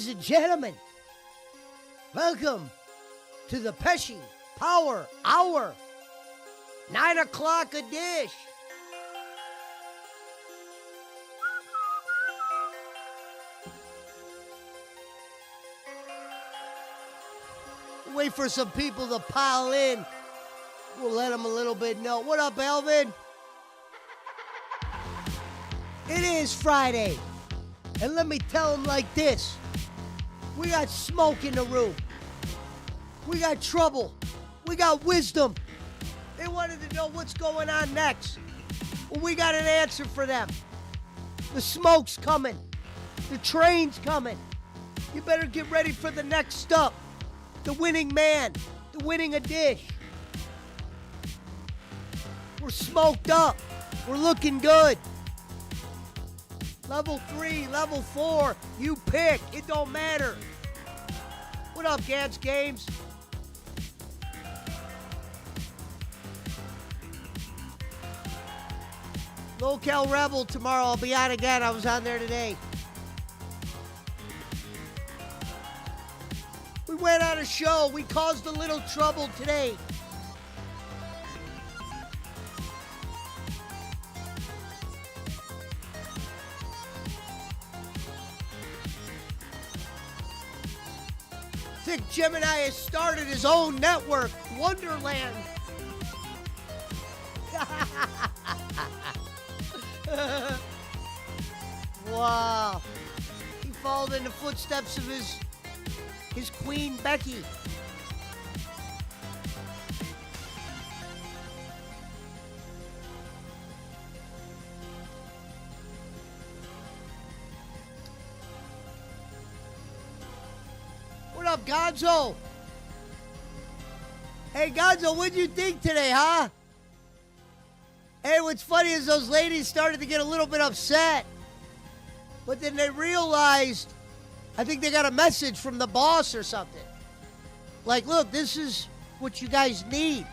Ladies and gentlemen, welcome to the Pesci Power Hour. 9 o'clock a dish. Wait for some people to pile in. We'll let them a little bit know. What up, Elvin? It is Friday. And let me tell them like this. We got smoke in the room. We got trouble. We got wisdom. They wanted to know what's going on next. Well, we got an answer for them. The smoke's coming. The train's coming. You better get ready for the next stop. The winning man. The winning a dish. We're smoked up. We're looking good. Level 3, level 4, you pick. It don't matter. What up, Gans Games? Lolcow Rebel tomorrow. I'll be on again. I was on there today. We went on a show. We caused a little trouble today. I think Gemini has started his own network, Wonderland. Wow. He followed in the footsteps of his queen, Becky. What up, Gonzo? Hey, Gonzo, what'd you think today, huh? Hey, what's funny is those ladies started to get a little bit upset. But then they realized, I think they got a message from the boss or something. Like, look, this is what you guys need.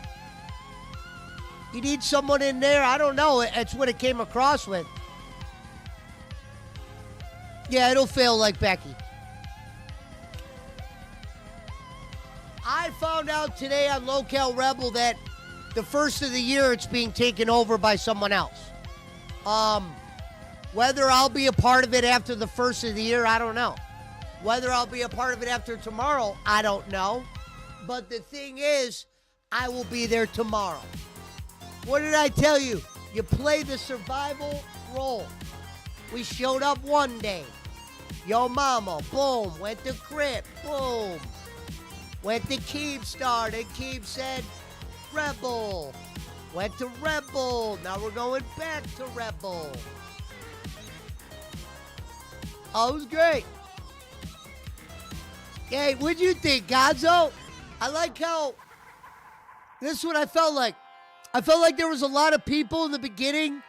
You need someone in there. I don't know. It's what it came across with. Yeah, it'll fail like Becky. I found out today on Lolcow Rebel that the first of the year it's being taken over by someone else. Whether I'll be a part of it after the first of the year, I don't know. Whether I'll be a part of it after tomorrow, I don't know. But the thing is, I will be there tomorrow. What did I tell you? You play the survival role. We showed up one day. Yo mama, boom, went to Crip, boom. Went to Keemstar, and Keem said, Rebel. Went to Rebel. Now we're going back to Rebel. Oh, it was great. Hey, what'd you think, Gonzo? I like how, this is what I felt like. I felt like there was a lot of people in the beginning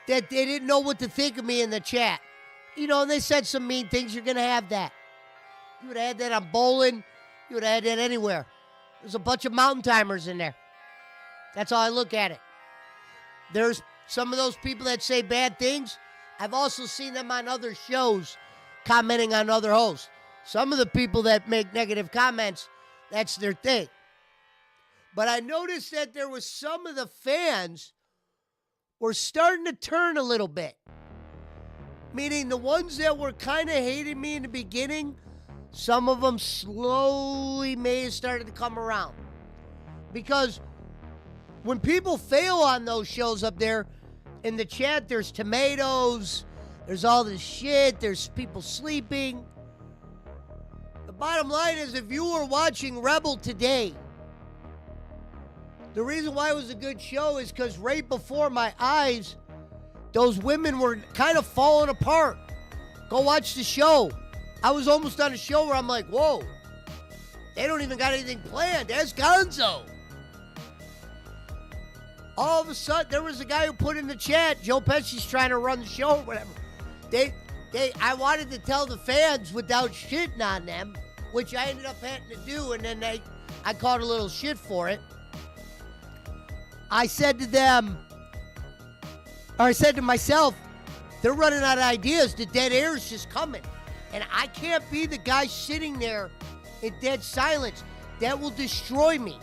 that they didn't know what to think of me in the chat. You know, and they said some mean things. You're going to have that. You would have had that on bowling. You would have had that anywhere. There's a bunch of mountain timers in there. That's how I look at it. There's some of those people that say bad things. I've also seen them on other shows commenting on other hosts. Some of the people that make negative comments, that's their thing. But I noticed that there was some of the fans were starting to turn a little bit. Meaning the ones that were kind of hating me in the beginning, some of them slowly may have started to come around. Because when people fail on those shows up there, in the chat, there's tomatoes, there's all this shit, there's people sleeping. The bottom line is, if you were watching Rebel today, the reason why it was a good show is because right before my eyes, those women were kind of falling apart. Go watch the show. I was almost on a show where I'm like, whoa, they don't even got anything planned. There's Gonzo. All of a sudden, there was a guy who put in the chat, Joe Pesci's trying to run the show or whatever. I wanted to tell the fans without shitting on them, which I ended up having to do, and then I caught a little shit for it. I said to them, or I said to myself, they're running out of ideas. The dead air is just coming. And I can't be the guy sitting there in dead silence. That will destroy me.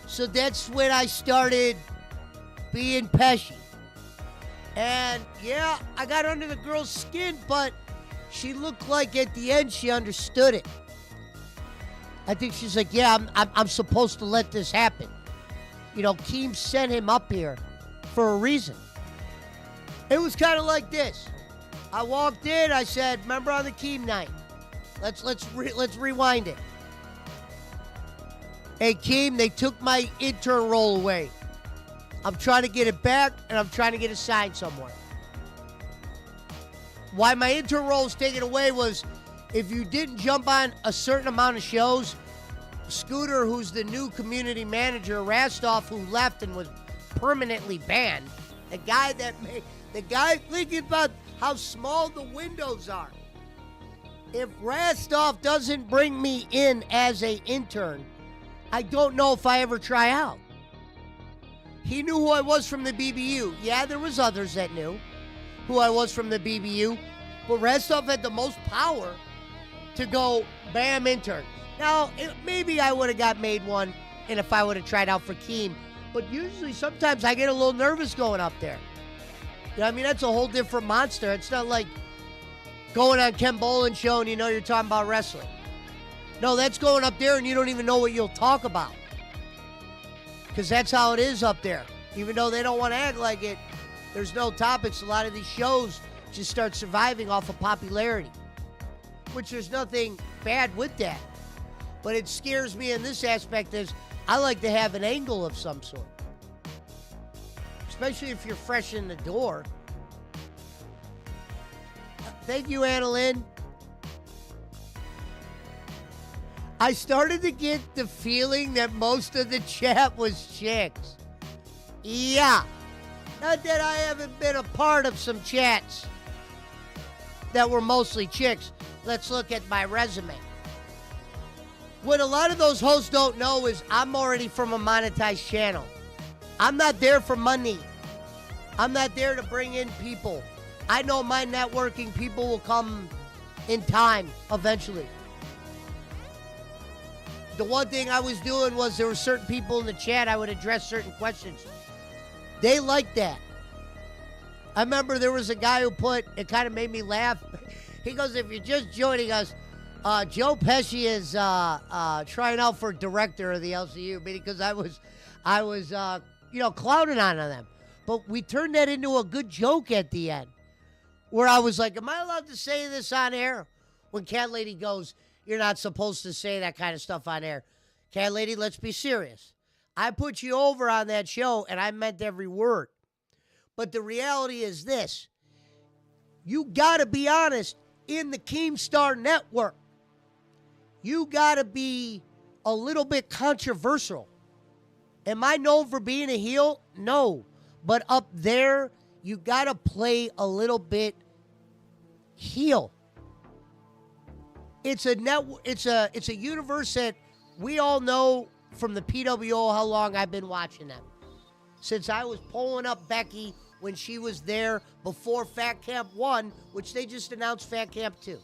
So that's when I started being pesky. And yeah, I got under the girl's skin, but she looked like at the end she understood it. I think she's like, yeah, I'm supposed to let this happen. You know, Keem sent him up here for a reason. It was kind of like this. I walked in, I said, remember on the Keem night? Let's rewind it. Hey, Keem, they took my intern role away. I'm trying to get it back, and I'm trying to get it signed somewhere. Why my intern role was taken away was if you didn't jump on a certain amount of shows, Scooter, who's the new community manager, Rastoff, who left and was permanently banned, the guy thinking about how small the windows are. If Rastoff doesn't bring me in as an intern, I don't know if I ever try out. He knew who I was from the BBU. Yeah, there was others that knew who I was from the BBU, but Rastoff had the most power to go, bam, intern. Now, maybe I would have got made one, and if I would have tried out for Keem, but usually sometimes I get a little nervous going up there. You know what I mean? That's a whole different monster. It's not like going on Ken Boland's show and you know you're talking about wrestling. No, that's going up there and you don't even know what you'll talk about. Because that's how it is up there. Even though they don't want to act like it, there's no topics. A lot of these shows just start surviving off of popularity. Which there's nothing bad with that. But it scares me in this aspect is I like to have an angle of some sort. Especially if you're fresh in the door. Thank you, Annalyn. I started to get the feeling that most of the chat was chicks. Yeah. Not that I haven't been a part of some chats that were mostly chicks. Let's look at my resume. What a lot of those hosts don't know is I'm already from a monetized channel. I'm not there for money. I'm not there to bring in people. I know my networking people will come in time eventually. The one thing I was doing was there were certain people in the chat I would address certain questions. They liked that. I remember there was a guy who put, it kind of made me laugh. He goes, if you're just joining us, Joe Pesci is trying out for director of the LCU, because I was clowning on them. But we turned that into a good joke at the end, where I was like, am I allowed to say this on air? When Cat Lady goes, you're not supposed to say that kind of stuff on air. Cat Lady, let's be serious. I put you over on that show, and I meant every word. But the reality is this. You got to be honest in the Keemstar Network. You got to be a little bit controversial. Am I known for being a heel? No. But up there, you got to play a little bit heel. It's a network. It's a universe that we all know from the PWO how long I've been watching them. Since I was pulling up Becky when she was there before Fat Camp 1, which they just announced Fat Camp 2.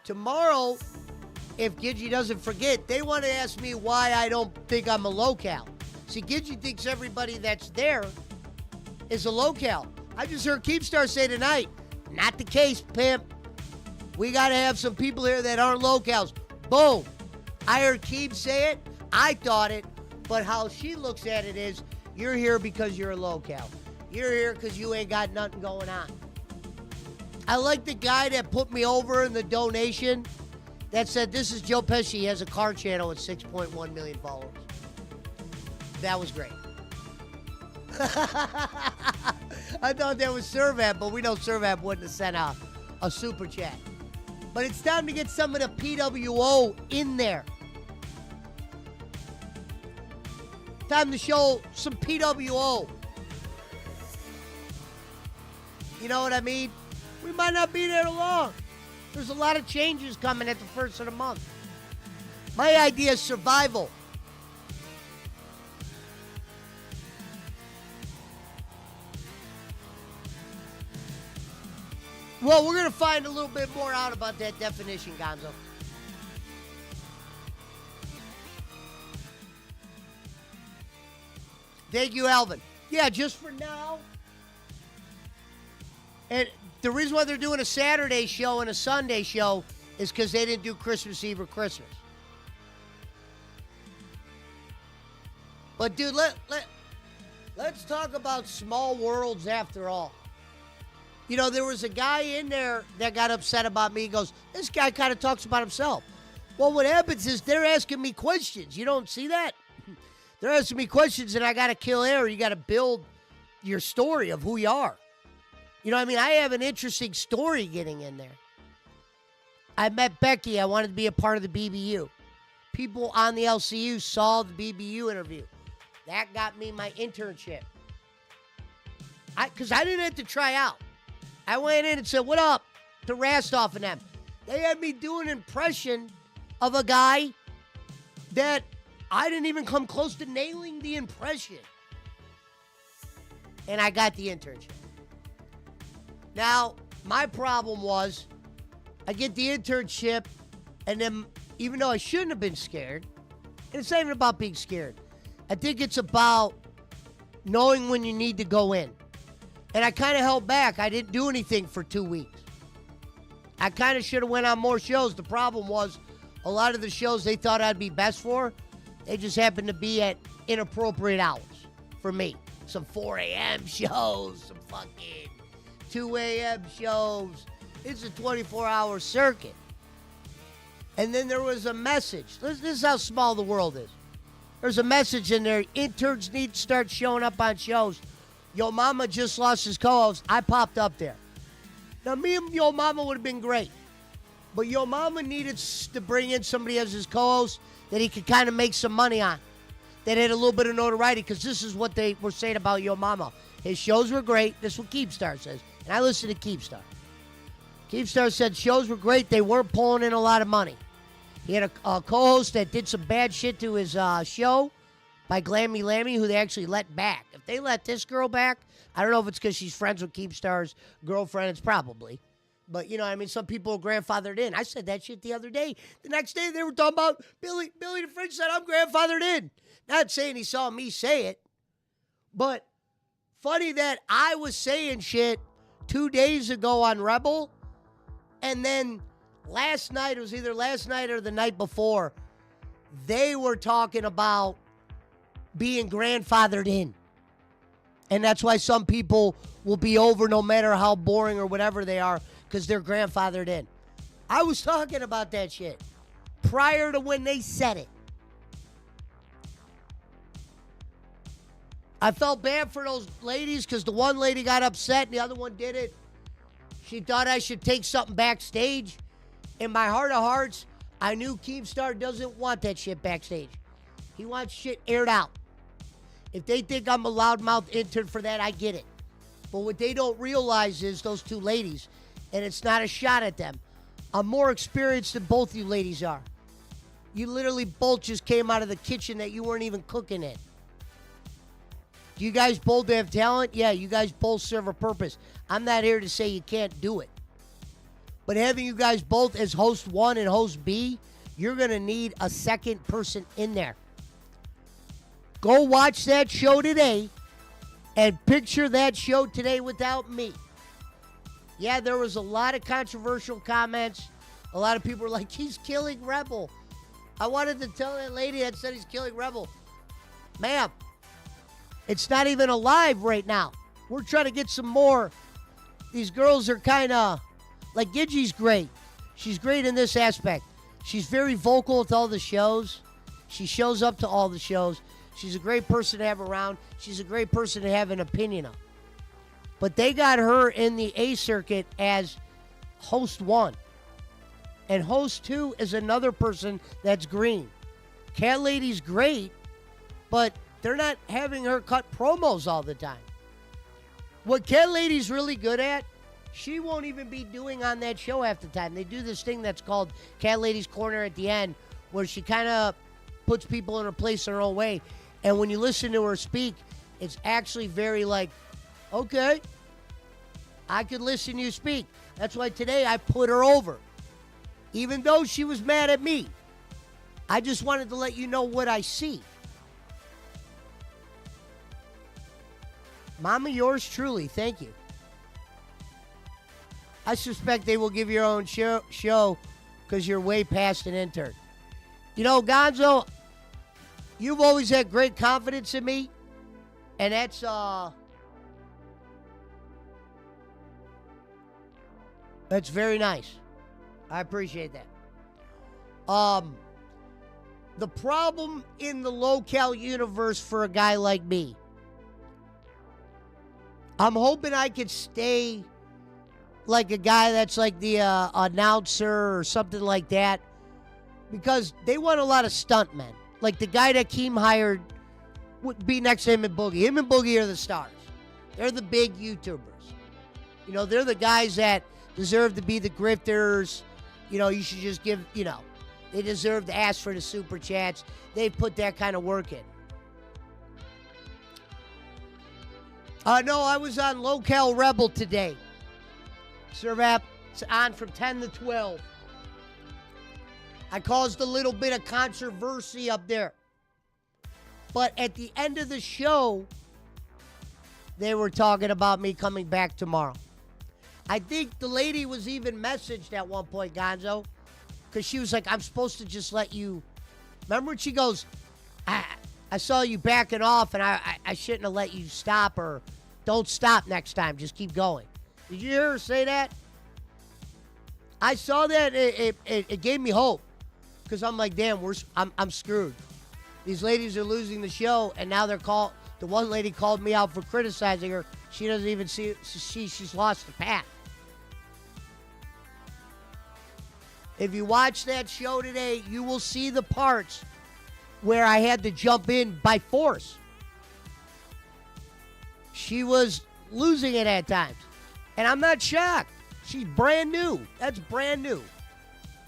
Tomorrow, if Gidgey doesn't forget, they want to ask me why I don't think I'm a Lolcow. See, Gidgey thinks everybody that's there is a Lolcow. I just heard Keemstar say tonight, not the case, pimp. We got to have some people here that aren't Lolcows. Boom. I heard Keem say it. I thought it. But how she looks at it is, you're here because you're a Lolcow. You're here because you ain't got nothing going on. I like the guy that put me over in the donation that said, this is Joe Pesci. He has a car channel with 6.1 million followers. That was great. I thought that was Servap, but we know Servap wouldn't have sent out a super chat. But it's time to get some of the PWO in there. Time to show some PWO. You know what I mean? We might not be there long. There's a lot of changes coming at the first of the month. My idea is survival. Well, we're going to find a little bit more out about that definition, Gonzo. Thank you, Alvin. Yeah, just for now. And the reason why they're doing a Saturday show and a Sunday show is because they didn't do Christmas Eve or Christmas. But, dude, let's talk about small worlds after all. You know, there was a guy in there that got upset about me. He goes, this guy kind of talks about himself. Well, what happens is they're asking me questions. You don't see that? They're asking me questions, and I got to kill air. You got to build your story of who you are. You know what I mean? I have an interesting story getting in there. I met Becky. I wanted to be a part of the BBU. People on the LCU saw the BBU interview. That got me my internship. Because I didn't have to try out. I went in and said, what up to Rastoff and them. They had me do an impression of a guy that I didn't even come close to nailing the impression. And I got the internship. Now, my problem was I get the internship, and then even though I shouldn't have been scared, and it's not even about being scared. I think it's about knowing when you need to go in. And I kind of held back. I didn't do anything for 2 weeks. I kind of should have went on more shows. The problem was a lot of the shows they thought I'd be best for, they just happened to be at inappropriate hours for me. Some 4 a.m. shows, some fucking 2 a.m. shows. It's a 24-hour circuit. And then there was a message. This is how small the world is. There's a message in there. Interns need to start showing up on shows. Yo Mama just lost his co-host. I popped up there. Now, me and Yo Mama would have been great. But Yo Mama needed to bring in somebody as his co-host that he could kind of make some money on. That had a little bit of notoriety, because this is what they were saying about Yo Mama. His shows were great. This is what Keepstar says. And I listen to Keepstar. Keepstar said shows were great. They weren't pulling in a lot of money. He had a co-host that did some bad shit to his show by Glammy Lammy, who they actually let back. If they let this girl back, I don't know if it's because she's friends with Keepstar's girlfriend. It's probably. But, you know, I mean, some people are grandfathered in. I said that shit the other day. The next day, they were talking about Billy the Fridge said I'm grandfathered in. Not saying he saw me say it. But funny that I was saying shit 2 days ago on Rebel. And then last night, it was either last night or the night before, they were talking about being grandfathered in. And that's why some people will be over no matter how boring or whatever they are, because they're grandfathered in. I was talking about that shit prior to when they said it. I felt bad for those ladies because the one lady got upset and the other one did it. She thought I should take something backstage. In my heart of hearts, I knew Keemstar doesn't want that shit backstage. He wants shit aired out. If they think I'm a loudmouth intern for that, I get it. But what they don't realize is those two ladies, and it's not a shot at them, I'm more experienced than both you ladies are. You literally both just came out of the kitchen that you weren't even cooking in. Do you guys both have talent? Yeah, you guys both serve a purpose. I'm not here to say you can't do it. But having you guys both as host 1 and host B, you're going to need a second person in there. Go watch that show today and picture that show today without me. Yeah, there was a lot of controversial comments. A lot of people were like, he's killing Rebel. I wanted to tell that lady that said he's killing Rebel, ma'am, it's not even alive right now. We're trying to get some more. These girls are kind of, like Gidgey's great. She's great in this aspect. She's very vocal with all the shows. She shows up to all the shows. She's a great person to have around. She's a great person to have an opinion on. But they got her in the A circuit as host 1. And host 2 is another person that's green. Cat Lady's great, but they're not having her cut promos all the time. What Cat Lady's really good at, she won't even be doing on that show half the time. They do this thing that's called Cat Lady's Corner at the end, where she kind of puts people in her place in her own way. And when you listen to her speak, it's actually very like, okay, I could listen to you speak. That's why today I put her over. Even though she was mad at me. I just wanted to let you know what I see. Mama, yours truly. Thank you. I suspect they will give you your own show because you're way past an intern. You know, Gonzo, you've always had great confidence in me. And that's very nice. I appreciate that. The problem in the Lolcow universe for a guy like me, I'm hoping I could stay like a guy that's like the announcer or something like that, because they want a lot of stuntmen. Like the guy that Keem hired would be next to him and Boogie. Him and Boogie are the stars. They're the big YouTubers. You know, they're the guys that deserve to be the grifters. You know, you should just give, you know, they deserve to ask for the super chats. They put that kind of work in. No, I was on Lolcow Rebel today. Servap, it's on from 10 to 12. I caused a little bit of controversy up there. But at the end of the show, they were talking about me coming back tomorrow. I think the lady was even messaged at one point, Gonzo, because she was like, I'm supposed to just let you. Remember when she goes, I saw you backing off and I shouldn't have let you stop, or don't stop next time, just keep going. Did you hear her say that? I saw that. It gave me hope, because I'm like, damn, I'm screwed. These ladies are losing the show, and now they're called. The one lady called me out for criticizing her. She doesn't even see she's lost the path. If you watch that show today, you will see the parts where I had to jump in by force. She was losing it at times. And I'm not shocked. She's brand new. That's brand new.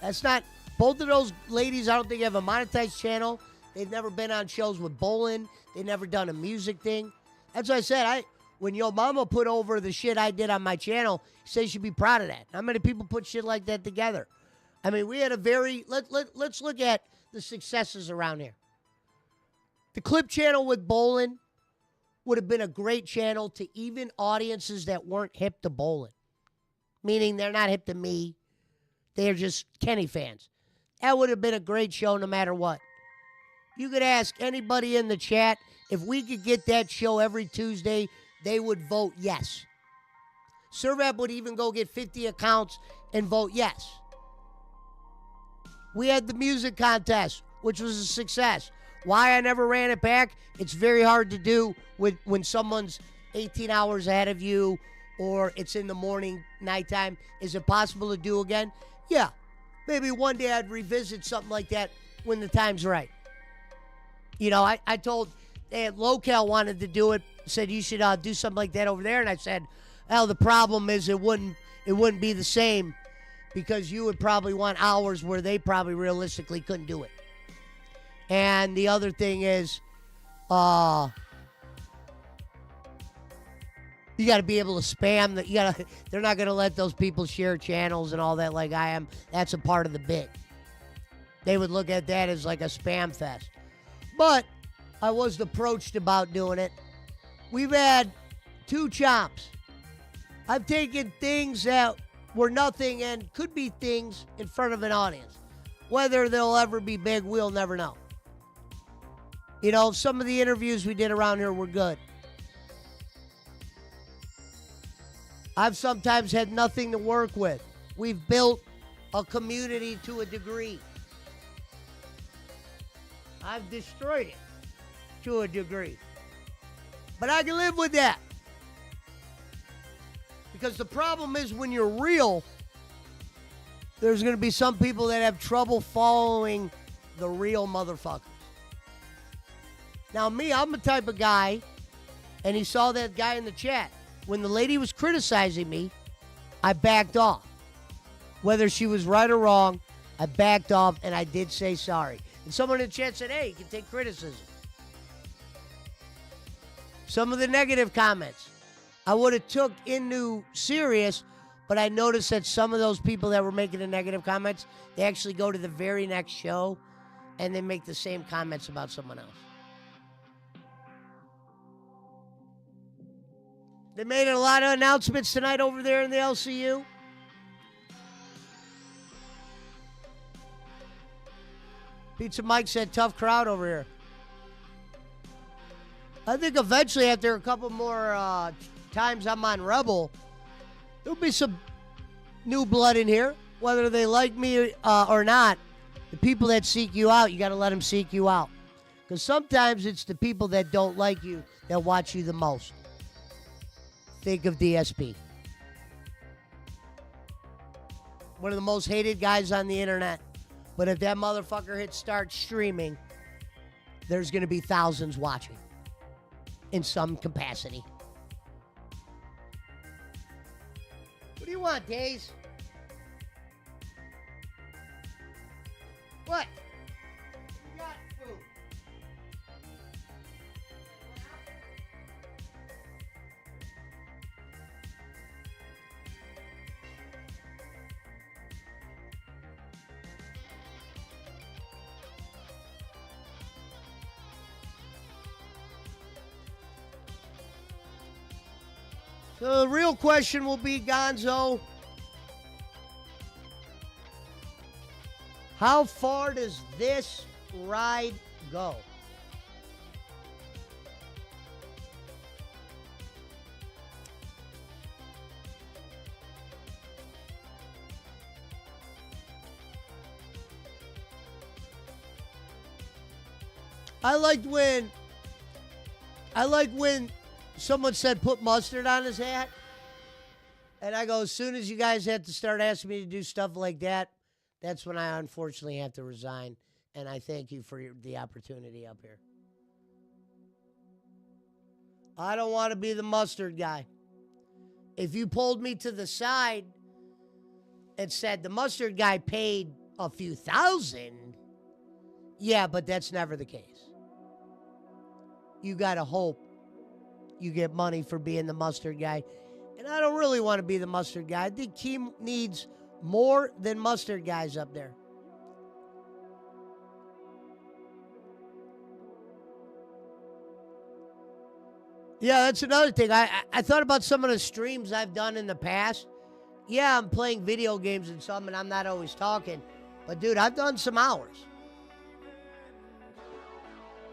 That's not... Both of those ladies, I don't think have a monetized channel. They've never been on shows with Bolin. They've never done a music thing. That's what I said. When Yo Mama put over the shit I did on my channel, he said you should be proud of that. How many people put shit like that together? I mean, we had a very... Let's look at the successes around here. The clip channel with Bolin would have been a great channel to even audiences that weren't hip to Bolin. Meaning they're not hip to me. They're just Kenny fans. That would have been a great show no matter what. You could ask anybody in the chat, if we could get that show every Tuesday, they would vote yes. Servap would even go get 50 accounts and vote yes. We had the music contest, which was a success. Why I never ran it back? It's very hard to do when someone's 18 hours ahead of you, or it's in the morning, nighttime. Is it possible to do again? Yeah. Maybe one day I'd revisit something like that when the time's right. You know, I told Lolcow wanted to do it, said you should do something like that over there, and I said, well, the problem is it wouldn't be the same, because you would probably want hours where they probably realistically couldn't do it. And the other thing is, you got to be able to spam that. They're not going to let those people share channels and all that like I am. That's a part of the bit. They would look at that as like a spam fest. But I was approached about doing it. We've had 2 chops. I've taken things that were nothing and could be things in front of an audience. Whether they'll ever be big, we'll never know. You know, some of the interviews we did around here were good. I've sometimes had nothing to work with. We've built a community to a degree. I've destroyed it to a degree. But I can live with that. Because the problem is when you're real, there's going to be some people that have trouble following the real motherfuckers. Now me, I'm the type of guy, and he saw that guy in the chat. When the lady was criticizing me, I backed off. Whether she was right or wrong, I backed off, and I did say sorry. And someone in the chat said, hey, you can take criticism. Some of the negative comments, I would have took into serious, but I noticed that some of those people that were making the negative comments, they actually go to the very next show and they make the same comments about someone else. They made a lot of announcements tonight over there in the LCU. Pizza Mike said, tough crowd over here. I think eventually, after a couple more times I'm on Rebel, there'll be some new blood in here. Whether they like me or not, the people that seek you out, you got to let them seek you out. Because sometimes it's the people that don't like you that watch you the most. Think of DSP. One of the most hated guys on the internet. But if that motherfucker hits start streaming, there's going to be thousands watching in some capacity. What do you want, Daze? What? You got food. So the real question will be, Gonzo, how far does this ride go? I liked when someone said put mustard on his hat. And I go, as soon as you guys have to start asking me to do stuff like that, that's when I unfortunately have to resign. And I thank you for the opportunity up here. I don't want to be the mustard guy. If you pulled me to the side and said the mustard guy paid a few thousand, yeah, but that's never the case. You got to hope you get money for being the mustard guy. And I don't really want to be the mustard guy. I think team needs more than mustard guys up there. Yeah, that's another thing. I thought about some of the streams I've done in the past. Yeah, I'm playing video games and some, and I'm not always talking. But, dude, I've done some hours.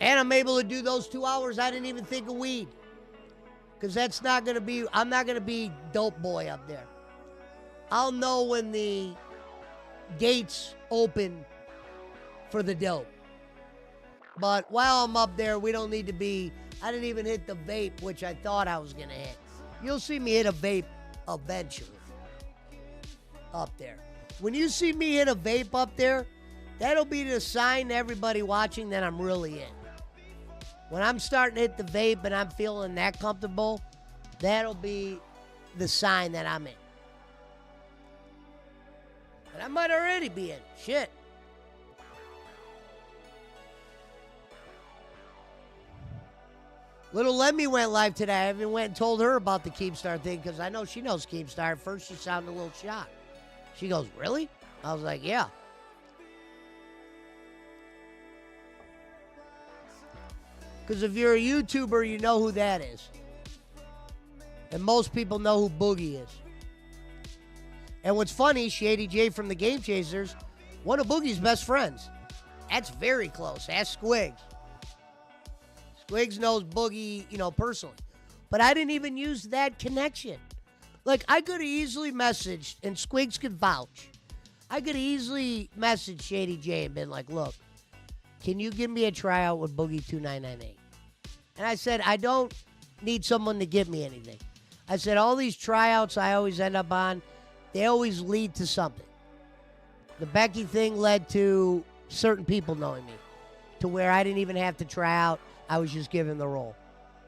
And I'm able to do those 2 hours I didn't even think of weed. Because that's not going to be, I'm not going to be dope boy up there. I'll know when the gates open for the dope. But while I'm up there, we don't need to be, I didn't even hit the vape, which I thought I was going to hit. You'll see me hit a vape eventually up there. When you see me hit a vape up there, that'll be the sign to everybody watching that I'm really in. When I'm starting to hit the vape and I'm feeling that comfortable, that'll be the sign that I'm in. But I might already be in. Shit. Little Lemmy went live today. I even went and told her about the Keemstar thing because I know she knows Keemstar. At first, she sounded a little shocked. She goes, really? I was like, yeah. Because if you're a YouTuber, you know who that is. And most people know who Boogie is. And what's funny, Shady J from the Game Chasers, one of Boogie's best friends. That's very close. Ask Squigs. Squigs knows Boogie, personally. But I didn't even use that connection. Like, I could have easily messaged, and Squigs could vouch. I could have easily messaged Shady J and been like, look, can you give me a tryout with Boogie 2998? And I said, I don't need someone to give me anything. I said, all these tryouts I always end up on, they always lead to something. The Becky thing led to certain people knowing me, to where I didn't even have to try out. I was just given the role.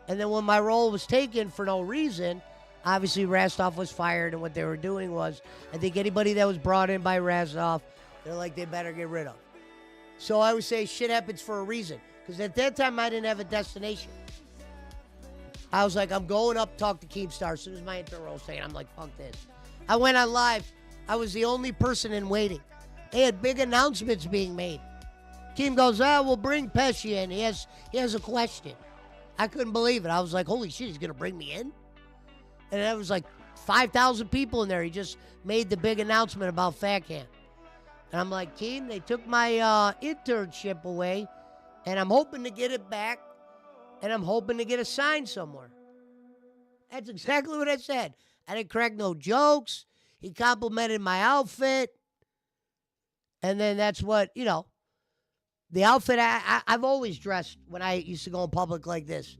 And then when my role was taken for no reason, obviously Rastov was fired, and what they were doing was, I think anybody that was brought in by Rastov, they're like, they better get rid of. So I would say shit happens for a reason. Because at that time, I didn't have a destination. I was like, I'm going up to talk to Keemstar. As soon as my intro was saying, I'm like, fuck this. I went on live. I was the only person in waiting. They had big announcements being made. Keem goes, we'll bring Pesci in. He has a question. I couldn't believe it. I was like, holy shit, he's going to bring me in? And there was like 5,000 people in there. He just made the big announcement about Fat Camp. And I'm like, Keem, they took my internship away, and I'm hoping to get it back, and I'm hoping to get a sign somewhere. That's exactly what I said. I didn't crack no jokes. He complimented my outfit. And then that's what, the outfit, I've always dressed when I used to go in public like this.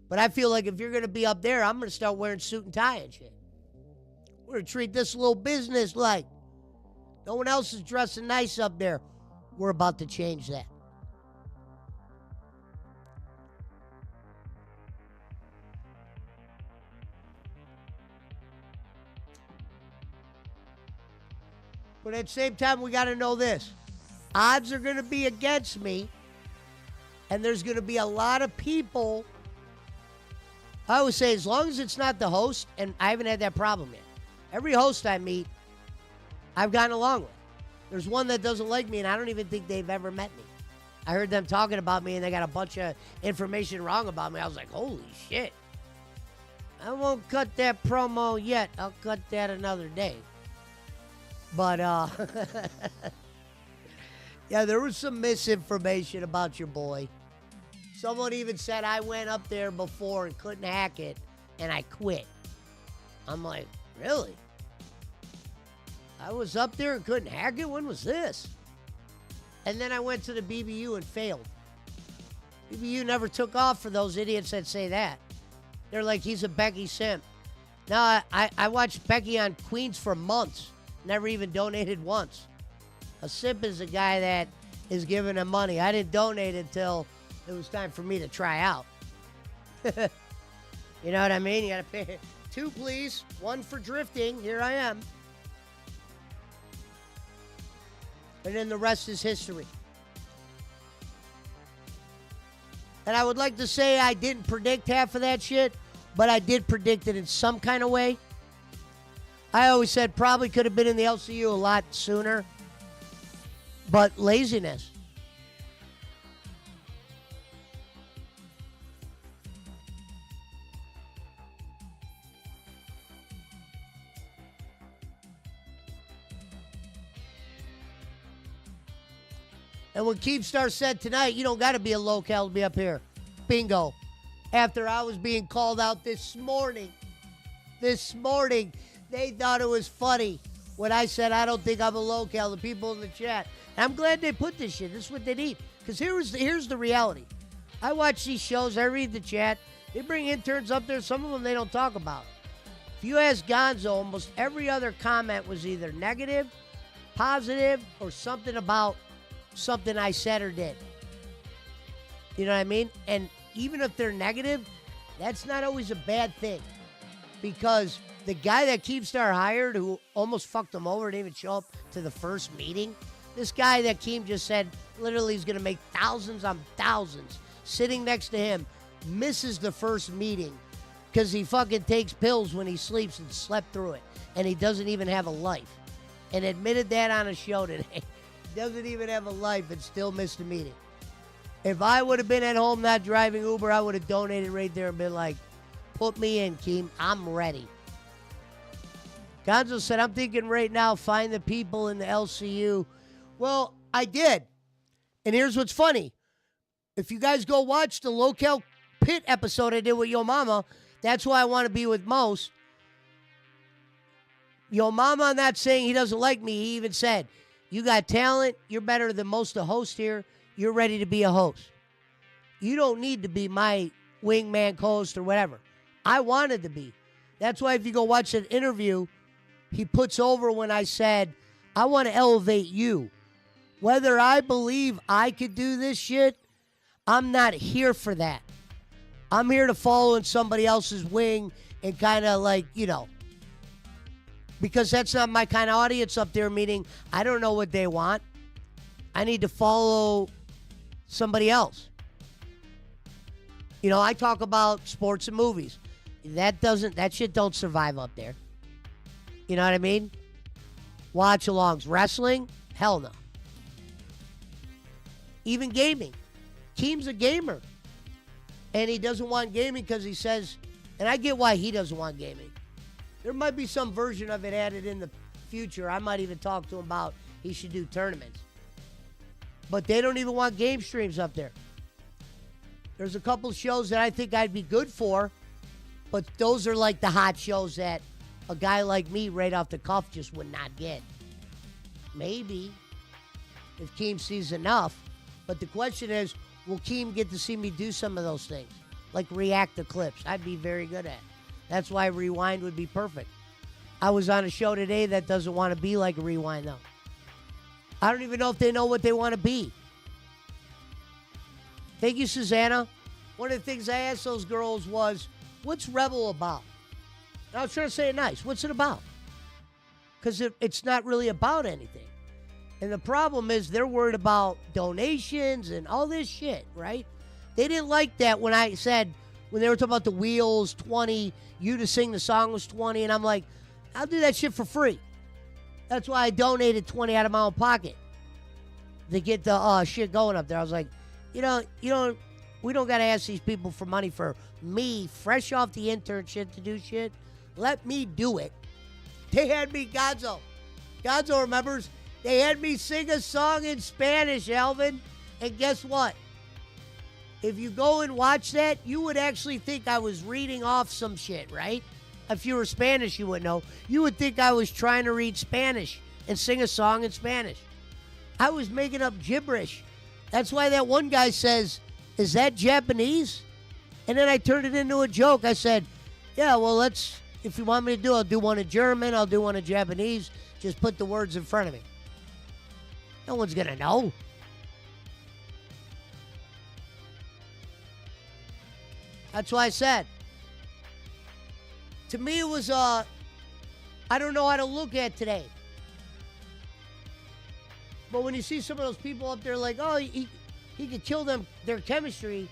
But I feel like if you're going to be up there, I'm going to start wearing suit and tie and shit. We're going to treat this little business like no one else is dressing nice up there. We're about to change that. But at the same time, we got to know this. Odds are going to be against me, and there's going to be a lot of people. I always say, as long as it's not the host, and I haven't had that problem yet. Every host I meet, I've gotten along with. There's one that doesn't like me, and I don't even think they've ever met me. I heard them talking about me, and they got a bunch of information wrong about me. I was like, holy shit. I won't cut that promo yet. I'll cut that another day. But, yeah, there was some misinformation about your boy. Someone even said I went up there before and couldn't hack it, and I quit. I'm like, really? I was up there and couldn't hack it? When was this? And then I went to the BBU and failed. BBU never took off for those idiots that say that. They're like, he's a Becky simp. No, I watched Becky on Queens for months. Never even donated once. A simp is a guy that is giving him money. I didn't donate until it was time for me to try out. You know what I mean? You got to pay 2, please. 1 for drifting. Here I am. And then the rest is history. And I would like to say I didn't predict half of that shit, but I did predict it in some kind of way. I always said probably could have been in the LCU a lot sooner, but laziness. And what Keemstar said tonight, you don't got to be a locale to be up here. Bingo. After I was being called out this morning, they thought it was funny when I said I don't think I'm a locale, the people in the chat. And I'm glad they put this shit. This is what they need. Because here's the reality. I watch these shows. I read the chat. They bring interns up there. Some of them they don't talk about. If you ask Gonzo, almost every other comment was either negative, positive, or something about something I said or did. You know what I mean? And even if they're negative, that's not always a bad thing. Because the guy that Keemstar hired, who almost fucked him over, didn't even show up to the first meeting. This guy that Keem just said literally is going to make thousands on thousands. Sitting next to him, misses the first meeting because he fucking takes pills when he sleeps and slept through it. And he doesn't even have a life. And admitted that on a show today. Doesn't even have a life and still missed a meeting. If I would have been at home not driving Uber, I would have donated right there and been like, put me in, Keem. I'm ready. Gonzo said, I'm thinking right now, find the people in the LCU. Well, I did. And here's what's funny. If you guys go watch the Lolcow Pit episode I did with Yo Mama, that's why I want to be with most. Yo Mama, I'm not saying he doesn't like me. He even said, you got talent. You're better than most of the hosts here. You're ready to be a host. You don't need to be my wingman co-host or whatever. I wanted to be. That's why if you go watch an interview, he puts over when I said, I want to elevate you. Whether I believe I could do this shit, I'm not here for that. I'm here to follow in somebody else's wing and kind of like, because that's not my kind of audience up there, meaning I don't know what they want. I need to follow somebody else. You know, I talk about sports and movies. That shit don't survive up there. You know what I mean? Watch-alongs. Wrestling? Hell no. Even gaming. Keem's a gamer. And he doesn't want gaming because he says, and I get why he doesn't want gaming. There might be some version of it added in the future. I might even talk to him about he should do tournaments. But they don't even want game streams up there. There's a couple shows that I think I'd be good for, but those are like the hot shows that a guy like me right off the cuff just would not get. Maybe, if Keem sees enough. But the question is, will Keem get to see me do some of those things? Like react to clips. I'd be very good at. That's why Rewind would be perfect. I was on a show today that doesn't want to be like a Rewind, though. I don't even know if they know what they want to be. Thank you, Susanna. One of the things I asked those girls was, what's Rebel about? And I was trying to say it nice. What's it about? Because it's not really about anything. And the problem is they're worried about donations and all this shit, right? They didn't like that when I said, when they were talking about the wheels, 20, you to sing the song was 20, and I'm like, I'll do that shit for free. That's why I donated 20 out of my own pocket to get the shit going up there. I was like, we don't got to ask these people for money for me, fresh off the internship to do shit. Let me do it. They had me, Gonzo remembers, they had me sing a song in Spanish, Alvin. And guess what? If you go and watch that, you would actually think I was reading off some shit, right? If you were Spanish, you would know. You would think I was trying to read Spanish and sing a song in Spanish. I was making up gibberish. That's why that one guy says, is that Japanese? And then I turned it into a joke. I said, yeah, well, if you want me to I'll do one in German, I'll do one in Japanese. Just put the words in front of me. No one's going to know. That's why I said. To me, it was, I don't know how to look at today. But when you see some of those people up there like, oh, he could kill their chemistry.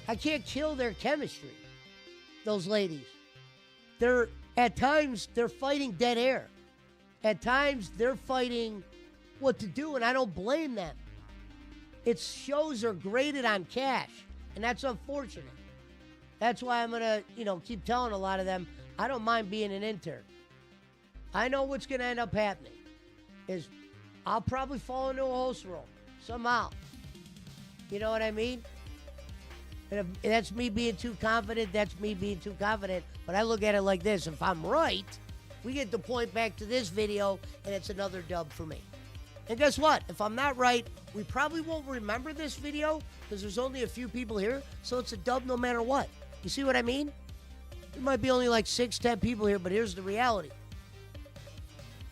I can't kill their chemistry. Those ladies. At times, they're fighting dead air. At times, they're fighting what to do, and I don't blame them. Its shows are graded on cash, and that's unfortunate. That's why I'm going to, keep telling a lot of them, I don't mind being an intern. I know what's going to end up happening is I'll probably fall into a host role somehow. You know what I mean? And if that's me being too confident, that's me being too confident. But I look at it like this. If I'm right, we get to point back to this video, and it's another dub for me. And guess what? If I'm not right, we probably won't remember this video because there's only a few people here, so it's a dub no matter what. You see what I mean? There might be only like 6-10 people here, but here's the reality.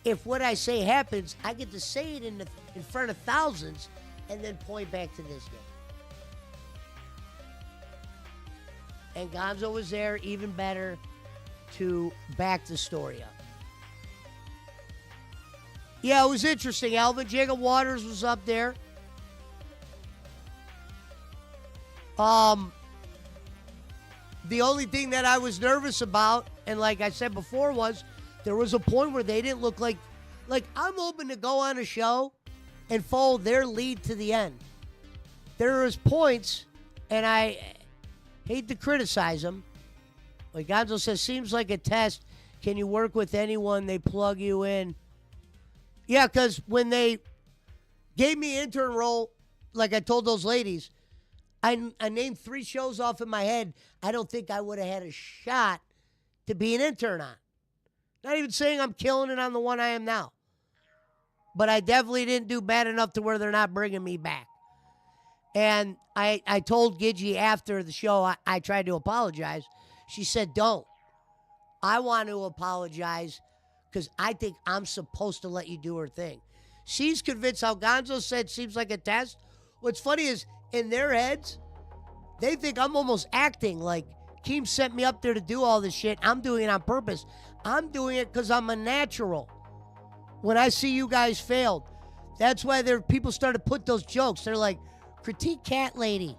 If what I say happens, I get to say it in front of thousands and then point back to this guy. And Gonzo was there, even better, to back the story up. Yeah, it was interesting. Alvin Jacob Waters was up there. The only thing that I was nervous about, and like I said before, was there was a point where they didn't look like I'm open to go on a show and follow their lead to the end. There was points, and I hate to criticize them. Like Gonzo says, seems like a test. Can you work with anyone? They plug you in. Yeah, because when they gave me intern role, like I told those ladies, I named 3 shows off in my head I don't think I would have had a shot to be an intern on. Not even saying I'm killing it on the one I am now. But I definitely didn't do bad enough to where they're not bringing me back. And I told Gidgey after the show, I tried to apologize. She said, don't. I want to apologize because I think I'm supposed to let you do her thing. She's convinced how Gonzo said seems like a test. What's funny is in their heads, they think I'm almost acting like Keem sent me up there to do all this shit. I'm doing it on purpose. I'm doing it because I'm a natural. When I see you guys failed, that's why people started to put those jokes. They're like, critique Cat Lady.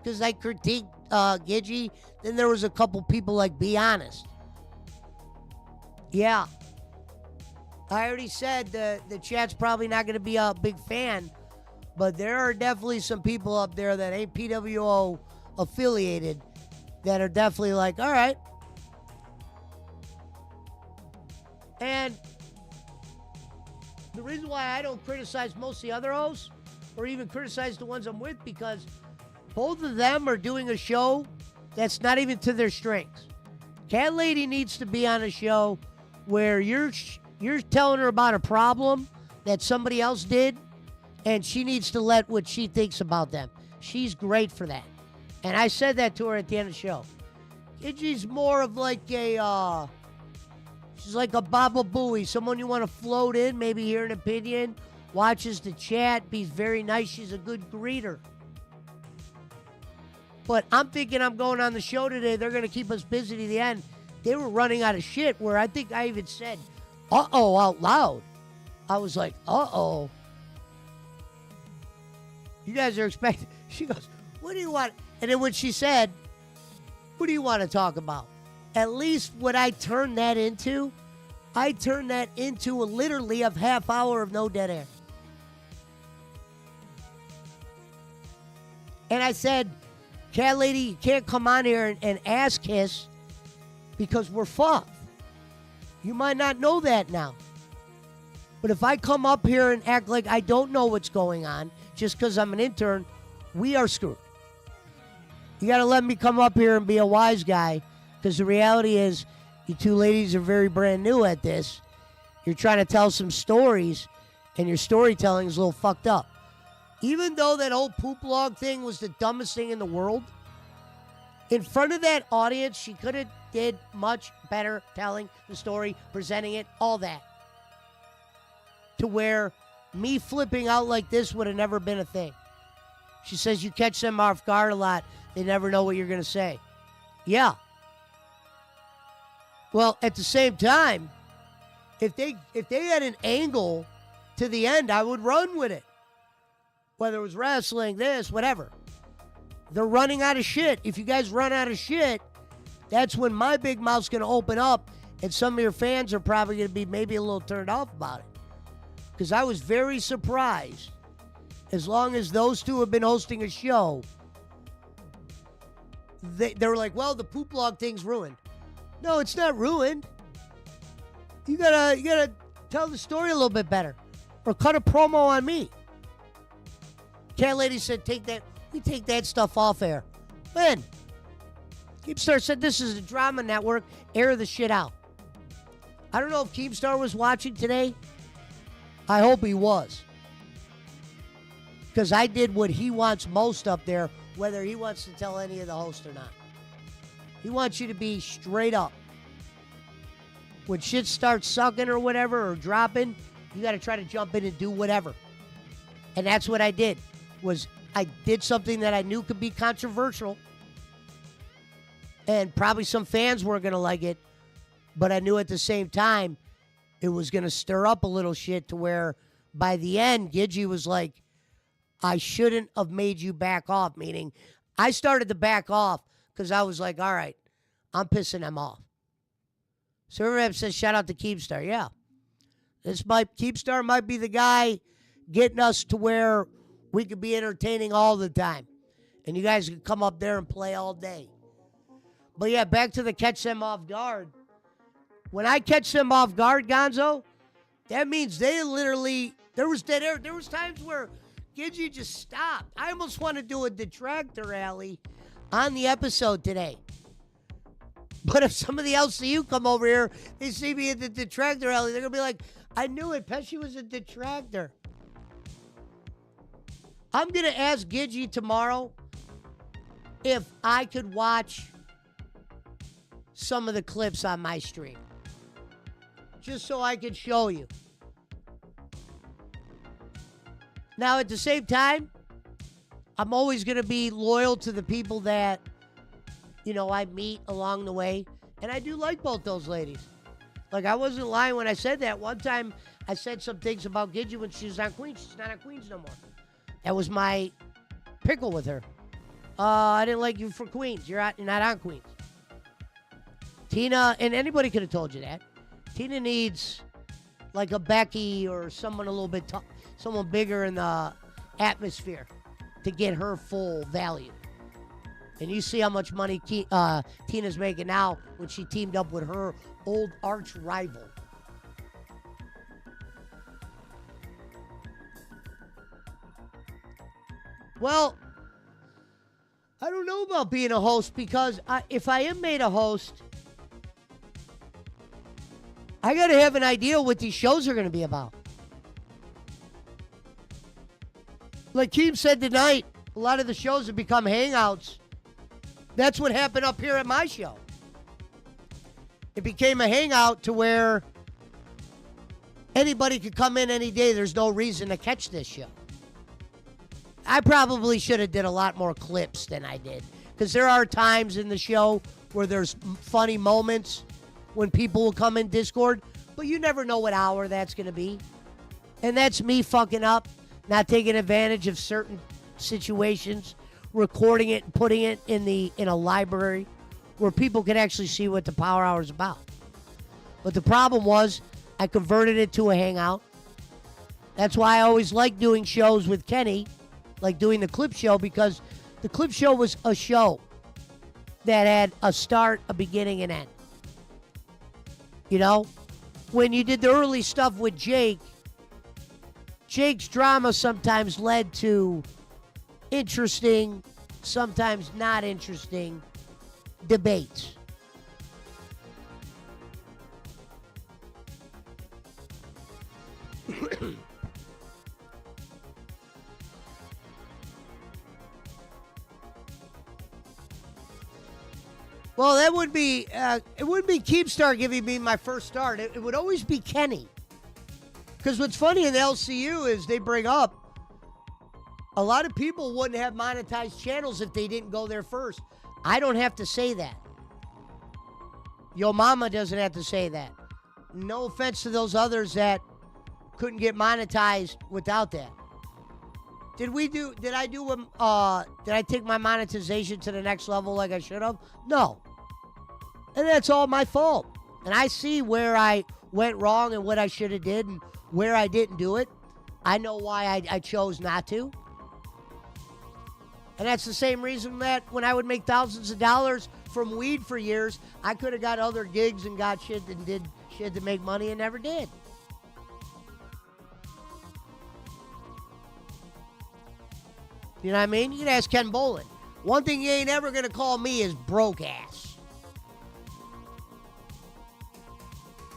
Because I critique Gidgey. Then there was a couple people like, be honest. Yeah. I already said the chat's probably not going to be a big fan, but there are definitely some people up there that ain't PWO affiliated that are definitely like, all right. And the reason why I don't criticize most of the other hosts or even criticize the ones I'm with, because both of them are doing a show that's not even to their strengths. Cat Lady needs to be on a show where you're telling her about a problem that somebody else did, and she needs to let what she thinks about them. She's great for that. And I said that to her at the end of the show. Gidgey's more of like a, she's like a Baba Booey, someone you want to float in, maybe hear an opinion, watches the chat, be very nice. She's a good greeter. But I'm thinking I'm going on the show today. They're going to keep us busy to the end. They were running out of shit where I think I even said, uh-oh, out loud. I was like, uh-oh. You guys are expecting. She goes, what do you want? And then when she said, what do you want to talk about? At least what I turned that into literally a half hour of no dead air. And I said, Cat Lady, you can't come on here and ass kiss because we're fucked. You might not know that now. But if I come up here and act like I don't know what's going on just because I'm an intern, we are screwed. You got to let me come up here and be a wise guy, because the reality is you two ladies are very brand new at this. You're trying to tell some stories, and your storytelling is a little fucked up. Even though that old poop log thing was the dumbest thing in the world, in front of that audience, she could have did much better telling the story, presenting it, all that. To where me flipping out like this would have never been a thing. She says you catch them off guard a lot. They never know what you're going to say. Yeah. Well, at the same time, if they had an angle to the end, I would run with it. Whether it was wrestling, this, whatever. They're running out of shit. If you guys run out of shit, that's when my big mouth's going to open up, and some of your fans are probably going to be maybe a little turned off about it. Because I was very surprised. As long as those two have been hosting a show, they were like, well, the poop log thing's ruined. No, it's not ruined. You gotta tell the story a little bit better. Or cut a promo on me. Cat Lady said, we take that stuff off air. When? Keemstar said this is a drama network. Air the shit out. I don't know if Keemstar was watching today. I hope he was. Because I did what he wants most up there, whether he wants to tell any of the hosts or not. He wants you to be straight up. When shit starts sucking or whatever, or dropping, you got to try to jump in and do whatever. And that's what I did. I did something that I knew could be controversial. And probably some fans weren't going to like it. But I knew at the same time, it was going to stir up a little shit to where by the end, Gidgey was like, I shouldn't have made you back off. Meaning, I started to back off because I was like, all right, I'm pissing them off. Server says, shout out to Keemstar. Yeah. Keemstar might be the guy getting us to where we could be entertaining all the time. And you guys could come up there and play all day. But yeah, back to the catch them off guard. When I catch them off guard, Gonzo, that means they literally, there was dead air. There was times where Gidgey just stopped. I almost want to do a detractor rally on the episode today. But if some of the LCU come over here, they see me at the detractor rally, they're going to be like, I knew it. Pesci was a detractor. I'm going to ask Gidgey tomorrow if I could watch some of the clips on my stream. Just so I could show you. Now, at the same time, I'm always going to be loyal to the people that, I meet along the way. And I do like both those ladies. Like, I wasn't lying when I said that. One time, I said some things about Gidgey when she was on Queens. She's not on Queens no more. That was my pickle with her. I didn't like you for Queens. You're not on Queens. Tina, and anybody could have told you that. Tina needs like a Becky or someone a little bit someone bigger in the atmosphere to get her full value. And you see how much money Tina's making now when she teamed up with her old arch rival. Well, I don't know about being a host because if I am made a host, I got to have an idea what these shows are going to be about. Like Keem said tonight, a lot of the shows have become hangouts. That's what happened up here at my show. It became a hangout to where anybody could come in any day. There's no reason to catch this show. I probably should have did a lot more clips than I did, because there are times in the show where there's funny moments when people will come in Discord, but you never know what hour that's going to be. And that's me fucking up, not taking advantage of certain situations, recording it and putting it in a library where people can actually see what the Power Hour is about. But the problem was I converted it to a hangout. That's why I always like doing shows with Kenny, like doing the clip show, because the clip show was a show that had a start, a beginning, and end. You know, when you did the early stuff with Jake, Jake's drama sometimes led to interesting, sometimes not interesting debates. Well, that would be, it wouldn't be Keemstar giving me my first start. It would always be Kenny. Because what's funny in the LCU is they bring up a lot of people wouldn't have monetized channels if they didn't go there first. I don't have to say that. Yo Mama doesn't have to say that. No offense to those others that couldn't get monetized without that. Did I take my monetization to the next level like I should have? No. And that's all my fault. And I see where I went wrong and what I should have did and where I didn't do it. I know why I chose not to. And that's the same reason that when I would make thousands of dollars from weed for years, I could have got other gigs and got shit and did shit to make money and never did. You know what I mean? You can ask Ken Bolin. One thing you ain't ever going to call me is broke ass.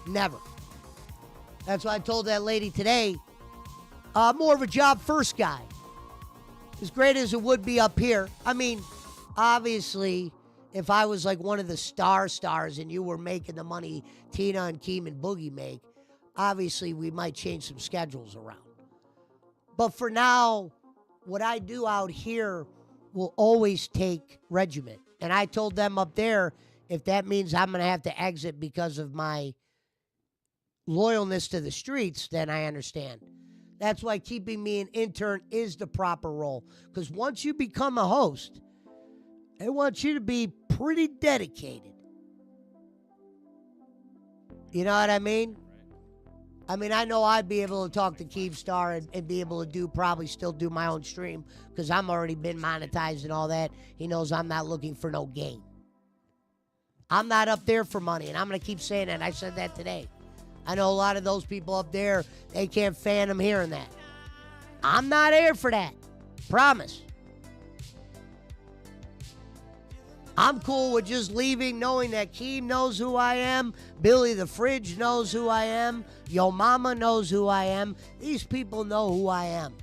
Never. That's why I told that lady today, more of a job first guy. As great as it would be up here. I mean, obviously, if I was like one of the stars and you were making the money Tina and Keem and Boogie make, obviously we might change some schedules around. But for now, what I do out here will always take regiment. And I told them up there, if that means I'm going to have to exit because of my loyalness to the streets, then I understand. That's why keeping me an intern is the proper role. Because once you become a host, they want you to be pretty dedicated. You know what I mean? I mean, I know I'd be able to talk to Keemstar and be able to probably still do my own stream because I'm already been monetized and all that. He knows I'm not looking for no gain. I'm not up there for money, and I'm going to keep saying that. I said that today. I know a lot of those people up there, they can't fan them hearing that. I'm not here for that. Promise. I'm cool with just leaving knowing that Keem knows who I am. Billy the Fridge knows who I am. Yo Mama knows who I am. These people know who I am.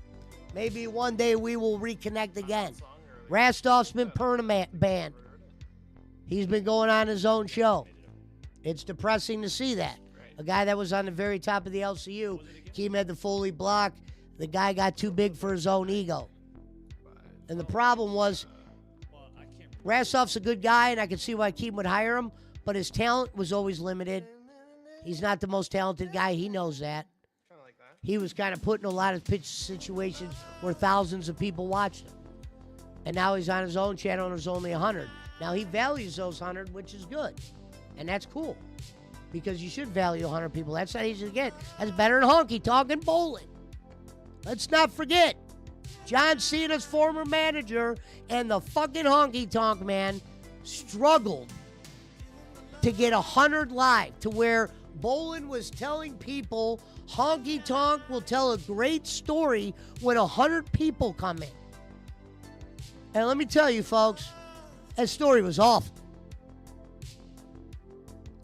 Maybe one day we will reconnect again. Rastoff's been permanent banned. He's been going on his own show. It's depressing to see that. A guy that was on the very top of the LCU, Keem had the Foley block. The guy got too big for his own ego. And the problem was, Rastoff's a good guy, and I can see why Keem would hire him, but his talent was always limited. He's not the most talented guy. He knows that. He was kind of put in a lot of pitch situations where thousands of people watched him. And now he's on his own channel and there's only 100. Now he values those 100, which is good. And that's cool. Because you should value 100 people. That's not easy to get. That's better than honky tonk and bowling. Let's not forget, John Cena's former manager and the fucking honky tonk man struggled to get 100 live, to where Bolin was telling people honky tonk will tell a great story when 100 people come in. And let me tell you, folks, that story was awful.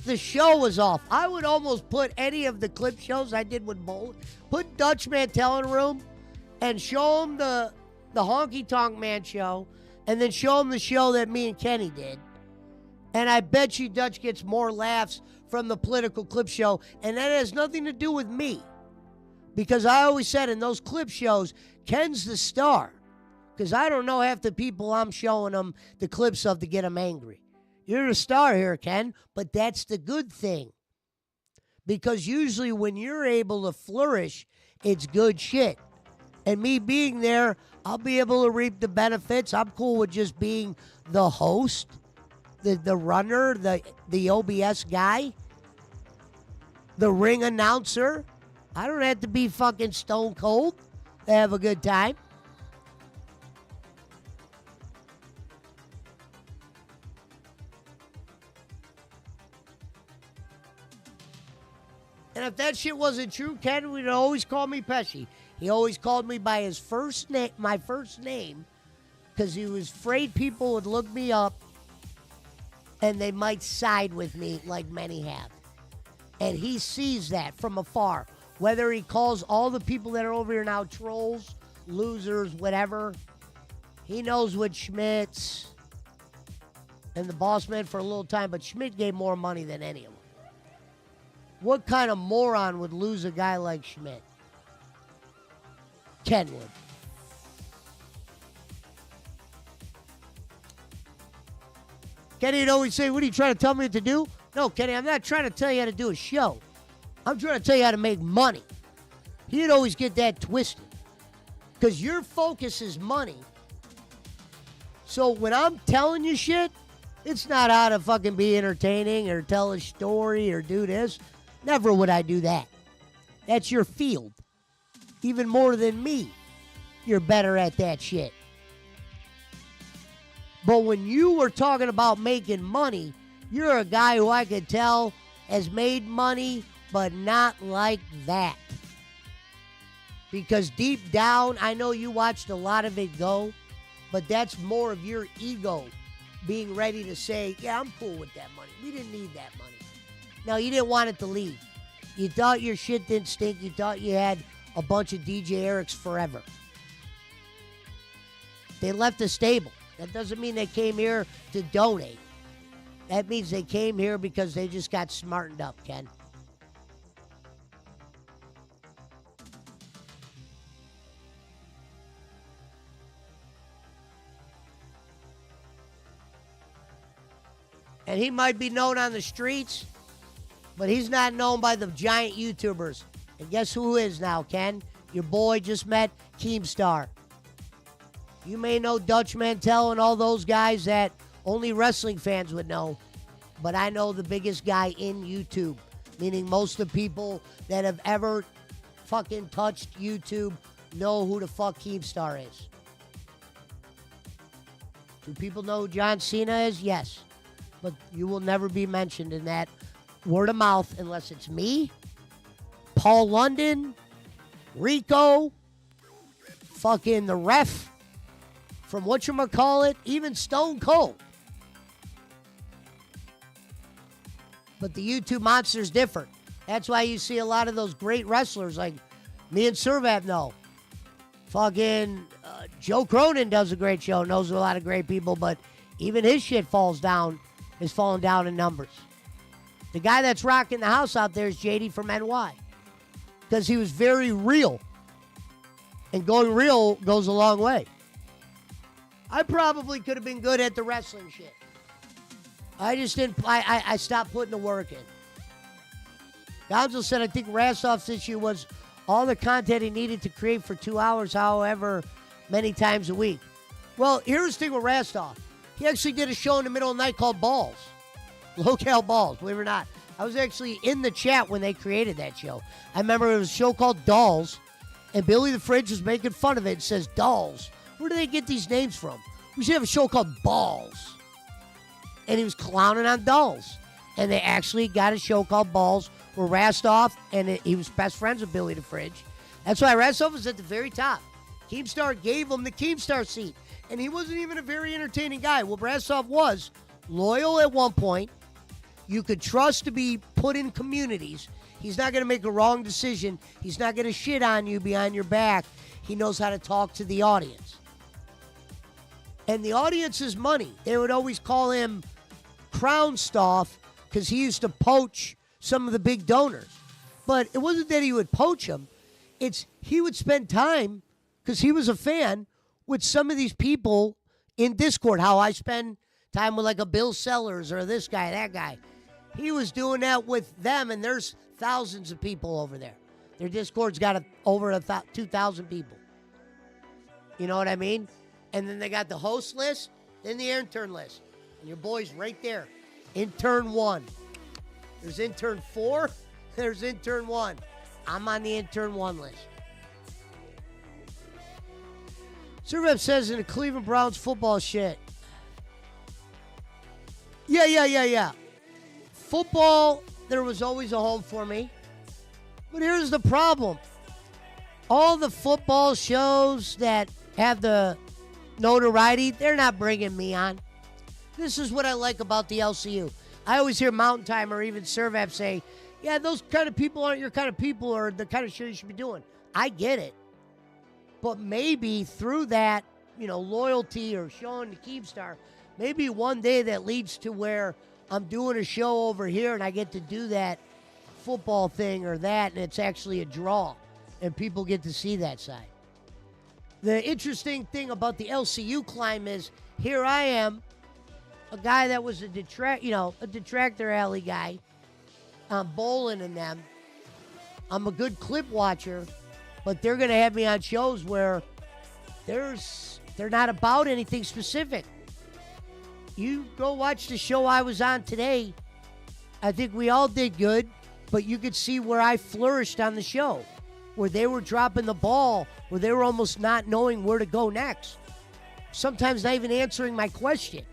The show was off. I would almost put any of the clip shows I did with Bolin, put Dutch Mantel in a room and show him the Honky Tonk Man show, and then show him the show that me and Kenny did. And I bet you Dutch gets more laughs from the political clip show, and that has nothing to do with me. Because I always said in those clip shows, Ken's the star. Because I don't know half the people I'm showing them the clips of to get them angry. You're the star here, Ken, but that's the good thing. Because usually when you're able to flourish, it's good shit. And me being there, I'll be able to reap the benefits. I'm cool with just being the host, the runner, the OBS guy, the ring announcer. I don't have to be fucking stone cold to have a good time. And if that shit wasn't true, Ken would always call me Pesci. He always called me by his first name, my first name, because he was afraid people would look me up and they might side with me like many have. And he sees that from afar. Whether he calls all the people that are over here now trolls, losers, whatever, he knows what Schmidt's and the boss man for a little time, but Schmidt gave more money than any of them. What kind of moron would lose a guy like Schmidt? Ken would. Kenny would always say, what are you trying to tell me what to do? No, Kenny, I'm not trying to tell you how to do a show. I'm trying to tell you how to make money. He'd always get that twisted. Because your focus is money. So when I'm telling you shit, it's not how to fucking be entertaining or tell a story or do this. Never would I do that. That's your field. Even more than me, you're better at that shit. But when you were talking about making money, you're a guy who I could tell has made money, but not like that. Because deep down, I know you watched a lot of it go, but that's more of your ego being ready to say, yeah, I'm cool with that money. We didn't need that money. No, you didn't want it to leave. You thought your shit didn't stink. You thought you had a bunch of DJ Erics forever. They left the stable. That doesn't mean they came here to donate. That means they came here because they just got smartened up, Ken. And he might be known on the streets, but he's not known by the giant YouTubers. And guess who is now, Ken? Your boy just met Keemstar. You may know Dutch Mantel and all those guys that only wrestling fans would know. But I know the biggest guy in YouTube. Meaning most of the people that have ever fucking touched YouTube know who the fuck Keemstar is. Do people know who John Cena is? Yes. But you will never be mentioned in that word of mouth unless it's me, Paul London, Rico, fucking the ref from whatchamacallit, even Stone Cold. But the YouTube monster's different. That's why you see a lot of those great wrestlers like me and Servat know. Fucking Joe Cronin does a great show, knows a lot of great people, but even his shit is falling down in numbers. The guy that's rocking the house out there is JD from NY. Because he was very real. And going real goes a long way. I probably could have been good at the wrestling shit. I just didn't, I stopped putting the work in. Gonzo said, I think Rastoff's issue was all the content he needed to create for 2 hours, however many times a week. Well, here's the thing with Rastoff. He actually did a show in the middle of the night called Balls. Lolcow Balls, believe it or not. I was actually in the chat when they created that show. I remember it was a show called Dolls, and Billy the Fridge was making fun of it and says, Dolls. Where do they get these names from? We should have a show called Balls. And he was clowning on dolls. And they actually got a show called Balls where Rastoff, and he was best friends with Billy the Fridge. That's why Rastoff was at the very top. Keemstar gave him the Keemstar seat. And he wasn't even a very entertaining guy. Well, Rastoff was loyal at one point. You could trust to be put in communities. He's not going to make a wrong decision. He's not going to shit on you behind your back. He knows how to talk to the audience. And the audience is money. They would always call him Crownstoff because he used to poach some of the big donors. But it wasn't that he would poach them. It's he would spend time, because he was a fan, with some of these people in Discord. How I spend time with like a Bill Sellers or this guy, that guy. He was doing that with them, and there's thousands of people over there. Their Discord's got over 2,000 people. You know what I mean? And then they got the host list, then the intern list. And your boy's right there. Intern 1. There's intern 4. There's intern 1. I'm on the intern 1 list. Survey says in the Cleveland Browns football shit. Yeah. Football, there was always a home for me. But here's the problem. All the football shows that have the notoriety, they're not bringing me on. This is what I like about the LCU. I always hear Mountain Time or even Servap say, yeah, those kind of people aren't your kind of people or the kind of show you should be doing. I get it. But maybe through that, loyalty or showing the Keemstar, maybe one day that leads to where I'm doing a show over here and I get to do that football thing or that, and it's actually a draw, and people get to see that side. The interesting thing about the LCU climb is here I am, a guy that was a detractor alley guy. I'm bowling in them. I'm a good clip watcher, but they're going to have me on shows where they're not about anything specific. You go watch the show I was on today. I think we all did good, but you could see where I flourished on the show, where they were dropping the ball, where they were almost not knowing where to go next. Sometimes not even answering my question.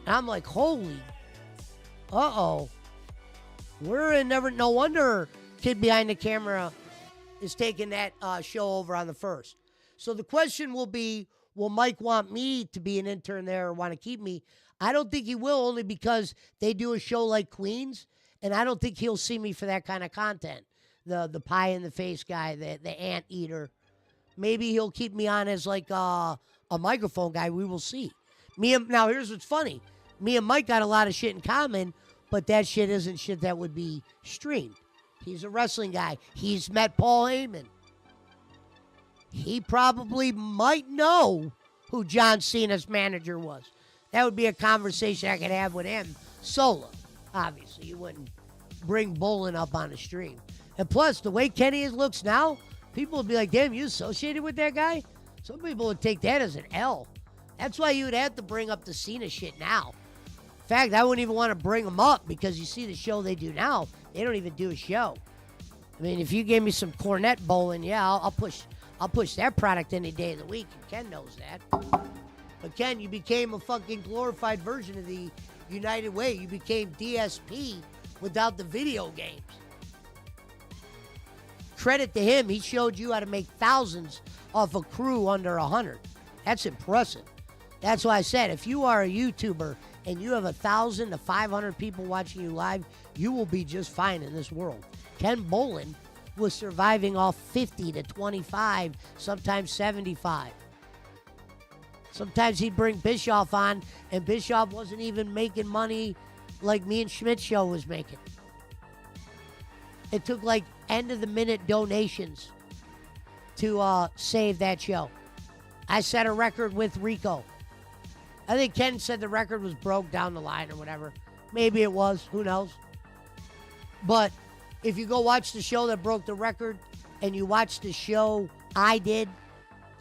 And I'm like, holy, we're in no wonder kid behind the camera is taking that show over on the first. So the question will be, will Mike want me to be an intern there or want to keep me? I don't think he will, only because they do a show like Queens, and I don't think he'll see me for that kind of content. The pie in the face guy, the ant eater. Maybe he'll keep me on as like a microphone guy. We will see. Now here's what's funny. Me and Mike got a lot of shit in common, but that shit isn't shit that would be streamed. He's a wrestling guy. He's met Paul Heyman. He probably might know who John Cena's manager was. That would be a conversation I could have with him solo. Obviously, you wouldn't bring bowling up on the stream. And plus, the way Kenny looks now, people would be like, damn, you associated with that guy? Some people would take that as an L. That's why you would have to bring up the Cena shit now. In fact, I wouldn't even want to bring them up because you see the show they do now, they don't even do a show. I mean, if you gave me some cornet bowling, yeah, I'll push that product any day of the week, and Ken knows that. But Ken, you became a fucking glorified version of the United Way. You became DSP without the video games. Credit to him, he showed you how to make thousands off a crew under 100. That's impressive. That's why I said, if you are a YouTuber and you have 1,000 to 500 people watching you live, you will be just fine in this world. Ken Bolin was surviving off 50 to 25, sometimes 75. Sometimes he'd bring Bischoff on, and Bischoff wasn't even making money like me and Schmidt's show was making. It took like end-of-the-minute donations to save that show. I set a record with Rico. I think Ken said the record was broke down the line or whatever. Maybe it was. Who knows? But if you go watch the show that broke the record and you watch the show I did,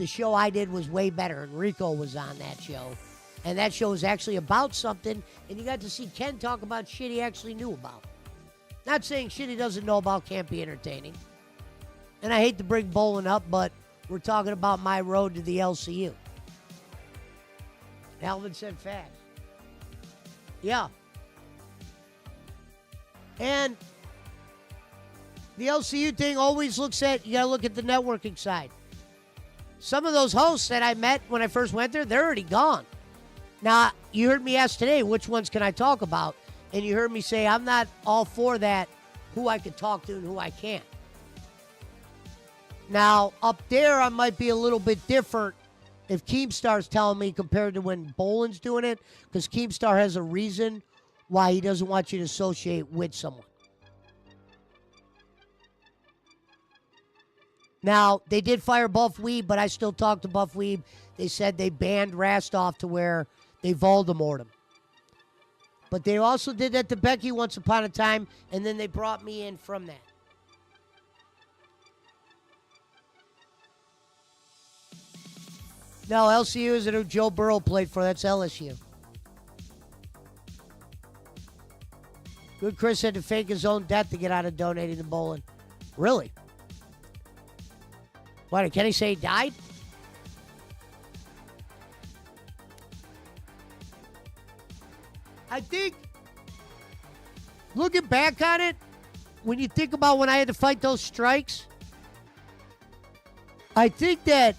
the show I did was way better, and Rico was on that show. And that show was actually about something, and you got to see Ken talk about shit he actually knew about. Not saying shit he doesn't know about can't be entertaining. And I hate to bring bowling up, but we're talking about my road to the LCU. Alvin said fast. Yeah. And the LCU thing always looks at, you got to look at the networking side. Some of those hosts that I met when I first went there, they're already gone. Now, you heard me ask today, which ones can I talk about? And you heard me say, I'm not all for that, who I could talk to and who I can't. Now, up there, I might be a little bit different if Keemstar's telling me compared to when Boland's doing it, because Keemstar has a reason why he doesn't want you to associate with someone. Now, they did fire Buff Weeb, but I still talk to Buff Weeb. They said they banned Rastoff to where they Voldemort him. But they also did that to Becky once upon a time, and then they brought me in from that. No, LCU isn't who Joe Burrow played for. That's LSU. Good Chris had to fake his own death to get out of donating to bowling. Really? Why, did Kenny say he died? I think, looking back on it, when you think about when I had to fight those strikes, I think that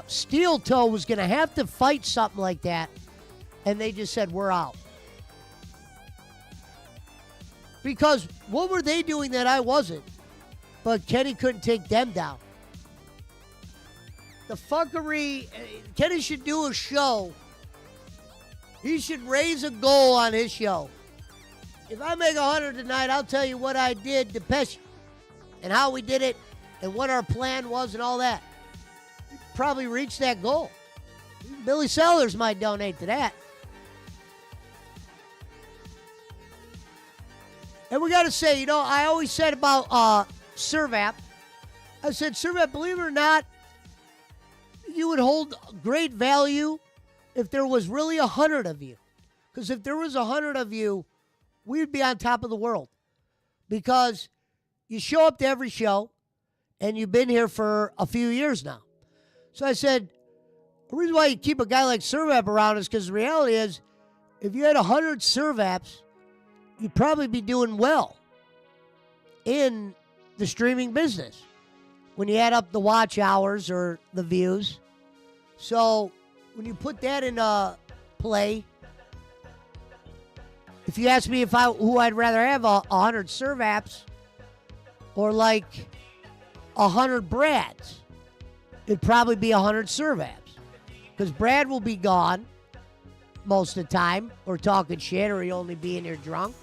Steel Toe was going to have to fight something like that, and they just said, we're out. Because what were they doing that I wasn't? But Kenny couldn't take them down. The fuckery, Kenny should do a show. He should raise a goal on his show. If I make 100 tonight, I'll tell you what I did to Pesci and how we did it and what our plan was and all that. He'd probably reach that goal. Billy Sellers might donate to that. And we got to say, you know, I always said about Servap, I said, Servap, believe it or not, you would hold great value if there was really 100 of you. Because if there was 100 of you, we'd be on top of the world. Because you show up to every show, and you've been here for a few years now. So I said, the reason why you keep a guy like Servap around is because the reality is, if you had 100 Servaps, you'd probably be doing well in the streaming business when you add up the watch hours or the views. So when you put that in play, if you ask me who I'd rather have, 100 Servaps or like 100 Brads, it'd probably be 100 Servaps. Because Brad will be gone most of the time, or talking shit, or he'll only be in here drunk.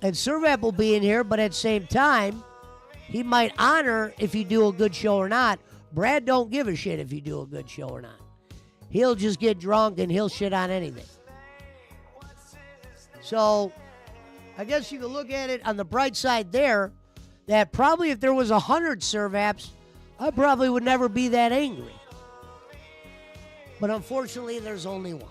And Servap will be in here, but at the same time, he might honor if you do a good show or not. Brad don't give a shit if you do a good show or not. He'll just get drunk and he'll shit on anything. So, I guess you could look at it on the bright side there, that probably if there was 100 Servaps, I probably would never be that angry. But unfortunately, there's only one.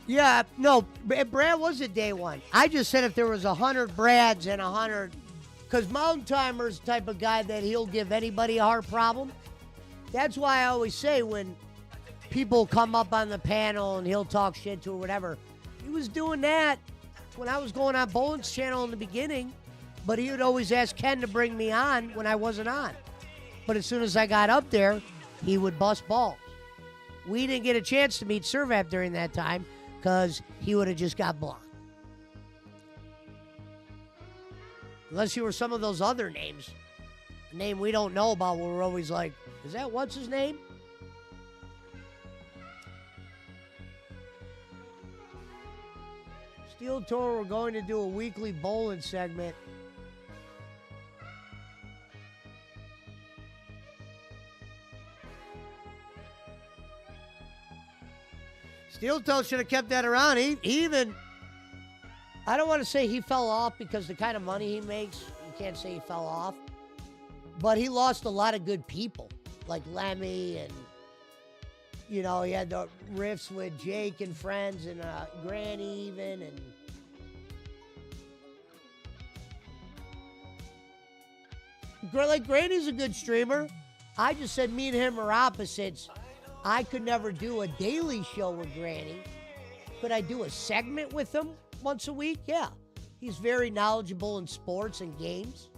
Yeah, no, Brad was a day one. I just said if there was 100 Brads and 100, because Mountain Timer's the type of guy that he'll give anybody a heart problem. That's why I always say when people come up on the panel and he'll talk shit to or whatever, he was doing that when I was going on Boland's channel in the beginning, but he would always ask Ken to bring me on when I wasn't on. But as soon as I got up there, he would bust balls. We didn't get a chance to meet Servap during that time, because he would have just got blocked. Unless you were some of those other names. A name we don't know about where we're always like, is that what's his name? Steel Tour, we're going to do a weekly bowling segment. Steel Toe should have kept that around. He even, I don't want to say he fell off because the kind of money he makes, you can't say he fell off. But he lost a lot of good people, like Lemmy and, you know, he had the riffs with Jake and friends and Granny even. And like Granny's a good streamer. I just said me and him are opposites. I could never do a daily show with Granny. Could I do a segment with him once a week? Yeah. He's very knowledgeable in sports and games.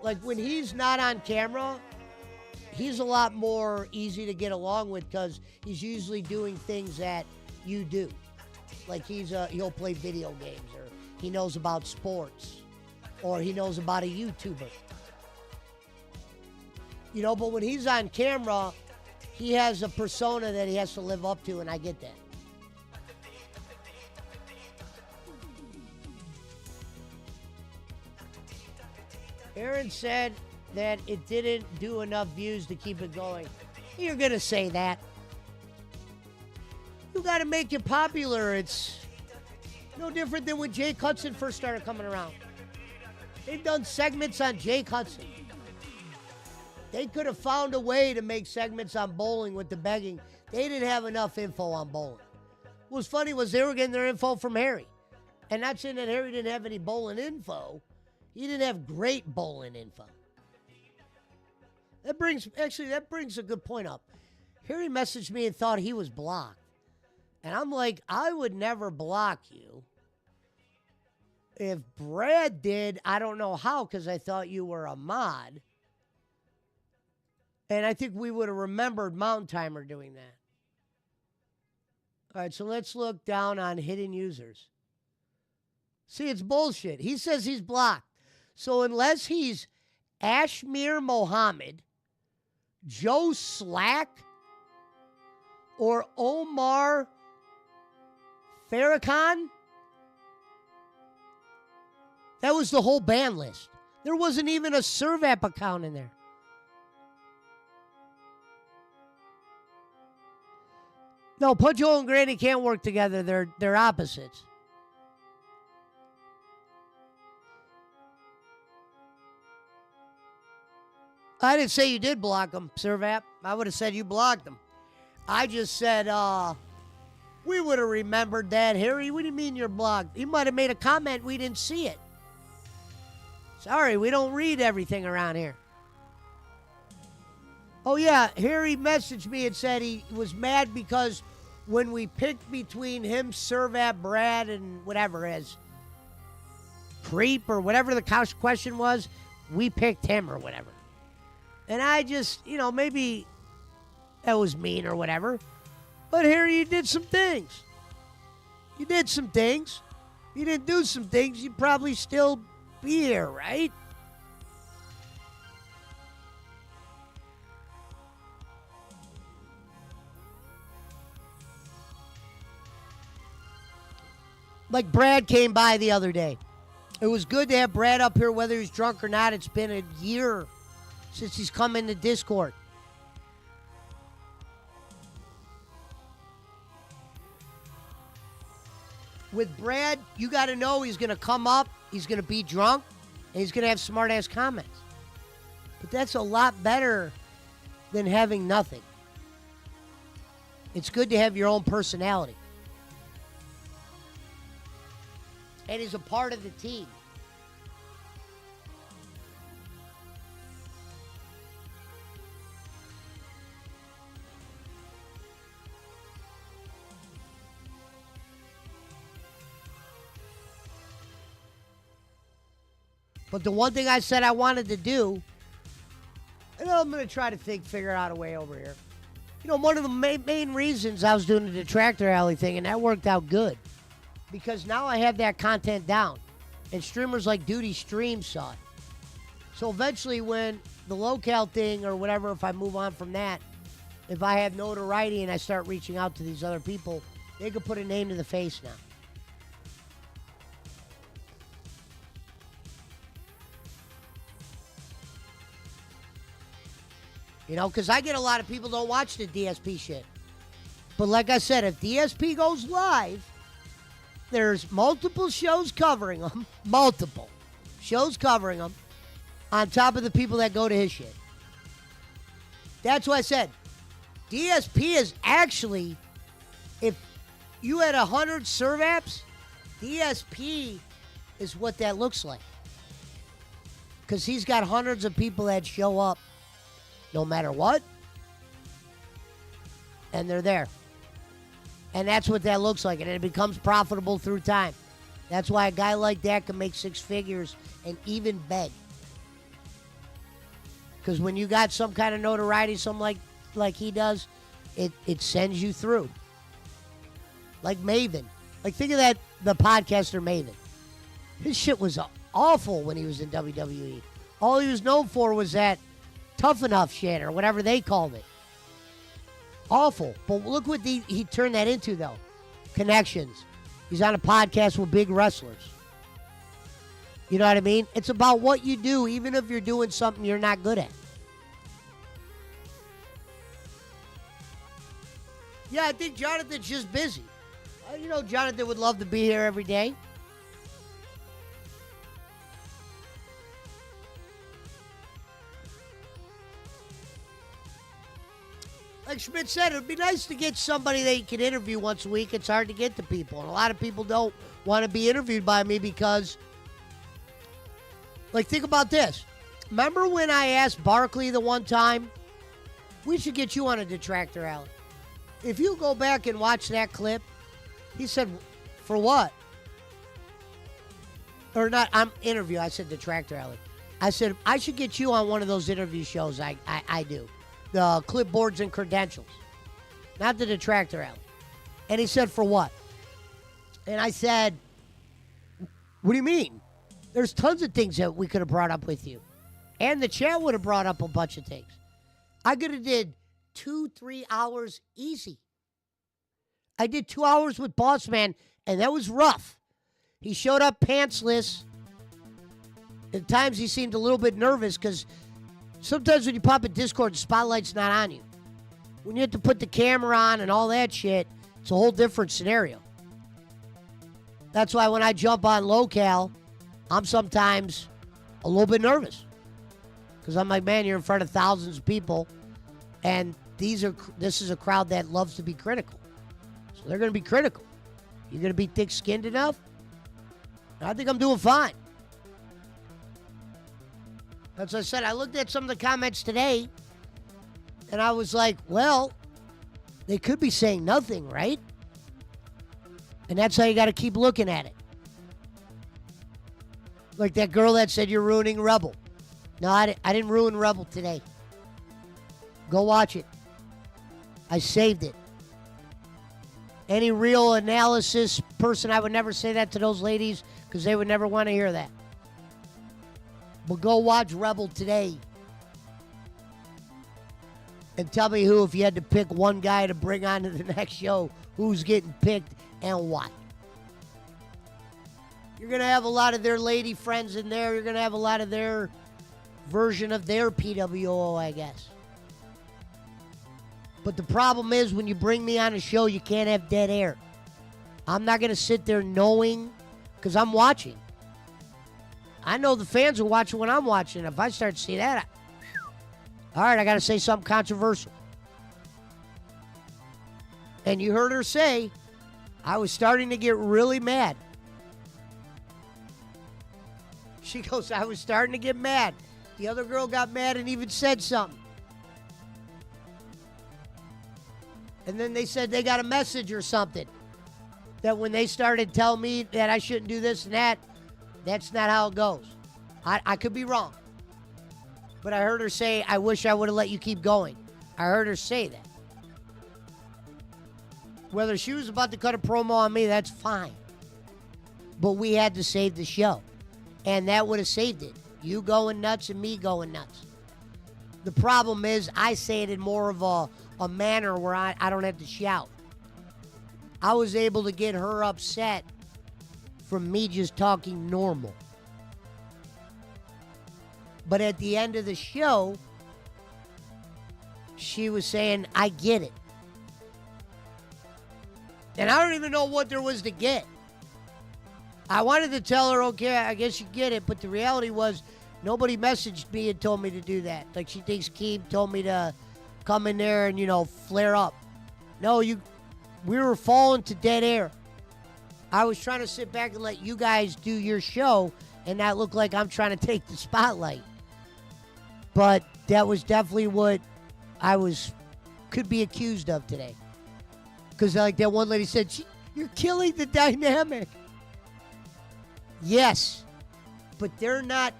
Like when he's not on camera, he's a lot more easy to get along with because he's usually doing things that you do. Like he'll play video games or he knows about sports or he knows about a YouTuber. You know, but when he's on camera, he has a persona that he has to live up to, and I get that. Aaron said that it didn't do enough views to keep it going. You're going to say that. You got to make it popular. It's no different than when Jake Hudson first started coming around. They've done segments on Jake Hudson. They could have found a way to make segments on bowling with the begging. They didn't have enough info on bowling. What was funny was they were getting their info from Harry. And not saying that Harry didn't have any bowling info. He didn't have great bowling info. That brings a good point up. Harry messaged me and thought he was blocked. And I'm like, I would never block you. If Brad did, I don't know how, because I thought you were a mod. And I think we would have remembered Mountain Timer doing that. All right, so let's look down on hidden users. See, it's bullshit. He says he's blocked. So unless he's Ashmir Mohammed, Joe Slack, or Omar Farrakhan, that was the whole ban list. There wasn't even a Servap account in there. No, Puncho and Granny can't work together. They're opposites. I didn't say you did block them, Servap. I would have said you blocked them. I just said, we would have remembered that, Harry. What do you mean you're blocked? You might have made a comment. We didn't see it. Sorry, we don't read everything around here. Oh, yeah, Harry messaged me and said he was mad because when we picked between him, Servap, Brad, and whatever as creep or whatever the question was, we picked him or whatever. And I just, maybe that was mean or whatever. But Harry, you did some things. You did some things. If you didn't do some things, you'd probably still be here, right? Like Brad came by the other day. It was good to have Brad up here, whether he's drunk or not. It's been a year since he's come into Discord. With Brad, you got to know he's going to come up, he's going to be drunk, and he's going to have smart-ass comments. But that's a lot better than having nothing. It's good to have your own personality. And he's a part of the team. But the one thing I said I wanted to do, and I'm going to try to figure out a way over here. One of the main reasons I was doing the Detractor Alley thing, and that worked out good, because now I have that content down, and streamers like Duty Stream saw it. So eventually when the Lolcow thing or whatever, if I move on from that, if I have notoriety and I start reaching out to these other people, They could put a name to the face now. You know, because I get a lot of people don't watch the DSP shit. But like I said, if DSP goes live, there's multiple shows covering them. Multiple shows covering them on top of the people that go to his shit. That's why I said DSP is actually, if you had 100 serve apps, DSP is what that looks like. Because he's got hundreds of people that show up no matter what, and they're there. And that's what that looks like, and it becomes profitable through time. That's why a guy like that can make 6 figures and even beg. Because when you got some kind of notoriety, something like he does, it sends you through. Like Maven. Like, think of that, the podcaster Maven. His shit was awful when he was in WWE. All he was known for was that tough enough shit or whatever they called it. Awful. But look what he turned that into, though. Connections. He's on a podcast with big wrestlers. You know what I mean? It's about what you do, even if you're doing something you're not good at. Yeah, I think Jonathan's just busy. You know, Jonathan would love to be here every day. Like Schmidt said, it would be nice to get somebody that you can interview once a week. It's hard to get to people. And a lot of people don't want to be interviewed by me because, like, think about this. Remember when I asked Barkley the one time, we should get you on a detractor alley? If you go back and watch that clip, he said, for what? Or not, I'm interview. I said detractor alley. I said, I should get you on one of those interview shows I do. The clipboards and credentials. Not the detractor alley. And he said, for what? And I said, what do you mean? There's tons of things that we could have brought up with you. And the chat would have brought up a bunch of things. I could have did 2-3 hours easy. I did 2 hours with Boss Man, and that was rough. He showed up pantsless. At times he seemed a little bit nervous because sometimes when you pop in Discord, the spotlight's not on you. When you have to put the camera on and all that shit, it's a whole different scenario. That's why when I jump on Lolcow, I'm sometimes a little bit nervous. Because I'm like, man, you're in front of thousands of people, and this is a crowd that loves to be critical. So they're going to be critical. You're going to be thick-skinned enough? I think I'm doing fine. As I said, I looked at some of the comments today, and I was like, well, they could be saying nothing, right? And that's how you got to keep looking at it. Like that girl that said you're ruining Rebel. No, I didn't ruin Rebel today. Go watch it. I saved it. Any real analysis person, I would never say that to those ladies because they would never want to hear that. But go watch Rebel today. And tell me who, if you had to pick one guy to bring on to the next show, who's getting picked and why. You're going to have a lot of their lady friends in there. You're going to have a lot of their version of their PWO, I guess. But the problem is when you bring me on a show, you can't have dead air. I'm not going to sit there knowing, because I'm watching. I know the fans are watching when I'm watching. If I start to see that, all right, I got to say something controversial. And you heard her say, I was starting to get really mad. She goes, I was starting to get mad. The other girl got mad and even said something. And then they said they got a message or something. That when they started telling me that I shouldn't do this and that, that's not how it goes. I could be wrong. But I heard her say, I wish I would have let you keep going. I heard her say that. Whether she was about to cut a promo on me, that's fine. But we had to save the show. And that would have saved it. You going nuts and me going nuts. The problem is I say it in more of a manner where I don't have to shout. I was able to get her upset from me just talking normal. But at the end of the show, she was saying, I get it. And I don't even know what there was to get. I wanted to tell her, okay, I guess you get it. But the reality was, nobody messaged me and told me to do that. Like, she thinks Keem told me to come in there and, flare up. No, we were falling to dead air. I was trying to sit back and let you guys do your show and not look like I'm trying to take the spotlight. But that was definitely what I could be accused of today. Because like that one lady said, you're killing the dynamic. Yes, but they're not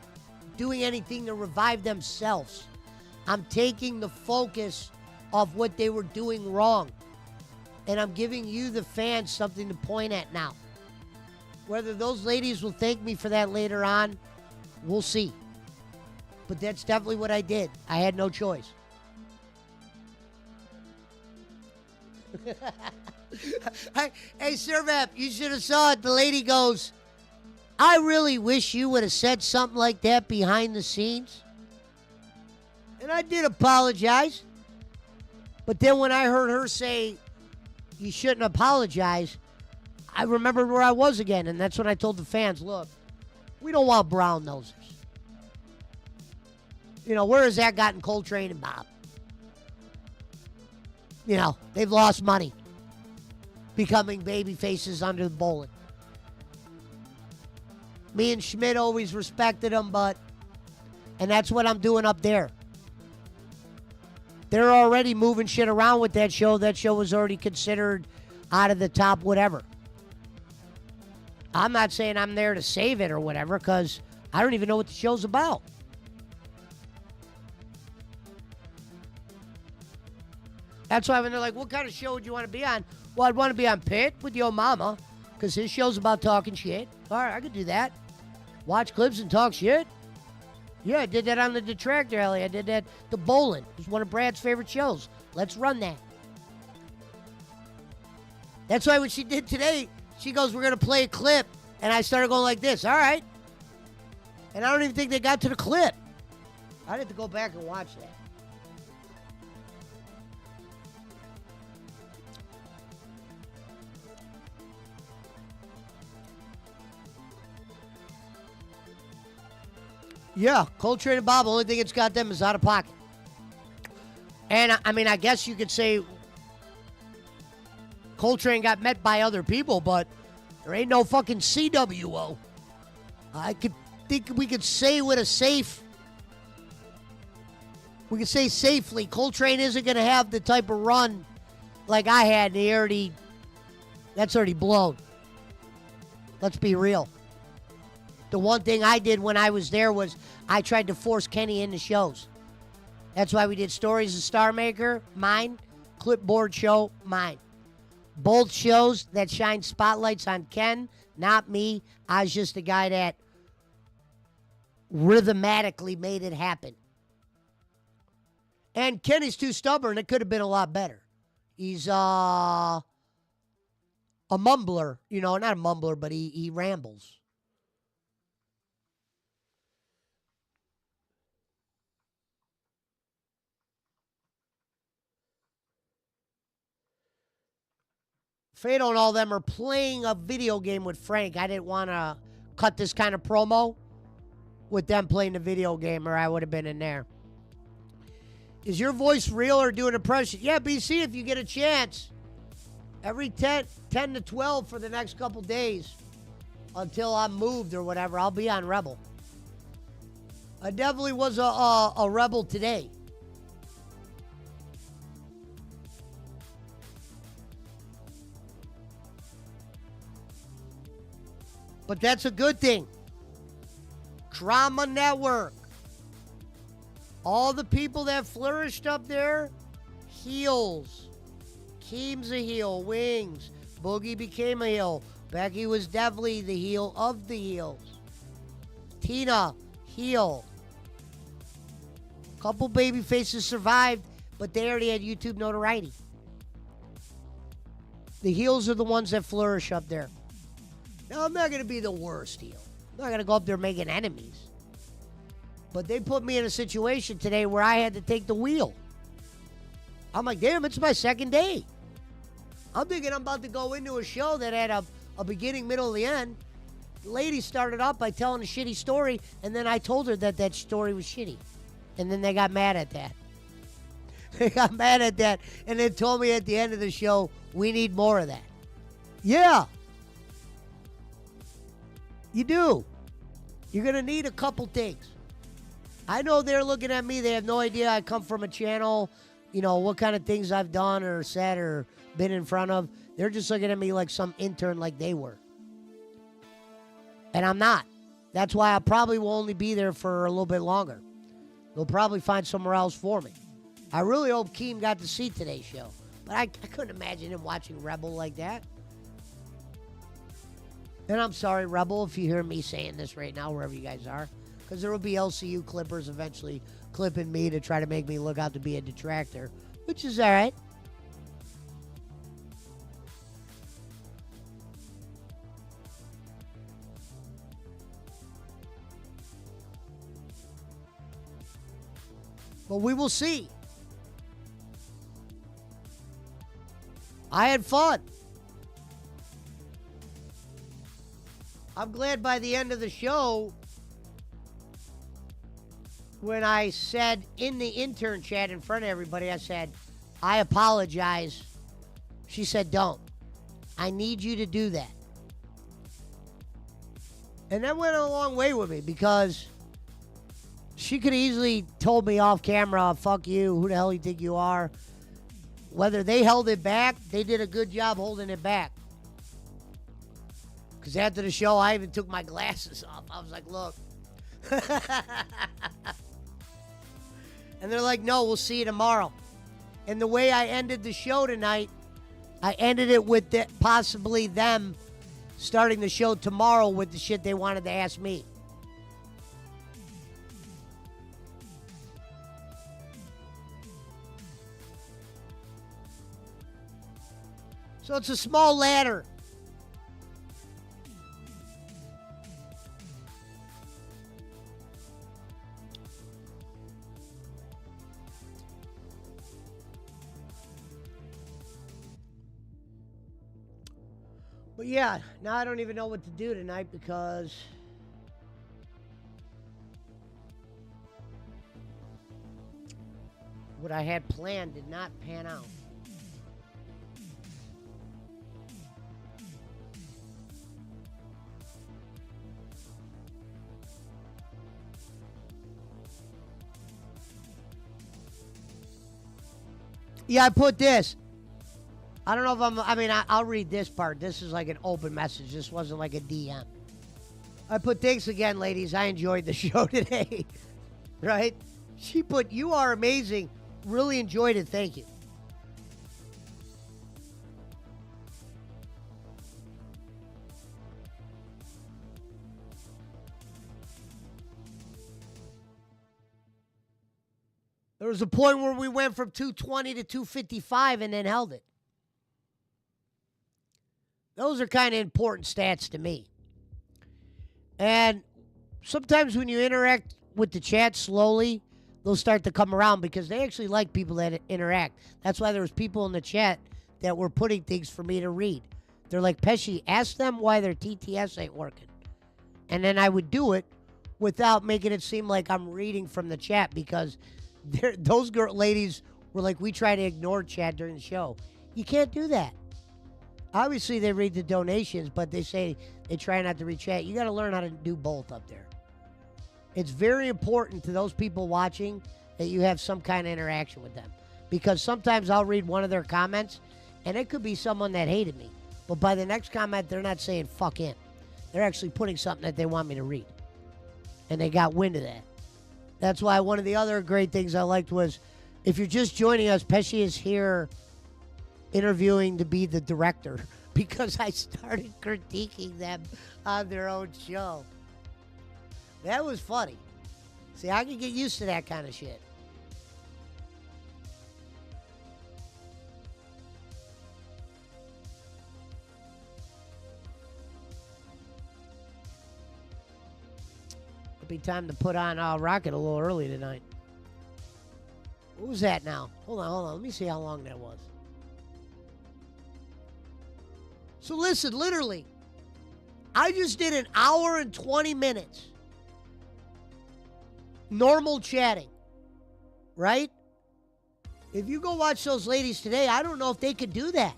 doing anything to revive themselves. I'm taking the focus of what they were doing wrong. And I'm giving you, the fans, something to point at now. Whether those ladies will thank me for that later on, we'll see. But that's definitely what I did. I had no choice. Hey, Servap, you should have saw it. The lady goes, I really wish you would have said something like that behind the scenes. And I did apologize. But then when I heard her say, you shouldn't apologize, I remembered where I was again. And that's when I told the fans, look, we don't want brown nosers. Where has that gotten Coltrane and Bob? They've lost money becoming baby faces under the bowling. Me and Schmidt always respected them, and that's what I'm doing up there. They're already moving shit around with that show. That show was already considered out of the top whatever. I'm not saying I'm there to save it or whatever, because I don't even know what the show's about. That's why when they're like, what kind of show would you want to be on? Well, I'd want to be on Pitt with Yo Mama, because his show's about talking shit. All right, I could do that. Watch clips and talk shit. Yeah, I did that on the Detractor Alley. I did that the Bowling. It was one of Brad's favorite shows. Let's run that. That's why when she did today, she goes, we're going to play a clip. And I started going like this. All right. And I don't even think they got to the clip. I'd have to go back and watch that. Yeah, Coltrane and Bob, the only thing it's got them is out of pocket. And, I guess you could say Coltrane got met by other people, but there ain't no fucking CWO. I could think we could say safely, Coltrane isn't going to have the type of run like I had. That's already blown. Let's be real. The one thing I did when I was there was I tried to force Kenny into shows. That's why we did Stories of Star Maker, mine. Clipboard Show, mine. Both shows that shine spotlights on Ken, not me. I was just the guy that rhythmatically made it happen. And Kenny's too stubborn. It could have been a lot better. He's a mumbler. Not a mumbler, but he rambles. Fado and all them are playing a video game with Frank. I didn't want to cut this kind of promo with them playing the video game, or I would have been in there. Is your voice real or do an impression? Yeah, BC, if you get a chance. Every 10 to 12 for the next couple days until I'm moved or whatever, I'll be on Rebel. I definitely was a Rebel today. But that's a good thing. Drama Network. All the people that flourished up there, heels. Keem's a heel, Wings. Boogie became a heel. Becky was definitely the heel of the heels. Tina, heel. Couple baby faces survived, but they already had YouTube notoriety. The heels are the ones that flourish up there. Now, I'm not going to be the worst heel. I'm not going to go up there making enemies. But they put me in a situation today where I had to take the wheel. I'm like, damn, it's my second day. I'm thinking I'm about to go into a show that had a beginning, middle, and the end. The lady started off by telling a shitty story, and then I told her that story was shitty. And then they got mad at that. They got mad at that, and then told me at the end of the show, we need more of that. Yeah. You do. You're going to need a couple things. I know they're looking at me. They have no idea I come from a channel, you know, what kind of things I've done or said or been in front of. They're just looking at me like some intern like they were. And I'm not. That's why I probably will only be there for a little bit longer. They'll probably find somewhere else for me. I really hope Keem got to see today's show. But I couldn't imagine him watching Rebel like that. And I'm sorry, Rebel, if you hear me saying this right now, wherever you guys are. Because there will be LCU clippers eventually clipping me to try to make me look out to be a detractor. Which is all right. But we will see. I had fun. I'm glad by the end of the show, when I said in the intern chat in front of everybody, I said, I apologize. She said, don't. I need you to do that. And that went a long way with me because she could have easily told me off camera, fuck you, who the hell you think you are? Whether they held it back, they did a good job holding it back. Because after the show, I even took my glasses off. I was like, look. And they're like, no, we'll see you tomorrow. And the way I ended the show tonight, I ended it with possibly them starting the show tomorrow with the shit they wanted to ask me. So it's a small ladder. But yeah, now I don't even know what to do tonight because what I had planned did not pan out. Yeah, I put this. I don't know if I'll read this part. This is like an open message. This wasn't like a DM. I put, thanks again, ladies. I enjoyed the show today. Right? She put, you are amazing. Really enjoyed it. Thank you. There was a point where we went from 220 to 255 and then held it. Those are kind of important stats to me. And sometimes when you interact with the chat slowly, they'll start to come around because they actually like people that interact. That's why there was people in the chat that were putting things for me to read. They're like, Pesci, ask them why their TTS ain't working. And then I would do it without making it seem like I'm reading from the chat because those ladies were like, we try to ignore chat during the show. You can't do that. Obviously, they read the donations, but they say they try not to read chat. You got to learn how to do both up there. It's very important to those people watching that you have some kind of interaction with them. Because sometimes I'll read one of their comments, and it could be someone that hated me. But by the next comment, they're not saying fuck him. They're actually putting something that they want me to read. And they got wind of that. That's why one of the other great things I liked was, if you're just joining us, Pesci is here interviewing to be the director because I started critiquing them on their own show. That was funny. See, I can get used to that kind of shit. be time to put on Rocket a little early tonight. What was that now? Hold on. Let me see how long that was. So listen, literally, I just did an hour and 20 minutes. Normal chatting. Right? If you go watch those ladies today, I don't know if they could do that.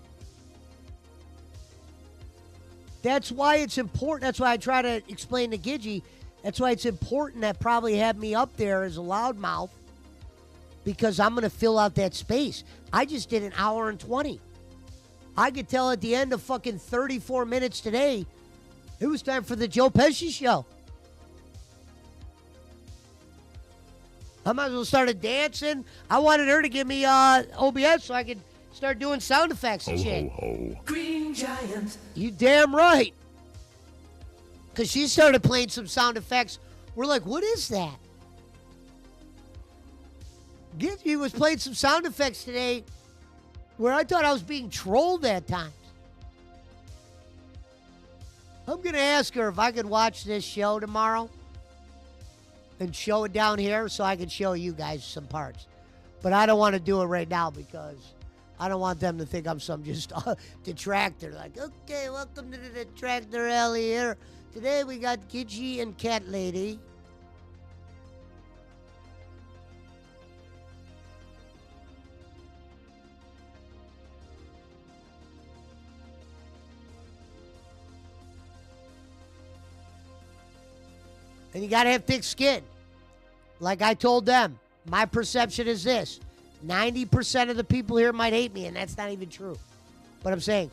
That's why it's important. That's why I try to explain to Gidgey. That's why it's important that probably have me up there as a loudmouth, because I'm going to fill out that space. I just did an hour and 20. I could tell at the end of fucking 34 minutes today, it was time for the Joe Pesci show. I might as well start dancing. I wanted her to give me OBS so I could start doing sound effects and shit. Ho, ho. Green Giant. You damn right. Because she started playing some sound effects. We're like, what is that? Gidgey was playing some sound effects today where I thought I was being trolled at times. I'm going to ask her if I could watch this show tomorrow and show it down here so I can show you guys some parts. But I don't want to do it right now because I don't want them to think I'm some just detractor. Like, okay, welcome to the Detractor Alley here. Today we got Gidgey and Cat Lady. And you got to have thick skin. Like I told them, my perception is this. 90% of the people here might hate me, and that's not even true. But I'm saying,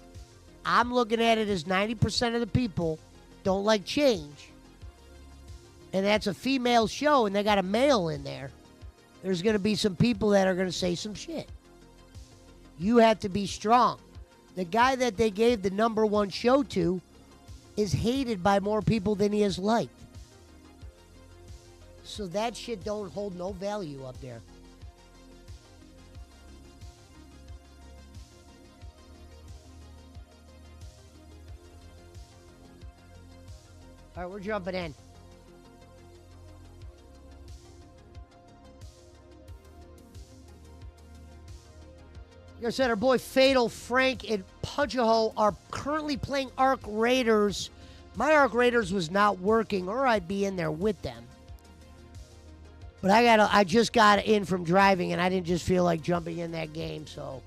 I'm looking at it as 90% of the people don't like change. And that's a female show, and they got a male in there. There's going to be some people that are going to say some shit. You have to be strong. The guy that they gave the #1 show to is hated by more people than he is liked. So that shit don't hold no value up there. All right, we're jumping in. Like I said, our boy Fatal, Frank, and Punch-A-Hole are currently playing Arc Raiders. My Arc Raiders was not working, or I'd be in there with them. But I just got in from driving, and I didn't just feel like jumping in that game, so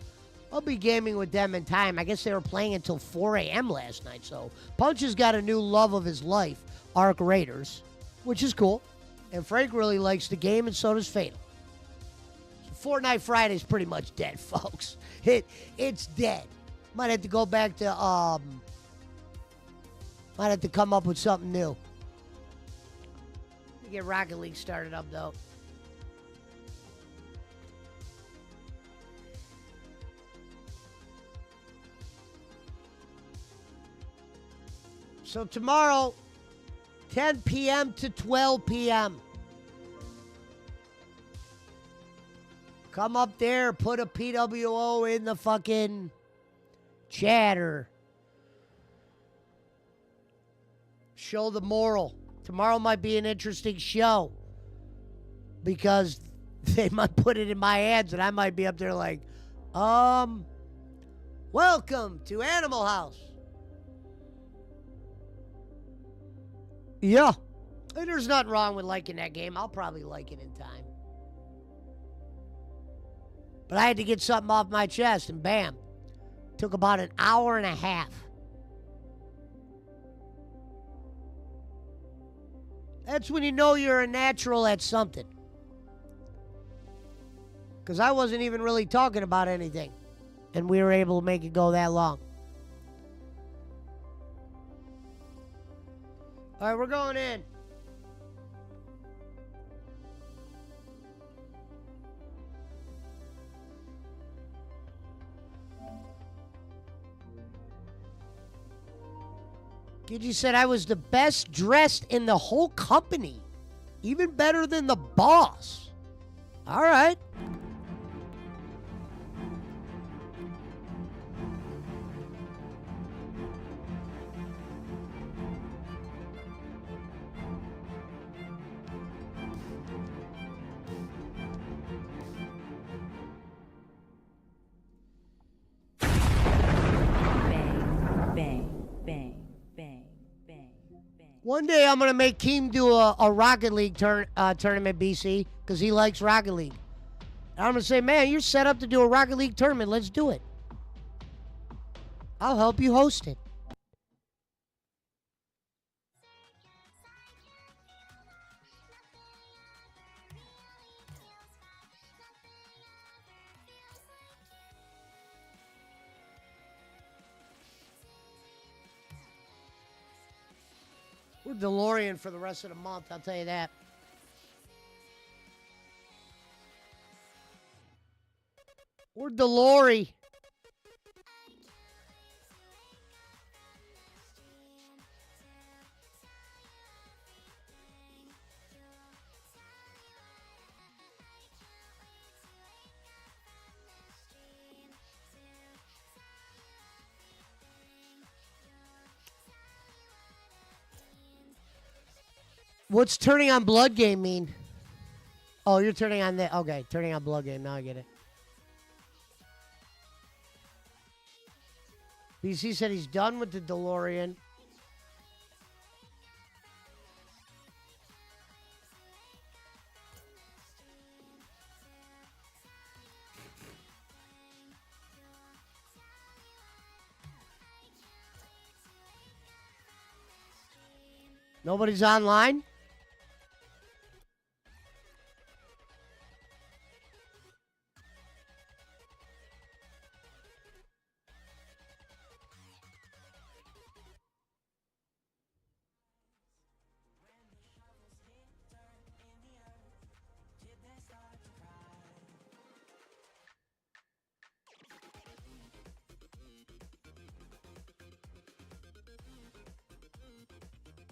I'll be gaming with them in time. I guess they were playing until 4 a.m. last night, so Punch has got a new love of his life, Arc Raiders, which is cool. And Frank really likes the game, and so does Fatal. So Fortnite Friday's pretty much dead, folks. It's dead. Might have to go back to, might have to come up with something new. Get Rocket League started up, though. So tomorrow, 10 p.m. to 12 p.m. Come up there, put a PWO in the fucking chat or show the moral. Tomorrow might be an interesting show because they might put it in my hands and I might be up there like, welcome to Animal House. Yeah. And there's nothing wrong with liking that game. I'll probably like it in time. But I had to get something off my chest and bam. Took about an hour and a half. That's when you know you're a natural at something. Because I wasn't even really talking about anything. And we were able to make it go that long. All right, we're going in. Gidgey said I was the best dressed in the whole company. Even better than the boss. All right. One day I'm going to make Keem do a Rocket League tournament, BC, because he likes Rocket League. And I'm going to say, man, you're set up to do a Rocket League tournament. Let's do it. I'll help you host it. We're DeLorean for the rest of the month, I'll tell you that. We're DeLorean. What's turning on Blood Game mean? Oh, you're turning on the... Okay, turning on Blood Game. Now I get it. BC said he's done with the DeLorean. Nobody's online?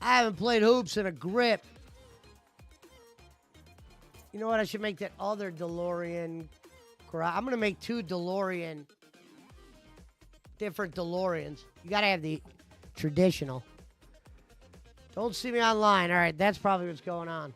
I haven't played hoops in a grip. You know what? I should make that other DeLorean. I'm going to make two DeLorean. Different DeLoreans. You got to have the traditional. Don't see me online. All right, that's probably what's going on.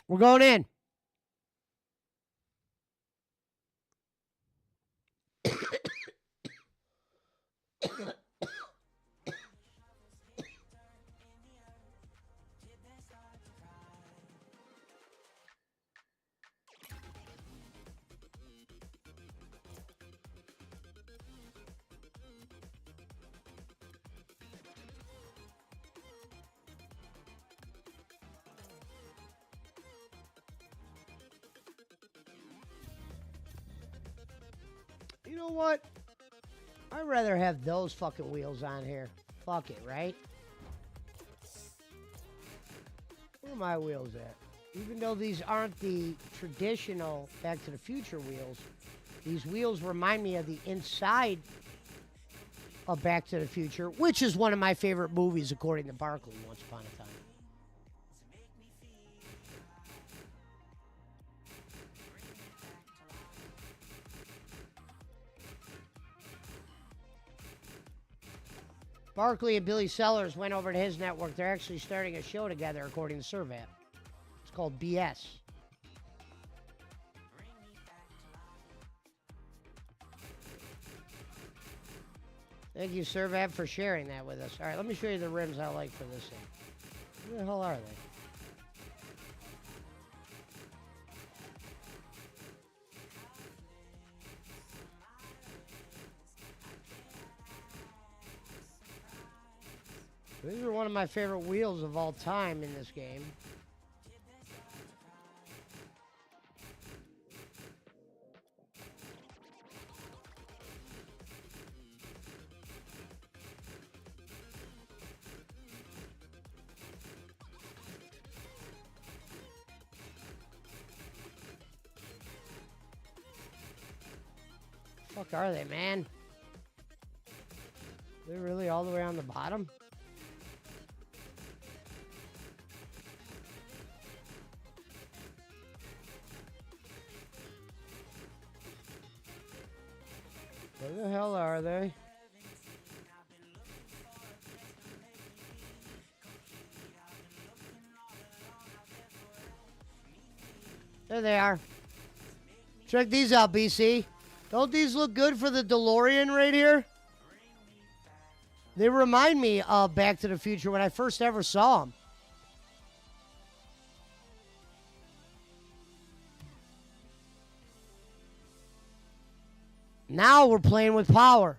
We're going in. You know what? I'd rather have those fucking wheels on here. Fuck it, right? Where are my wheels at? Even though these aren't the traditional Back to the Future wheels, these wheels remind me of the inside of Back to the Future, which is one of my favorite movies, according to Barkley, once upon a time. Barkley and Billy Sellers went over to his network. They're actually starting a show together, according to Servat. It's called BS. Thank you, Servat, for sharing that with us. All right, let me show you the rims I like for this thing. Where the hell are they? These are one of my favorite wheels of all time in this game. Fuck are they, man? They're really all the way on the bottom? Where the hell are they? There they are. Check these out, BC. Don't these look good for the DeLorean right here? They remind me of Back to the Future when I first ever saw them. Now we're playing with power.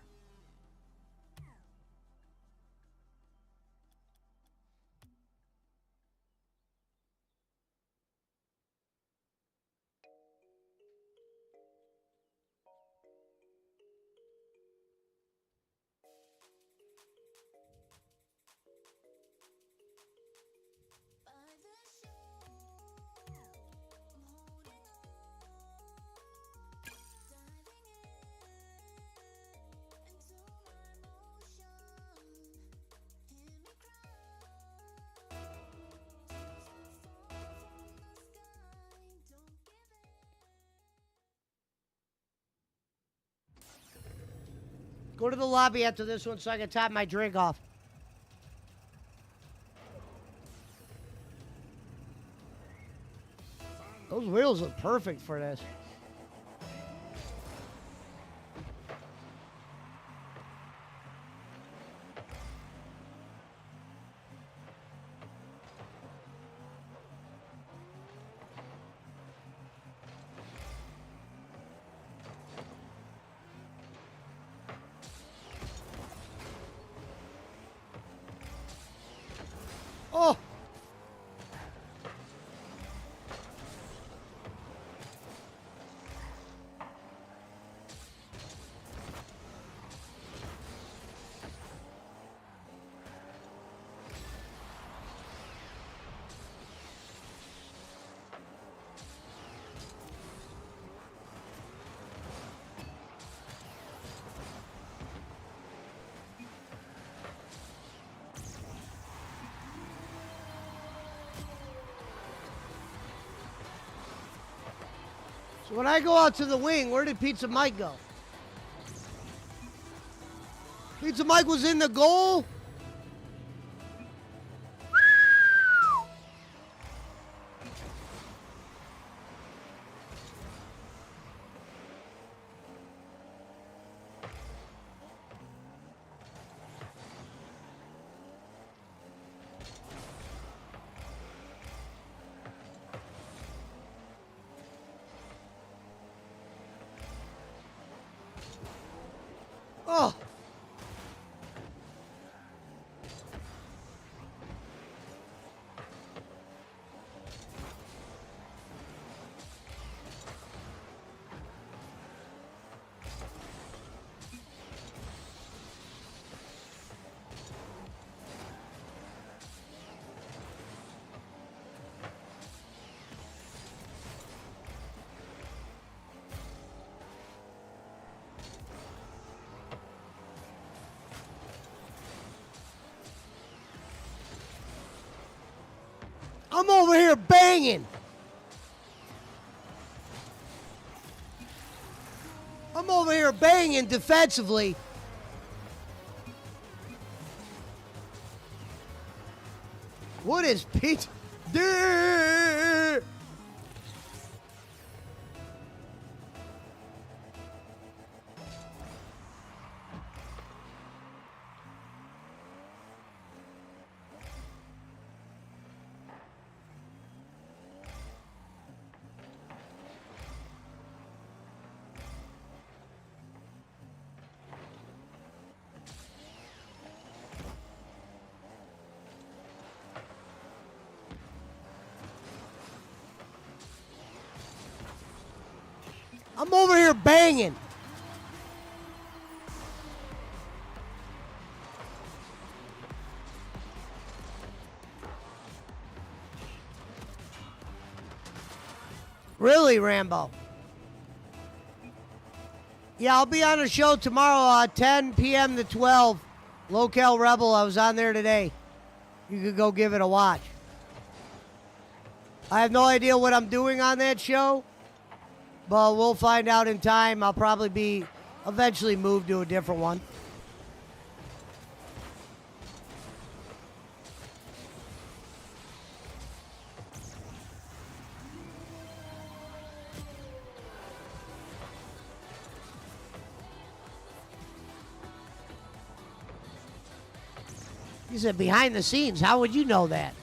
Go to the lobby after this one so I can top my drink off. Those wheels look perfect for this. Oh! So when I go out to the wing, where did Pizza Mike go? Pizza Mike was in the goal. Oh! I'm over here banging. I'm over here banging defensively. What is Pete? I'm over here banging. Really, Rambo? Yeah, I'll be on a show tomorrow, 10 p.m. to 12. Lolcow Rebel. I was on there today. You could go give it a watch. I have no idea what I'm doing on that show, but we'll find out in time. I'll probably be eventually moved to a different one. He said behind the scenes. How would you know that?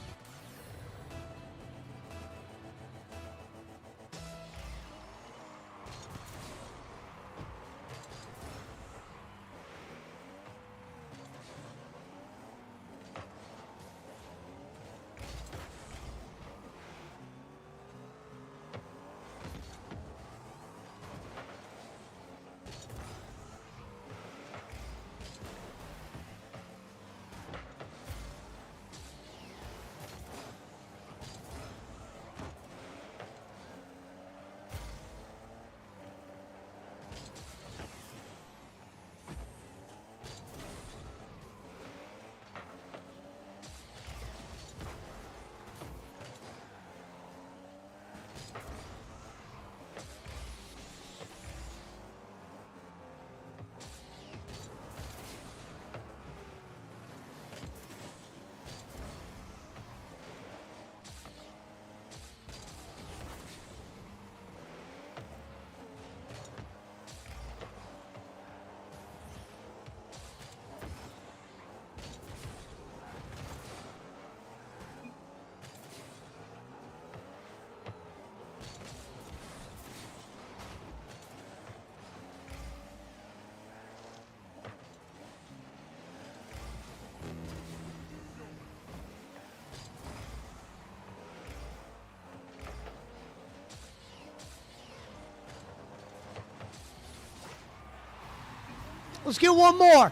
Let's get one more.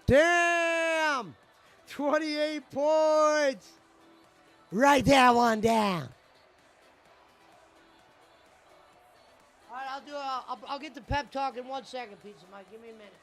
Damn! 28 points. Write that one down. All right, I'll get the pep talk in 1 second, Pizza Mike. Give me a minute.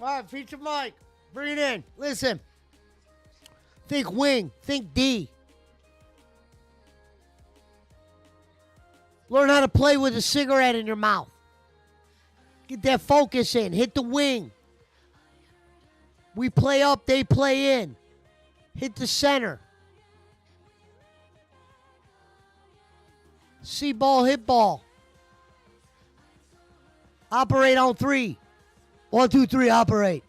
All right, Feature Mike, bring it in. Listen, think wing, think D. Learn how to play with a cigarette in your mouth. Get that focus in. Hit the wing. We play up, they play in. Hit the center. See ball, hit ball. Operate on 3. 1, 2, 3, operate.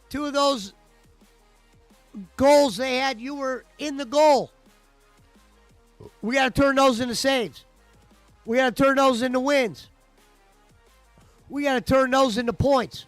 Two of those goals they had, you were in the goal. We got to turn those into saves. We got to turn those into wins. We got to turn those into points.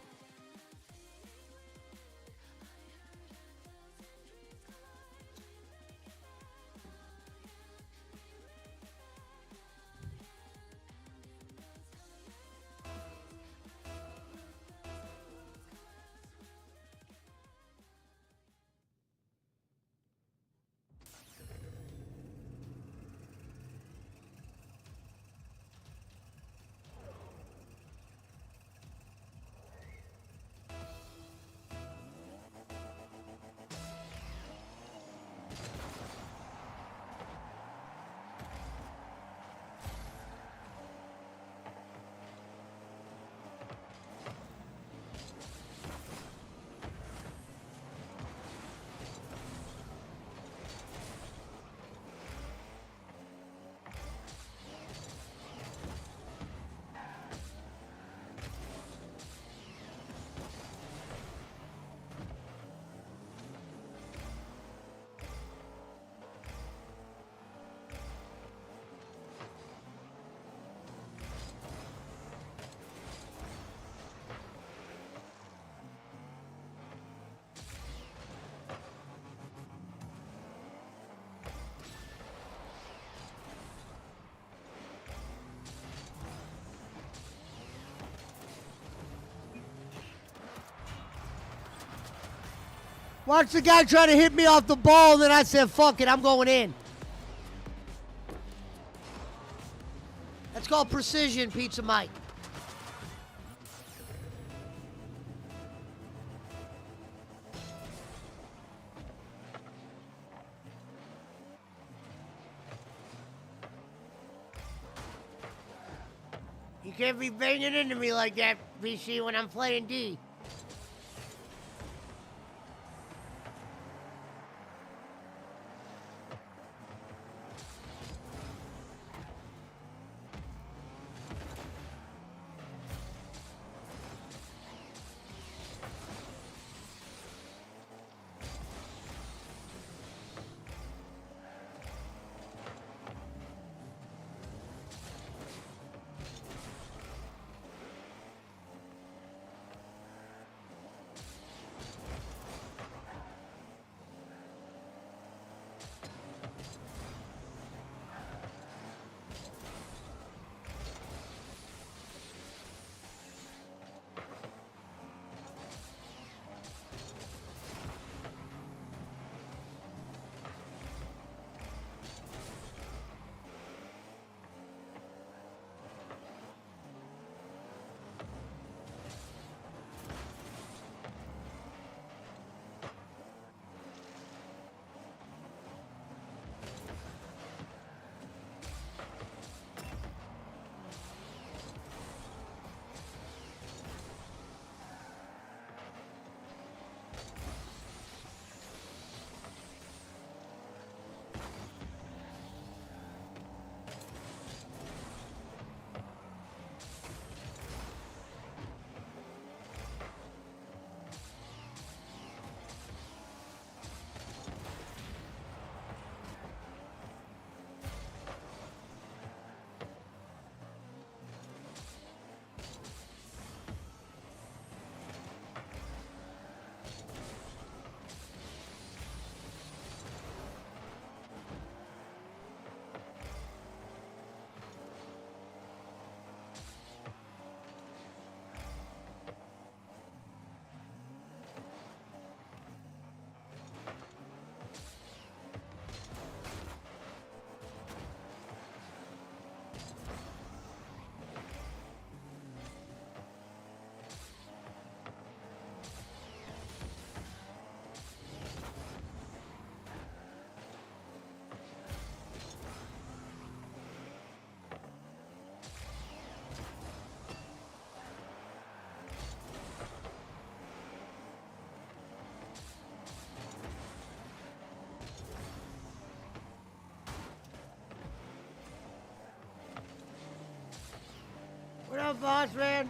Watch the guy try to hit me off the ball, and then I said, fuck it, I'm going in. That's called precision, Pizza Mike. You can't be banging into me like that, VC, when I'm playing D. up, boss man?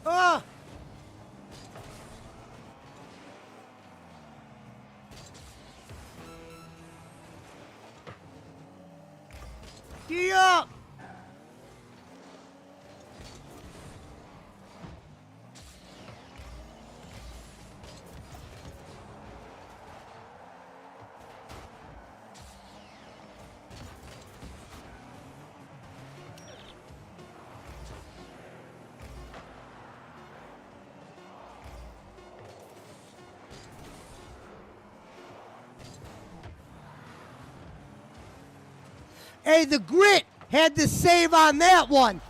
Oh! Get up! Hey, the grit had the save on that one.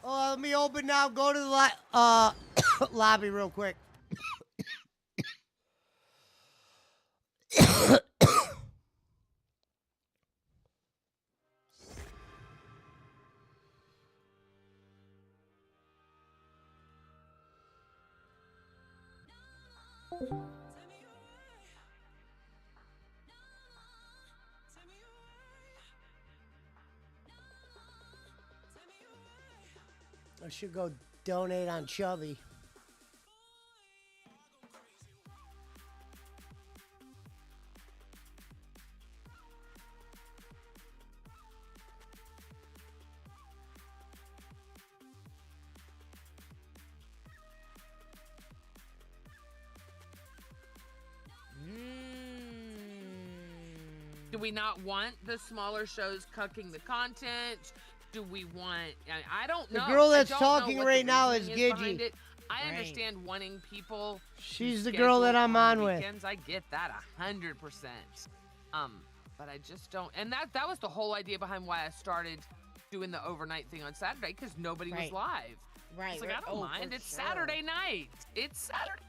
Oh, let me open now. Go to the lobby real quick. I should go donate on Chubby. Do we not want the smaller shows cucking the content? Do we want? I don't know. The girl that's I don't know talking what right the now is reasoning behind Gigi. it. I understand wanting people. She's to the girl that schedule I'm the on with. weekends. I get that 100%. But I just don't. And that was the whole idea behind why I started doing the overnight thing on Saturday, because nobody was live. Right. It's like, I don't mind. It's Saturday night. It's Saturday.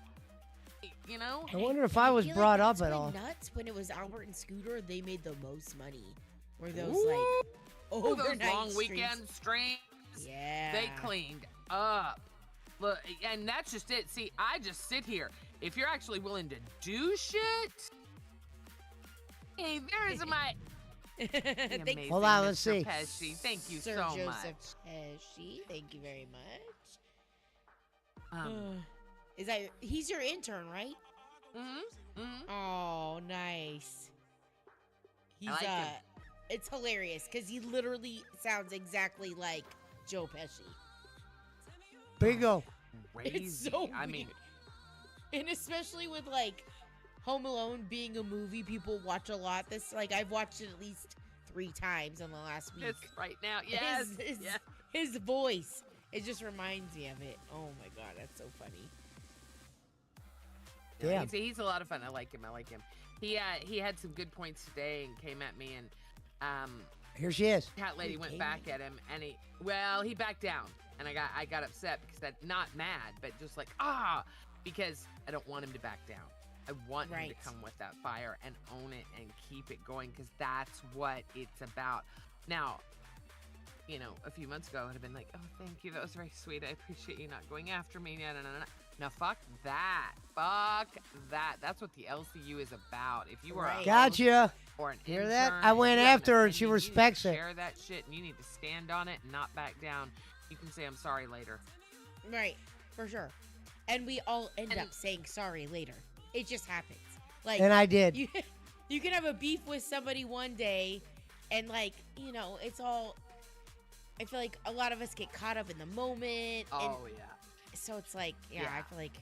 You know. I wonder if I was feel brought like up that's at when all. Nuts when it was Albert and Scooter, they made the most money. Were those Ooh. like Ooh, those overnight long streams. weekend streams? Yeah. They cleaned up. Look, and that's just it. See, I just sit here. If you're actually willing to do shit, hey, there's my amazing Hold on, let's Mr. see. Pesci. Thank you Sir so Joseph much. Pesci, thank you very much. Is that he's your intern, right? Oh, nice. He's like him. It's hilarious because he literally sounds exactly like Joe Pesci. Bingo. Crazy. It's so weird. I mean, And especially with like Home Alone being a movie people watch a lot. I've watched it at least 3 times in the last week. it's right now. Yes. His voice. It just reminds me of it. Oh my god, that's so funny. Yeah. He's a lot of fun. I like him. He had some good points today and came at me, and Here she is. cat lady went back at him, and he backed down, and I got upset because not mad, but just like because I don't want him to back down. I want him to come with that fire and own it and keep it going, because that's what it's about. Now, a few months ago, I would have been like, oh, thank you, that was very sweet. I appreciate you not going after me. No. Now, fuck that. That's what the LCU is about. If you are a Gotcha. or an Hear intern, that? I went if you have an after her and she opinion, respects you it. need to share that shit, and you need to stand on it and not back down. You can say I'm sorry later. Right, for sure. And we all end up saying sorry later. It just happens. Like, And I did. You can have a beef with somebody one day, and it's all. I feel like a lot of us get caught up in the moment. Oh yeah. So it's like, I feel like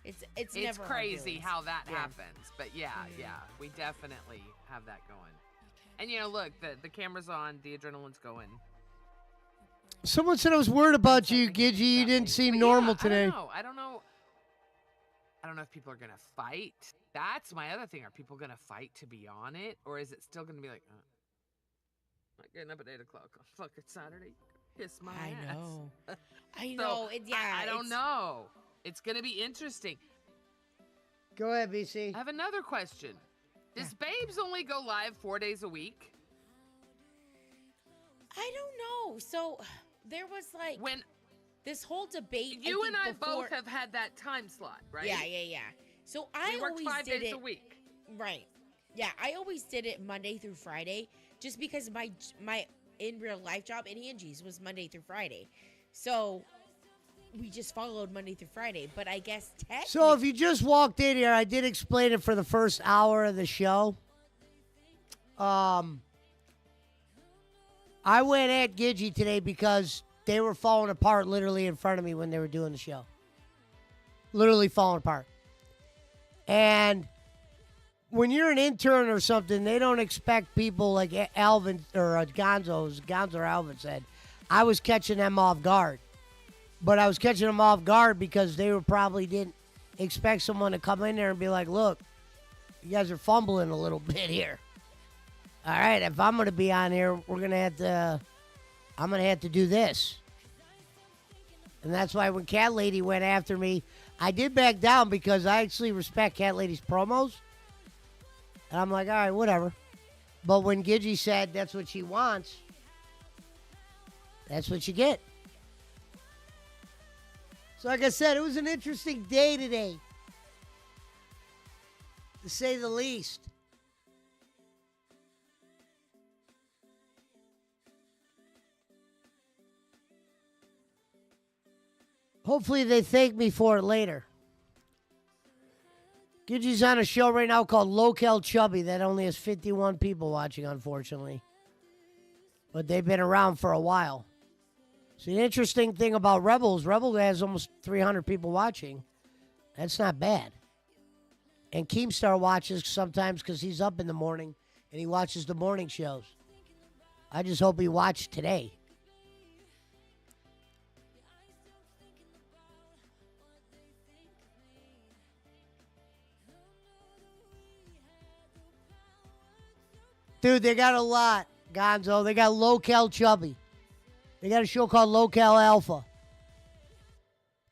it's It's never crazy hard how that Yeah. happens, but yeah, we definitely have that going. And look, the camera's on, the adrenaline's going. Someone said I was worried about you, Gidgy. You didn't seem normal today. I don't know if people are gonna fight. That's my other thing. Are people gonna fight to be on it, or is it still gonna be like, I'm not getting up at 8 o'clock on fucking Saturday? Kiss my ass. I know. I don't know. It's gonna be interesting. Go ahead, BC. I have another question. Does Babes only go live 4 days a week? I don't know. So there was like when this whole debate. You and I both have had that time slot, right? Yeah. So I always did 5 days a week. Right. Yeah, I always did it Monday through Friday, just because my in real life job in Angie's was Monday through Friday, so we just followed Monday through Friday. But I guess technically. So if you just walked in here, I did explain it for the first hour of the show. I went at Gidgy today because they were falling apart literally in front of me when they were doing the show. Literally falling apart. And when you're an intern or something, they don't expect people like Alvin or Gonzo or Alvin said. I was catching them off guard. But I was catching them off guard because they were probably didn't expect someone to come in there and be like, look, you guys are fumbling a little bit here. All right, if I'm going to be on here, I'm going to have to do this. And that's why when Cat Lady went after me, I did back down because I actually respect Cat Lady's promos. And I'm like, all right, whatever. But when Gidgy said that's what she wants, that's what you get. So like I said, it was an interesting day today, to say the least. Hopefully they thank me for it later. Gidgy's on a show right now called Lolcow Chubby that only has 51 people watching, unfortunately. But they've been around for a while. See, the interesting thing about Rebel has almost 300 people watching. That's not bad. And Keemstar watches sometimes because he's up in the morning and he watches the morning shows. I just hope he watched today. Dude, they got a lot, Gonzo. They got Lolcow Chubby. They got a show called Lolcow Alpha.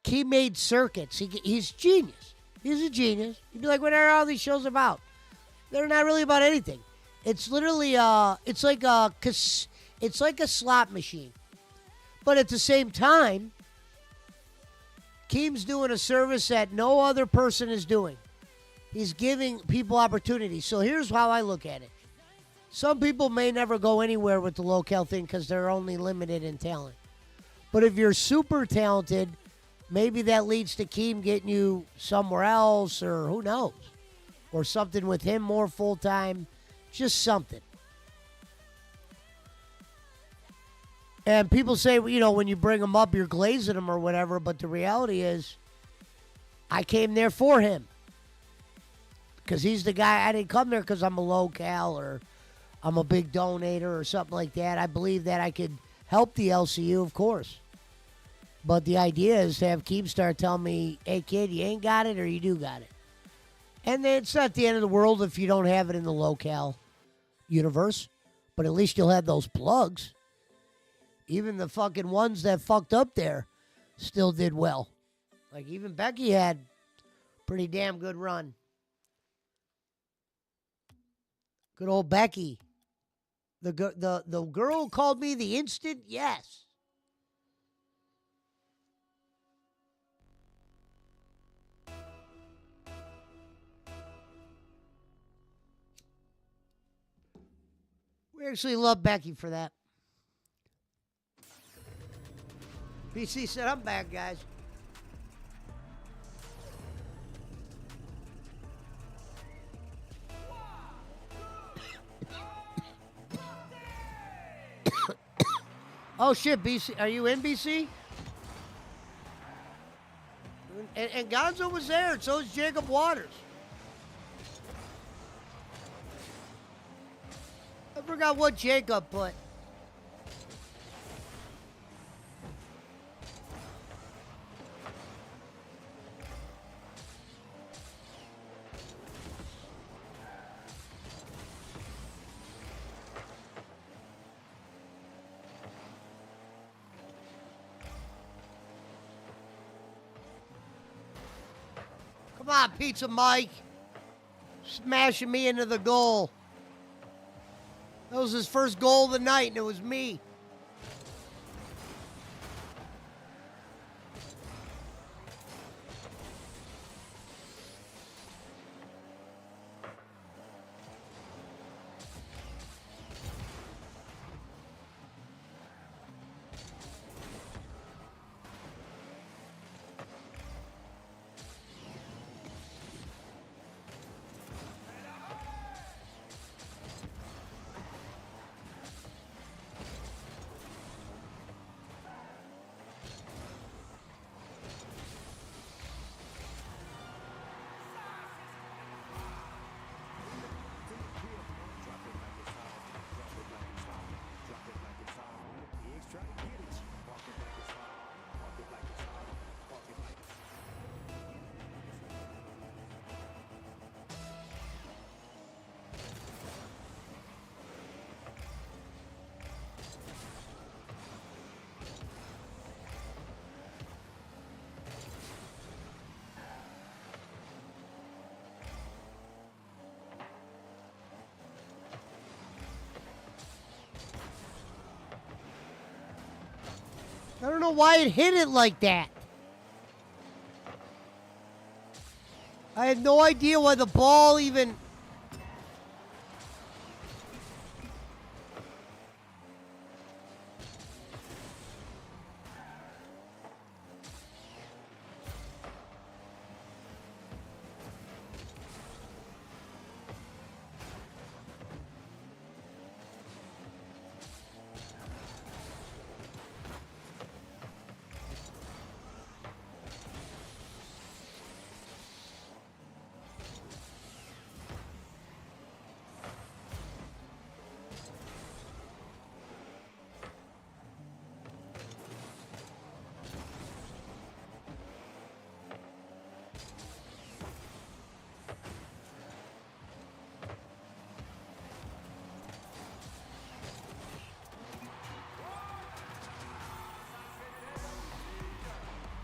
He made circuits. He's genius. He's a genius. You'd be like, what are all these shows about? They're not really about anything. It's literally it's like a slot machine. But at the same time, Keem's doing a service that no other person is doing. He's giving people opportunities. So here's how I look at it. Some people may never go anywhere with the Lolcow thing because they're only limited in talent. But if you're super talented, maybe that leads to Keem getting you somewhere else, or who knows, or something with him more full-time, just something. And people say, when you bring him up, you're glazing him or whatever, but the reality is I came there for him because he's the guy. I didn't come there because I'm a Lolcow or I'm a big donator or something like that. I believe that I could help the LCU, of course. But the idea is to have Keemstar tell me, hey, kid, you ain't got it or you do got it. And then it's not the end of the world if you don't have it in the Lolcow universe. But at least you'll have those plugs. Even the fucking ones that fucked up there still did well. Like even Becky had pretty damn good run. Good old Becky. The girl called me the instant yes. We actually love Becky for that. BC said, I'm back, guys. Oh, shit, BC. Are you in, BC? And Gonzo was there, and so was Jacob Waters. forgot what Jacob put. Come on, Pizza Mike. Smashing me into the goal. That was his first goal of the night, and it was me. I don't know why it hit it like that. I had no idea why the ball even...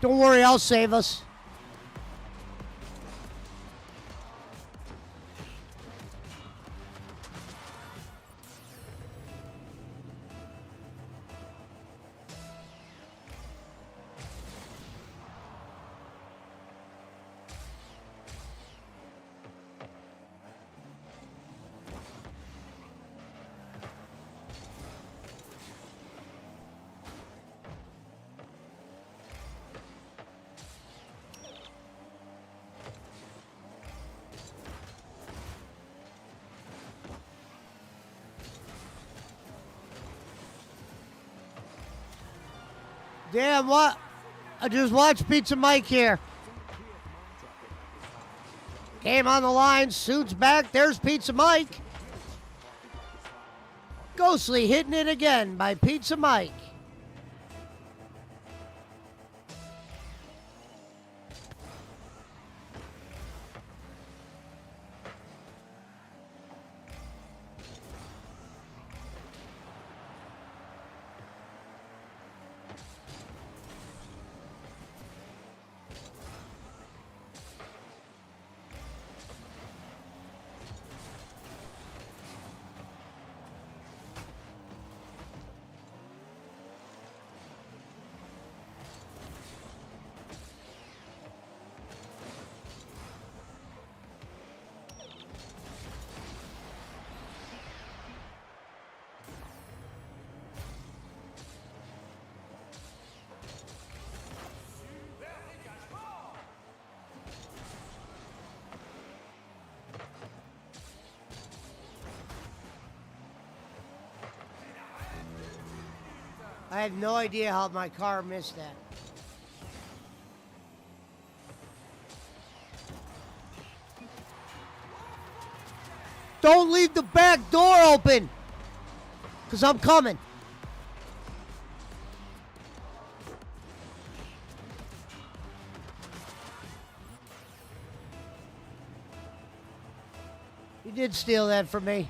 Don't worry, I'll save us. Damn, what? I just watched Pizza Mike here. Game on the line, suits back, there's Pizza Mike. Ghostly hitting it again by Pizza Mike. I have no idea how my car missed that. Don't leave the back door open. Because I'm coming. You did steal that from me.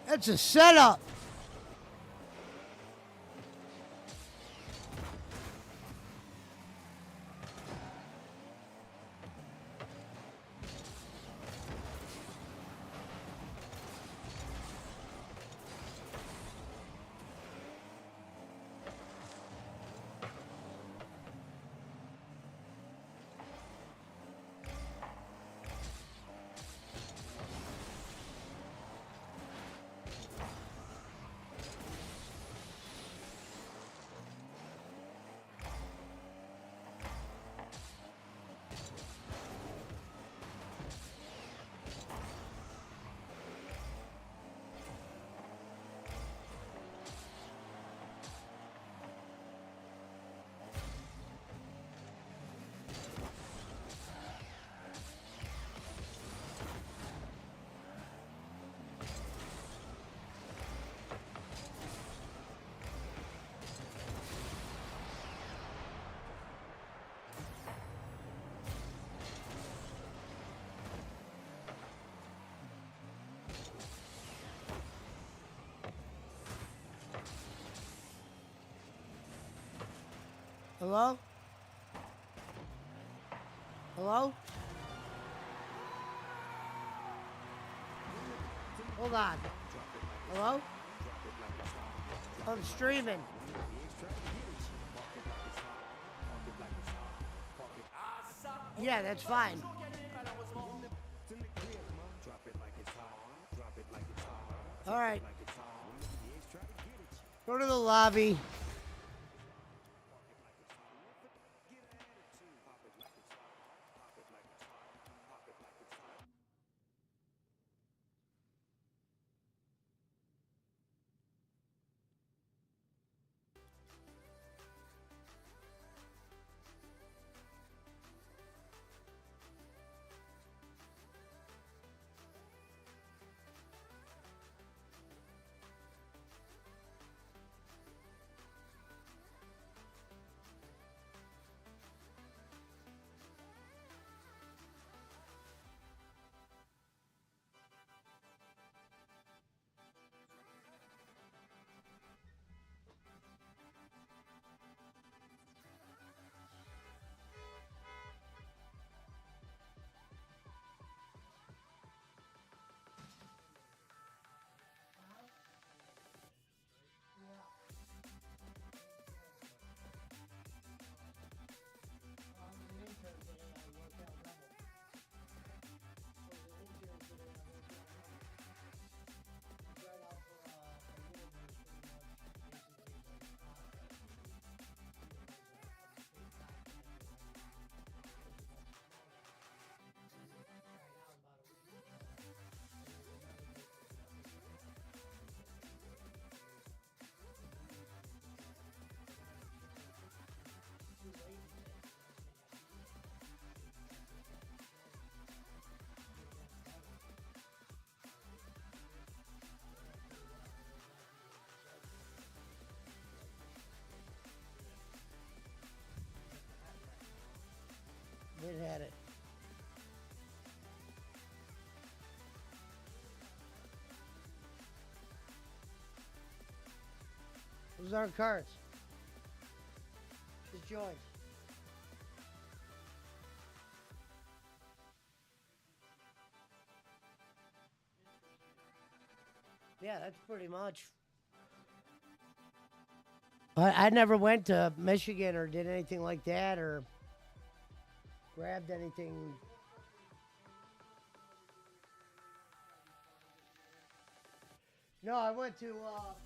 That's a setup. Hello? Hello? Hold on. Hello? I'm streaming. Yeah, that's fine. All right. Go to the lobby. Those aren't cards. Just joined. Yeah, that's pretty much. I never went to Michigan or did anything like that or grabbed anything. No, I went to pre-roll.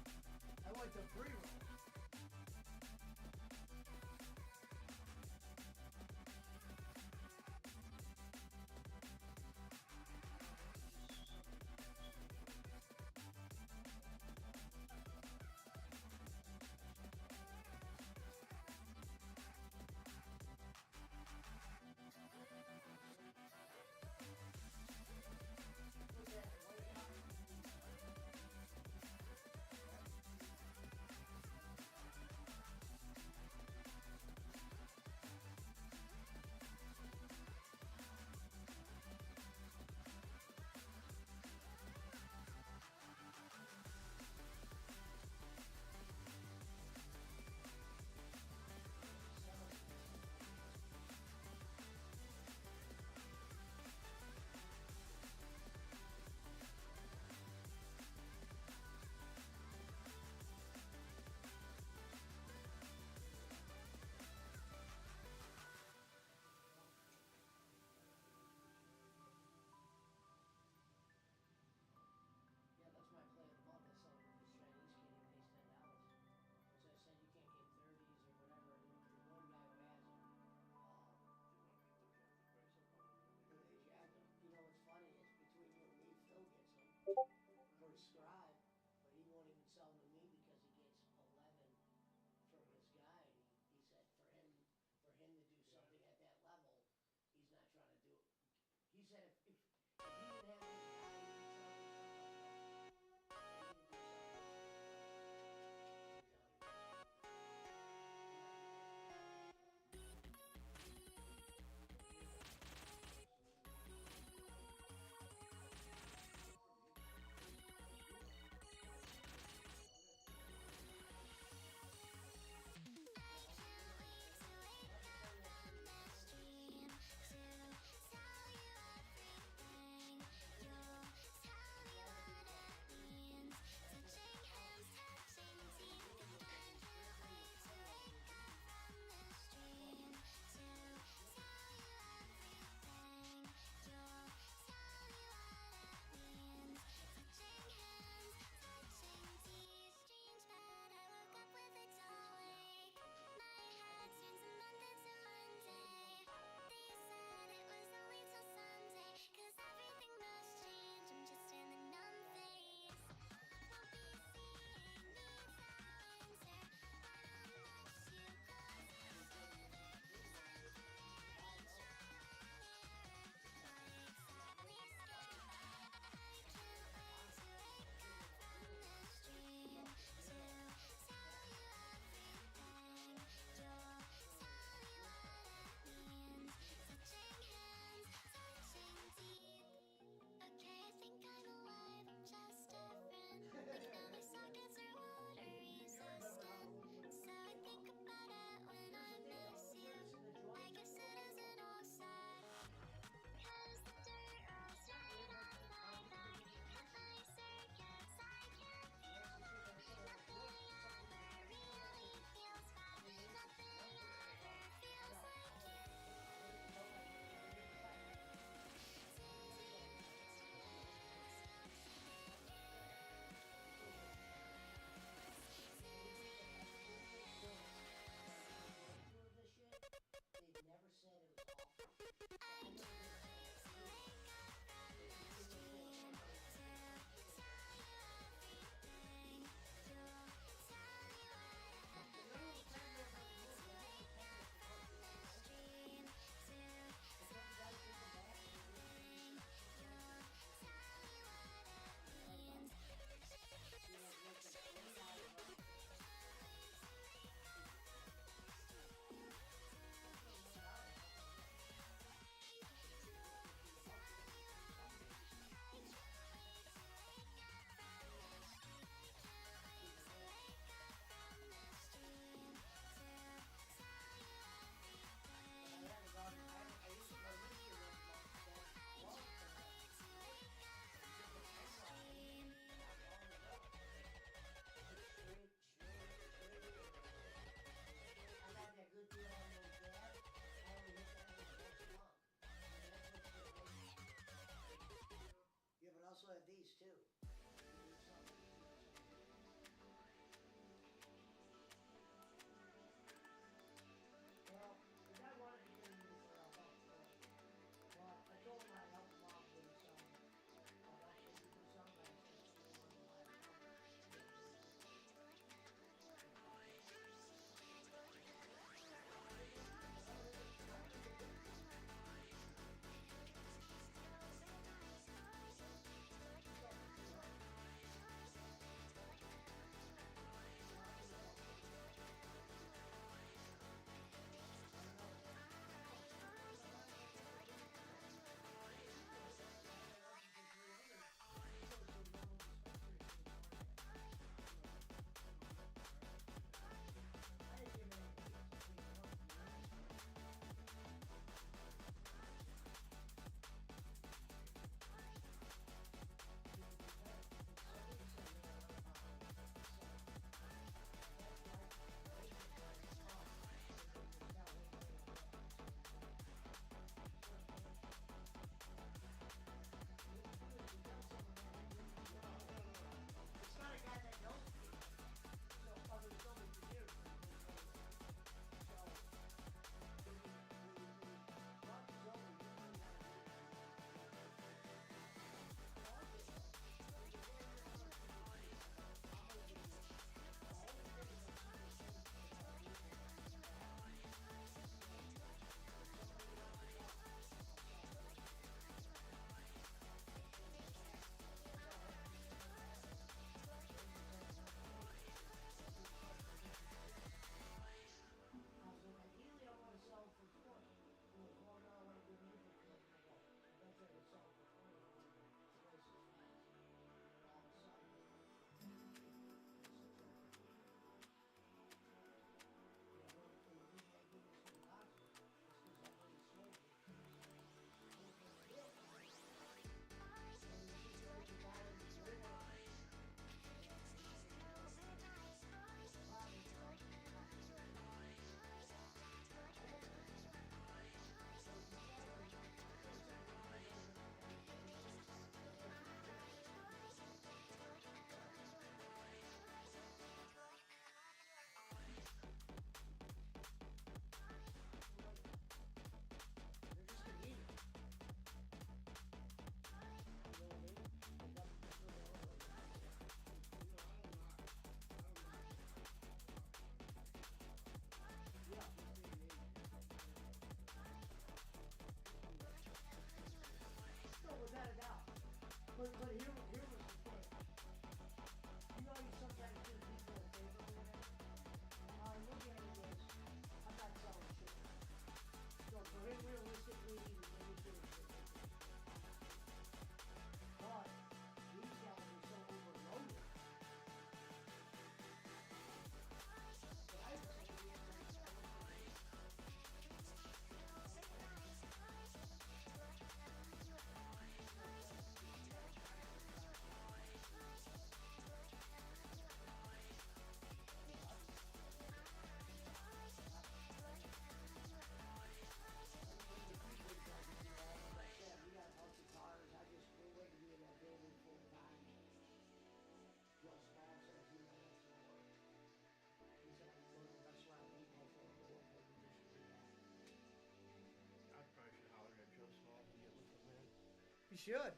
You should.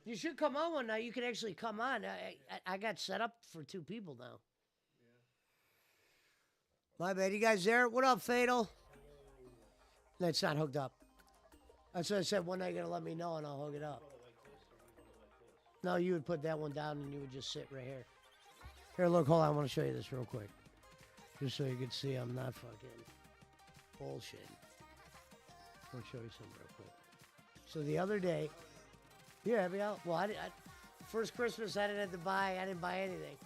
You should come on one night. You can actually come on. I got set up for 2 people now. My bad. You guys there? What up, Fatal? No, it's not hooked up. That's what I said. One night you're going to let me know and I'll hook it up. No, you would put that one down and you would just sit right here. Here, look, hold on. I want to show you this real quick. Just so you can see I'm not fucking bullshit. I'll show you something real quick. So the other day, yeah, well, first Christmas I didn't buy anything.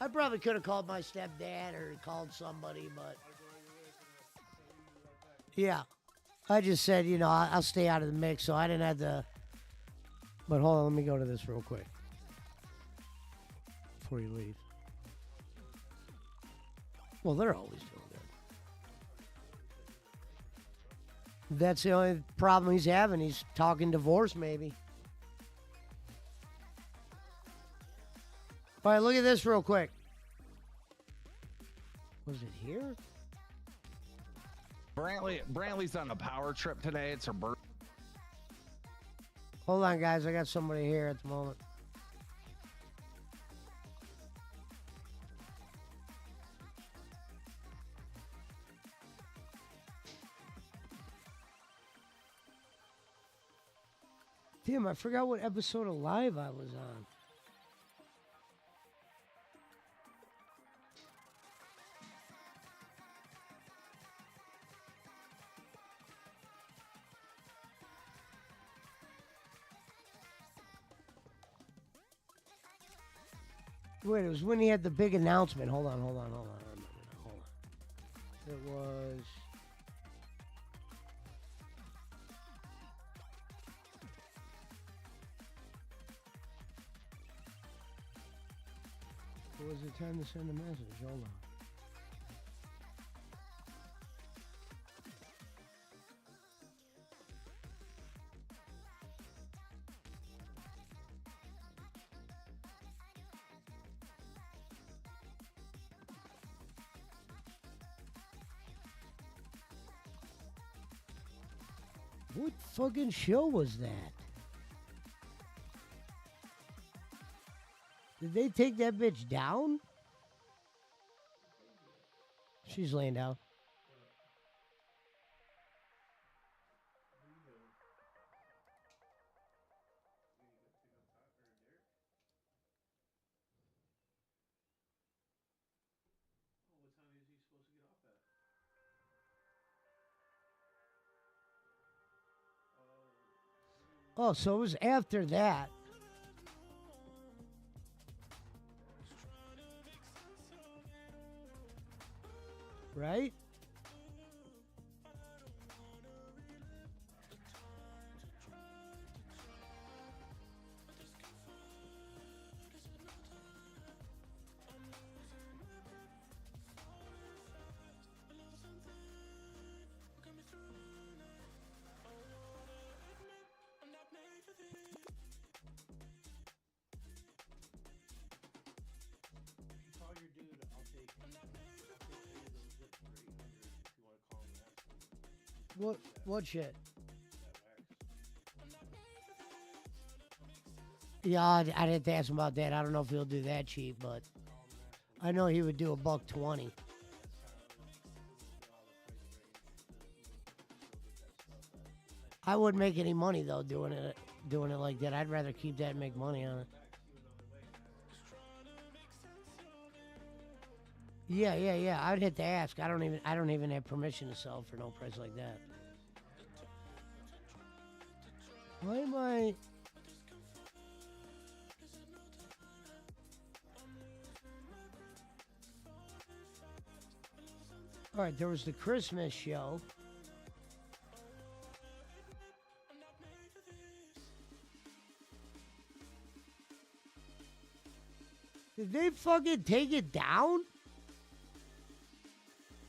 I probably could have called my stepdad or called somebody, but yeah. I just said, I'll stay out of the mix, so I didn't have to. But hold on, let me go to this real quick before you leave. Well, they're always doing good. That's the only problem he's having. He's talking divorce, maybe. All right, look at this real quick. Was it here? Brantley's on a power trip today. It's her birthday. Hold on, guys. I got somebody here at the moment. Damn, I forgot what episode of Live I was on. Wait, it was when he had the big announcement. Hold on. I remember now. Hold on. It was... It was the time to send a message. Hold on. What fucking show was that? Did they take that bitch down? She's laying down. Oh, so it was after that. Right? What shit? Yeah, I didn't ask him about that. I don't know if he'll do that cheap, but I know he would do $120. I wouldn't make any money though doing it like that. I'd rather keep that and make money on it. Yeah. I'd hit the ask. I don't even have permission to sell for no price like that. Why am I? All right, there was the Christmas show. Did they fucking take it down?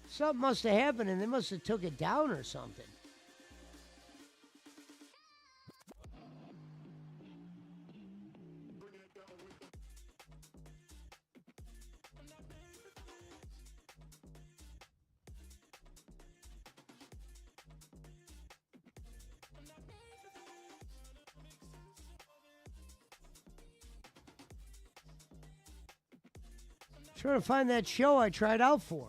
Something must have happened and they must have took it down or something. Trying to find that show I tried out for.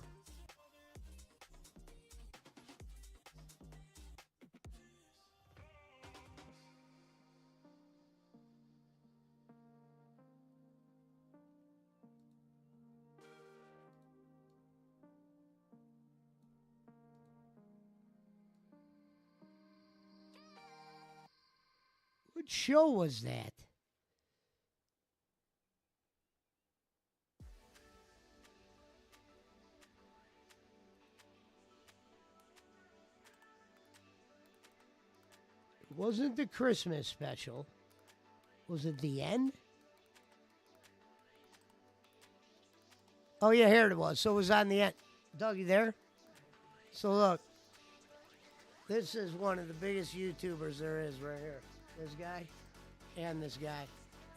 What show was that? It wasn't the Christmas special. Was it the end? Oh, yeah, here it was. So it was on the end. Doug, you there? So look. This is one of the biggest YouTubers there is right here. This guy, and this guy,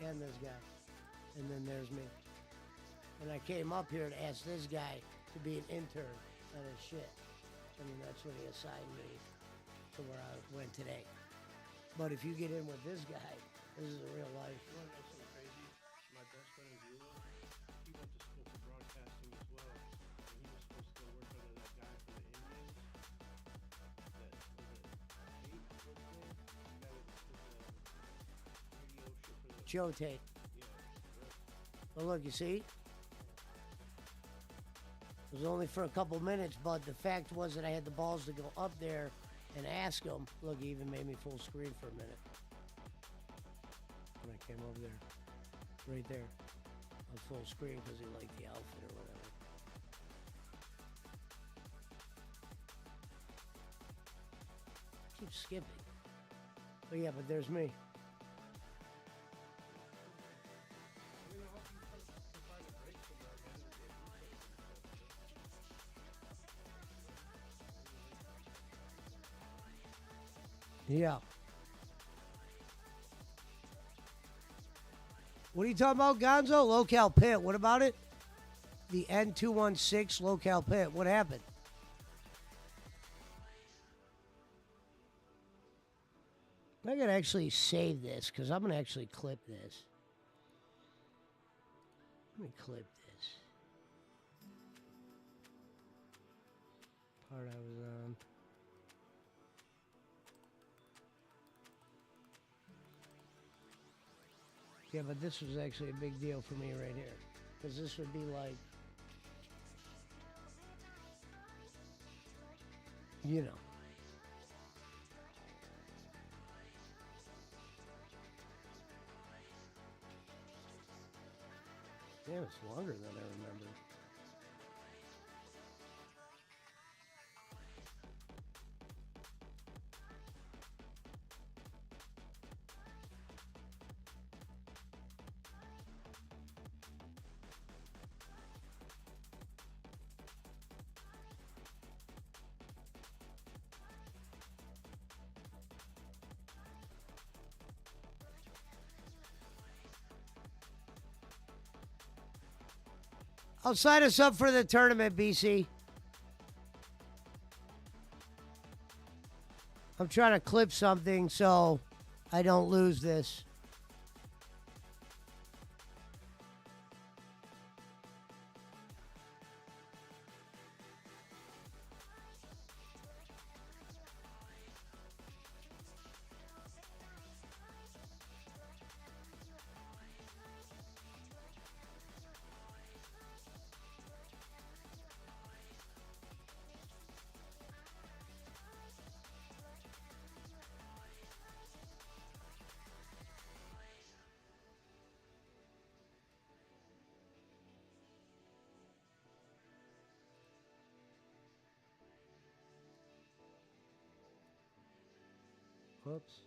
and this guy. And then there's me. And I came up here to ask this guy to be an intern on his shit. And then that's when he assigned me to where I went today. But if you get in with this guy, this is a real life. You want to know something crazy? My best friend in Beulah, he went to school for broadcasting as well. And he was supposed to go work under that guy from the Indians. That was it. Tate, what's his name? The guy that did the radio shit for the. Joe Tate. Yeah. Well, look, you see? It was only for a couple minutes, but the fact was that I had the balls to go up there and ask him. Look, he even made me full screen for a minute. When I came over there. Right there. On full screen because he liked the outfit or whatever. Keep skipping. But yeah, but there's me. Yeah. What are you talking about, Gonzo? Lolcow Pit. What about it? The N216 Lolcow Pit. What happened? I gotta actually save this because I'm gonna actually clip this. Let me clip this. Part I was on. Yeah, but this was actually a big deal for me right here. Because this would be like, you know. Damn, it's longer than I remember. I'll sign us up for the tournament, BC. I'm trying to clip something so I don't lose this. Whoops.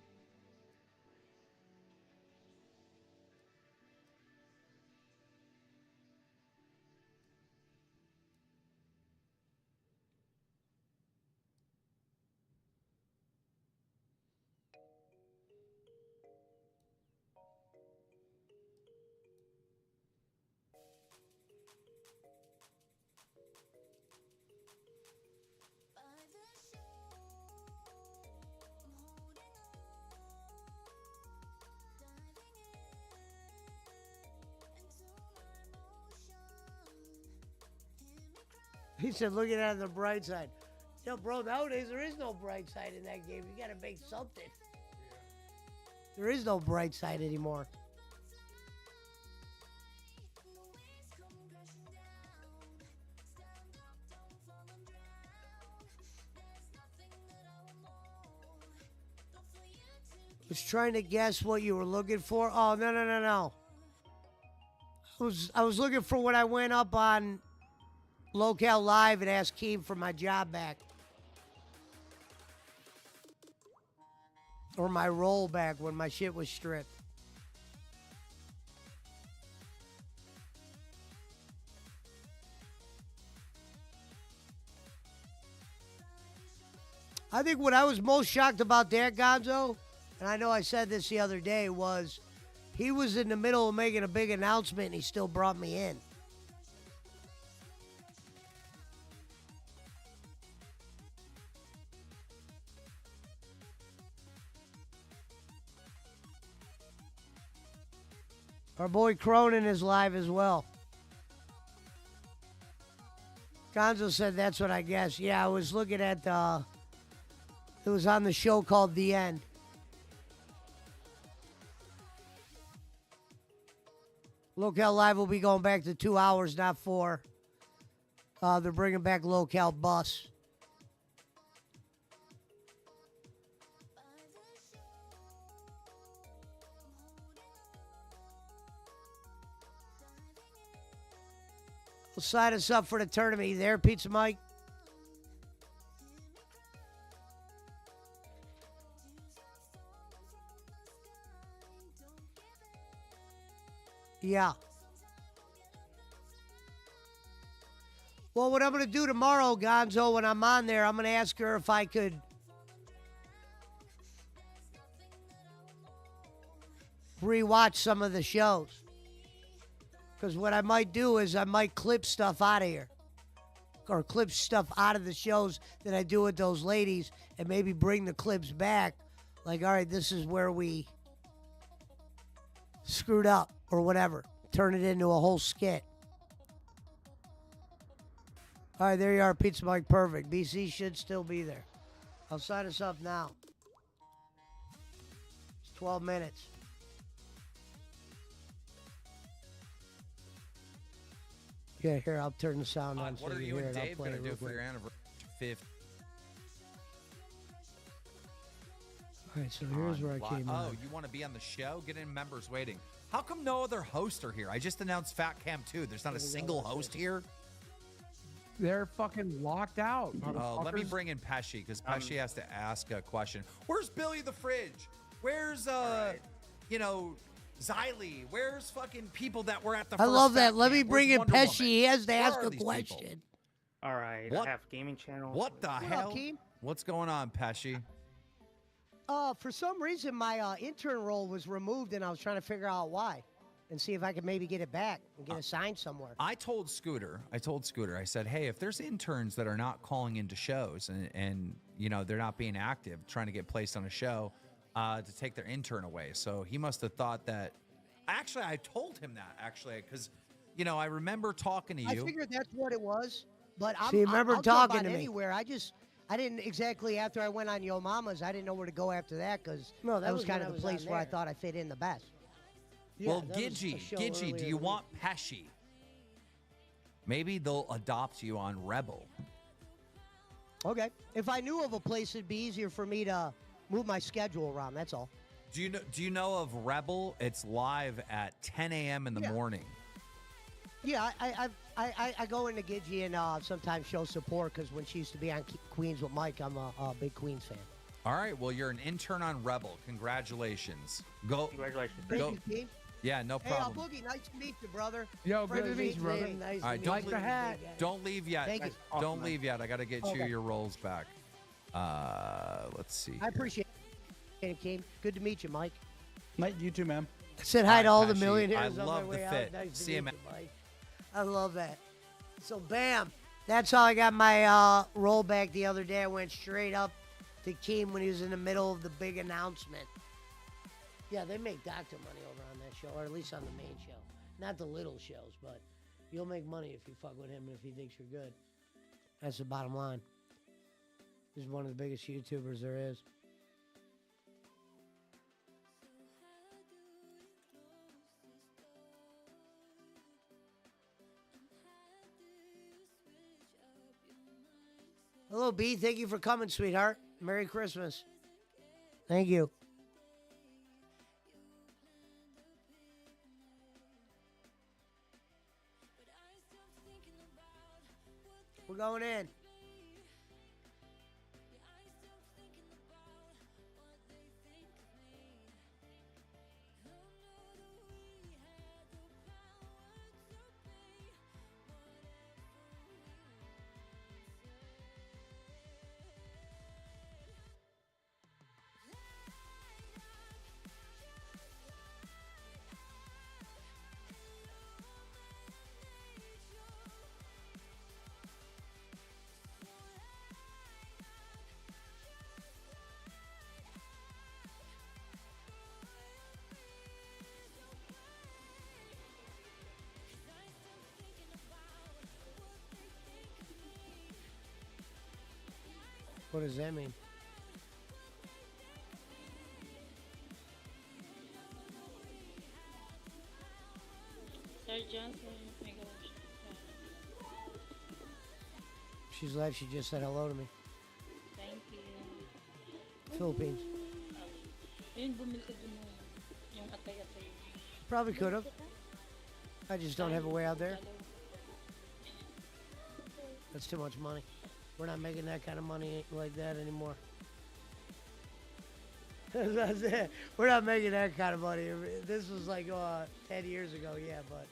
He said, looking at the bright side. Yo, bro, nowadays there is no bright side in that game. You got to make something. There is no bright side anymore. Was trying to guess what you were looking for. Oh, no. I was looking for when I went up on Lolcow Live and asked Keem for my job back. Or my roll back when my shit was stripped. I think what I was most shocked about that, Gonzo, and I know I said this the other day, was he was in the middle of making a big announcement and he still brought me in. Our boy Cronin is live as well. Gonzo said that's what I guess. Yeah, I was looking at it was on the show called The End. Lolcow Live will be going back to 2 hours, not 4. They're bringing back Lolcow Bus. We'll sign us up for the tournament. You there, Pizza Mike? Yeah. Well, what I'm going to do tomorrow, Gonzo, when I'm on there, I'm going to ask her if I could rewatch some of the shows. Because what I might do is I might clip stuff out of here. Or clip stuff out of the shows that I do with those ladies and maybe bring the clips back. Like, all right, this is where we screwed up or whatever. Turn it into a whole skit. All right, there you are, Pizza Mike. Perfect. BC should still be there. I'll sign us up now. It's 12 minutes. Yeah, here, I'll turn the sound on. What so are you you hear and it. I'll Dave play going to it do real for quick. your anniversary? 5th. All right, so here's where I came Oh, on. you want to be on the show? Get in members waiting. How come no other hosts are here? I just announced Fat Cam 2. There's not a single host here? They're fucking locked out. Let me bring in Pesci, because Pesci has to ask a question. Where's Billy the Fridge? Where's, Xylee? Where's fucking people that were at the I first love Fat that. Let me Camp? bring Where's in Wonder Pesci. Woman? He has to Where ask are a these people? question. All right, What? I have gaming channel. What the What up, hell? Keem? What's going on, Pesci? For some reason, my intern role was removed, and I was trying to figure out why and see if I could maybe get it back and get assigned somewhere. I told Scooter, I said, hey, if there's interns that are not calling into shows and they're not being active, trying to get placed on a show, to take their intern away. So he must have thought that. Actually, I told him that, because, I remember talking to you. I figured that's what it was, but I'm, See, remember I'll jump talking on to me. anywhere. I didn't exactly, after I went on Yo Mama's, I didn't know where to go after that because No, that was kind when of I the was place on where I there. thought I fit in the best. Well, that was a show Gidgy, earlier do in you the want Pesci? Maybe they'll adopt you on Rebel. Okay. If I knew of a place, it'd be easier for me to move my schedule around. That's all. Do you know of Rebel? It's live at 10 a.m. in the morning. Yeah, I go into Gidgy and sometimes show support because when she used to be on Queens with Mike, I'm a big Queens fan. All right, well, you're an intern on Rebel. Congratulations. Go. Congratulations. Thank Go. you, Steve. Yeah, no Hey, problem. Boogie, nice to meet you, brother. Yo, Friend good of to the meet you, brother. team. Nice All right, to don't meet Like the you. hat. Don't leave yet. Thank you. Don't leave yet. I got to get you Okay. your rolls back. Let's see. I appreciate it, King. Good to meet you, Mike. Mike, you too, man. I said hi to all the Pesci, millionaires I on love my the way fit. out. Nice See to you, meet man. you, Mike. I love that. So, bam. That's how I got my roll back the other day. I went straight up to Keem when he was in the middle of the big announcement. Yeah, they make doctor money over on that show, or at least on the main show. Not the little shows, but you'll make money if you fuck with him and if he thinks you're good. That's the bottom line. He's one of the biggest YouTubers there is. Hello, B. Thank you for coming, sweetheart. Merry Christmas. Thank you. We're going in. What does that mean? Sir Johnson, oh my gosh. She's live. She just said hello to me. Thank you. Philippines. Yun, bumili ka dun yung atay-atay. Probably could have. I just don't have a way out there. That's too much money. We're not making that kind of money like that anymore. We're not making that kind of money. This was like 10 years ago, yeah, but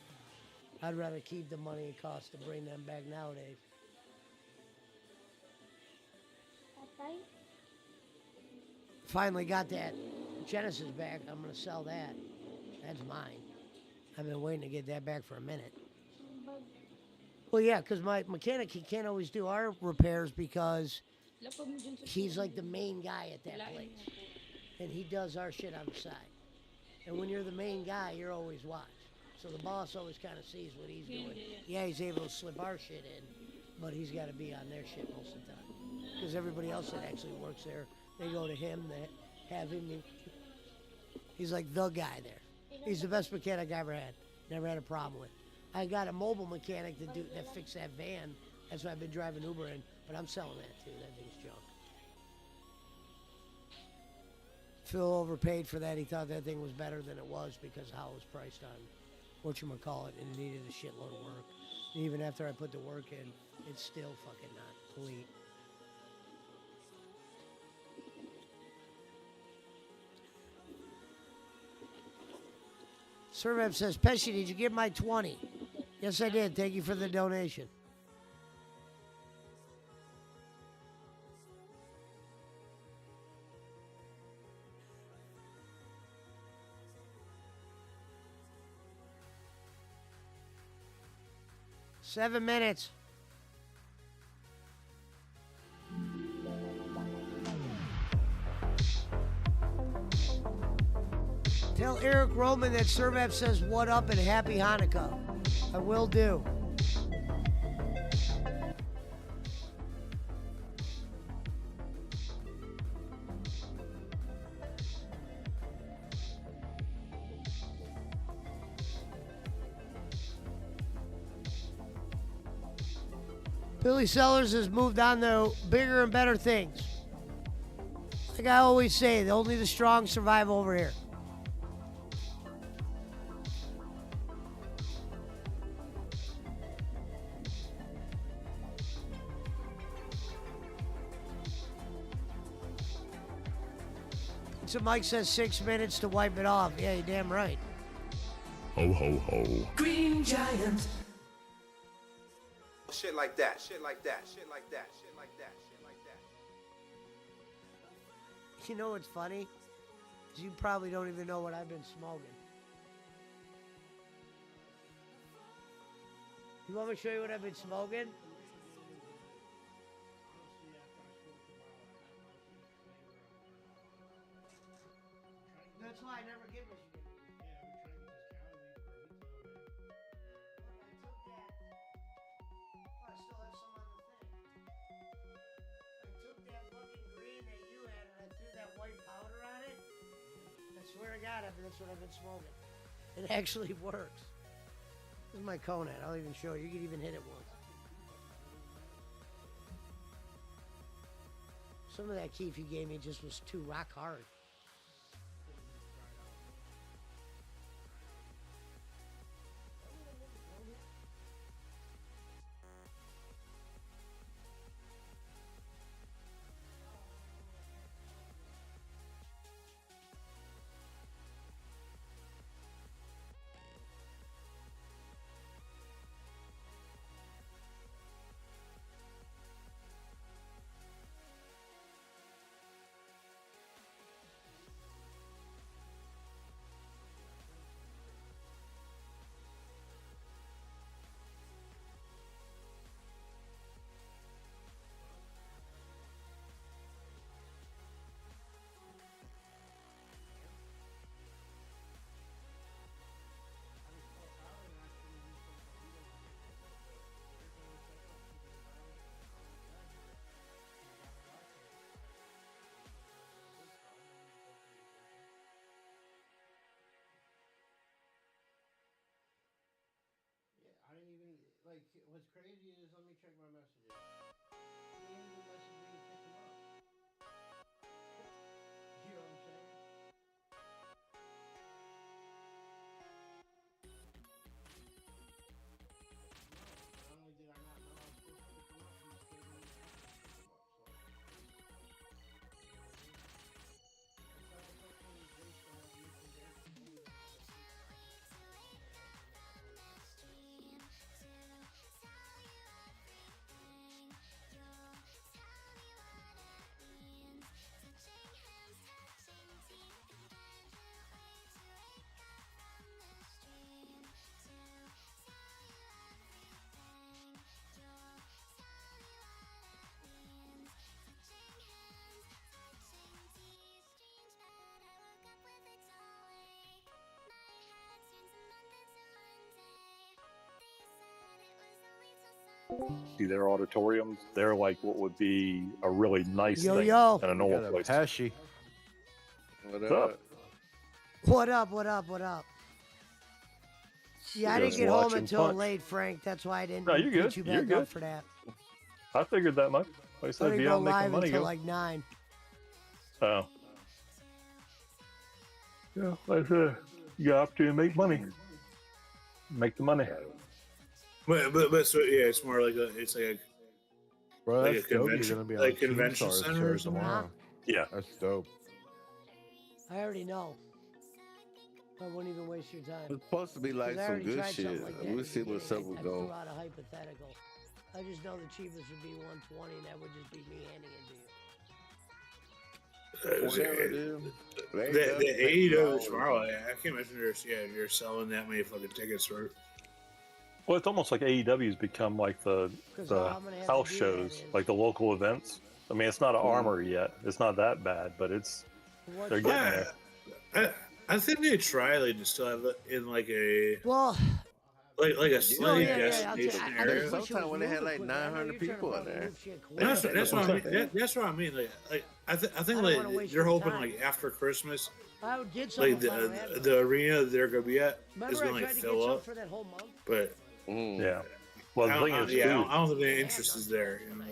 I'd rather keep the money it costs to bring them back nowadays. Finally got that Genesis back. I'm going to sell that. That's mine. I've been waiting to get that back for a minute. Well, yeah, because my mechanic, he can't always do our repairs because he's like the main guy at that place. And he does our shit on the side. And when you're the main guy, you're always watched. So the boss always kind of sees what he's doing. Yeah, he's able to slip our shit in, but he's got to be on their shit most of the time. Because everybody else that actually works there, they go to him, they have him. He's like the guy there. He's the best mechanic I ever had. Never had a problem with. I got a mobile mechanic that fixed that van. That's why I've been driving Uber in, but I'm selling that too. That thing's junk. Phil overpaid for that. He thought that thing was better than it was because of how it was priced on whatchamacallit, and it needed a shitload of work. And even after I put the work in, it's still fucking not complete. Servant says, Pesci, did you get my 20? Yes, I did. Thank you for the donation. Seven minutes. Tell Eric Roman that Servav says what up and happy Hanukkah. I will do. Billy Sellers has moved on to bigger and better things. Like I always say, only the strong survive over here. So Mike says 6 minutes to wipe it off. Yeah, you're damn right. Ho, ho, ho. Green Giant. Shit like that, shit like that, shit like that, shit like that, shit like that. You know what's funny? Is you probably don't even know what I've been smoking. You want me to show you what I've been smoking? That's why I never get what you get. I still have some on the thing. swear to God, that's what I've been smoking. It actually works. This is my cone at. I'll even show you. You can even hit it once. Some of that keef you gave me just was too rock hard. I didn't even, like, what's crazy is, let me check my messages. He didn't even message me to pick him up. You know what I'm saying? No, not only did I not know I was supposed to pick him up, he just gave me the address to pick him up, so. You know what I mean? It's like when he's wasting that youth and dare to do that. See their auditoriums, they're like what would be a really nice Yo, thing yo. in a normal place. Pesci. What's up? What up, what up, what up? Yeah, I didn't Just get home watching until Punch. late, Frank. That's why I didn't No, you're beat good. you You're back up good. for that. I figured that much. Like I I said, didn't be go out making live money. until Go. like 9. Oh. Yeah, like I said, you got opportunity to make money. Make the money. But so yeah, it's more like it's like a Bro, like that's a dope. You're convention, gonna be on like Team convention Stars center or show something. tomorrow. Yeah. That's dope. I already know. I won't even waste your time. It's supposed to be like 'Cause I some already good tried something shit. like that We'll in the see what's beginning. up with I go. threw out a hypothetical. I just know the cheapest would be 120, and that would just be me handing it to you. Whatever, dude. The AEW tomorrow. I can't imagine you're selling that many fucking tickets for. Well, it's almost like AEW's become like the house shows, like the local events. I mean, it's not an armor yet. It's not that bad, but they're getting there. I think they try like to still have it in like a like a slightly destination area. There's sometimes when they had like 900 people in there. That's what I mean. That's what I mean. Like I think like they're hoping like after Christmas, I would get like the arena they're gonna be at is gonna like fill up. For that whole month? But yeah. Well, the thing is, I don't think the interest is there. You know,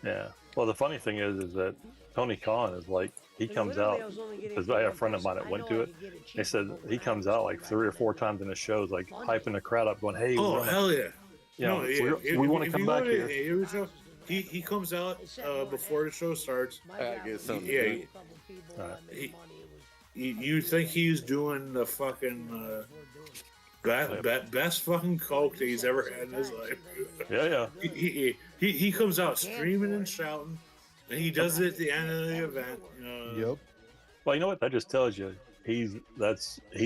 yeah. Well, the funny thing is that Tony Khan is like, he comes out, because I have a friend of mine that went to it. They said he comes out like 3 or 4 times in his shows, like hyping the crowd up, going, "Hey, hell yeah! Yeah, we want to come back here." He comes out before the show starts. You think he's doing the fucking best fucking coke that he's ever had in his life? Yeah. He comes out screaming and shouting, and he does it at the end of the event. Yep. Well, you know what? That just tells you he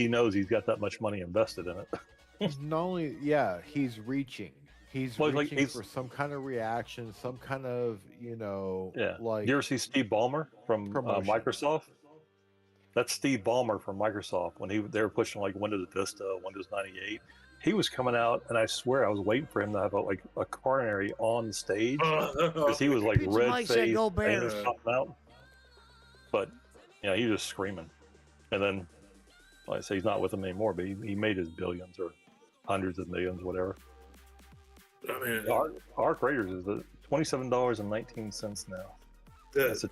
knows he's got that much money invested in it. He's not only he's reaching. He's reaching for some kind of reaction, some kind of like. You ever see Steve Ballmer from Microsoft? That's Steve Ballmer from Microsoft when they were pushing like Windows Vista, Windows 98. He was coming out, and I swear I was waiting for him to have a coronary on stage because he was like red faced, popping out. But he was just screaming, and then like I say, he's not with them anymore, but he made his billions or hundreds of millions, whatever. I mean, Arc Raiders is $27.19 now. That's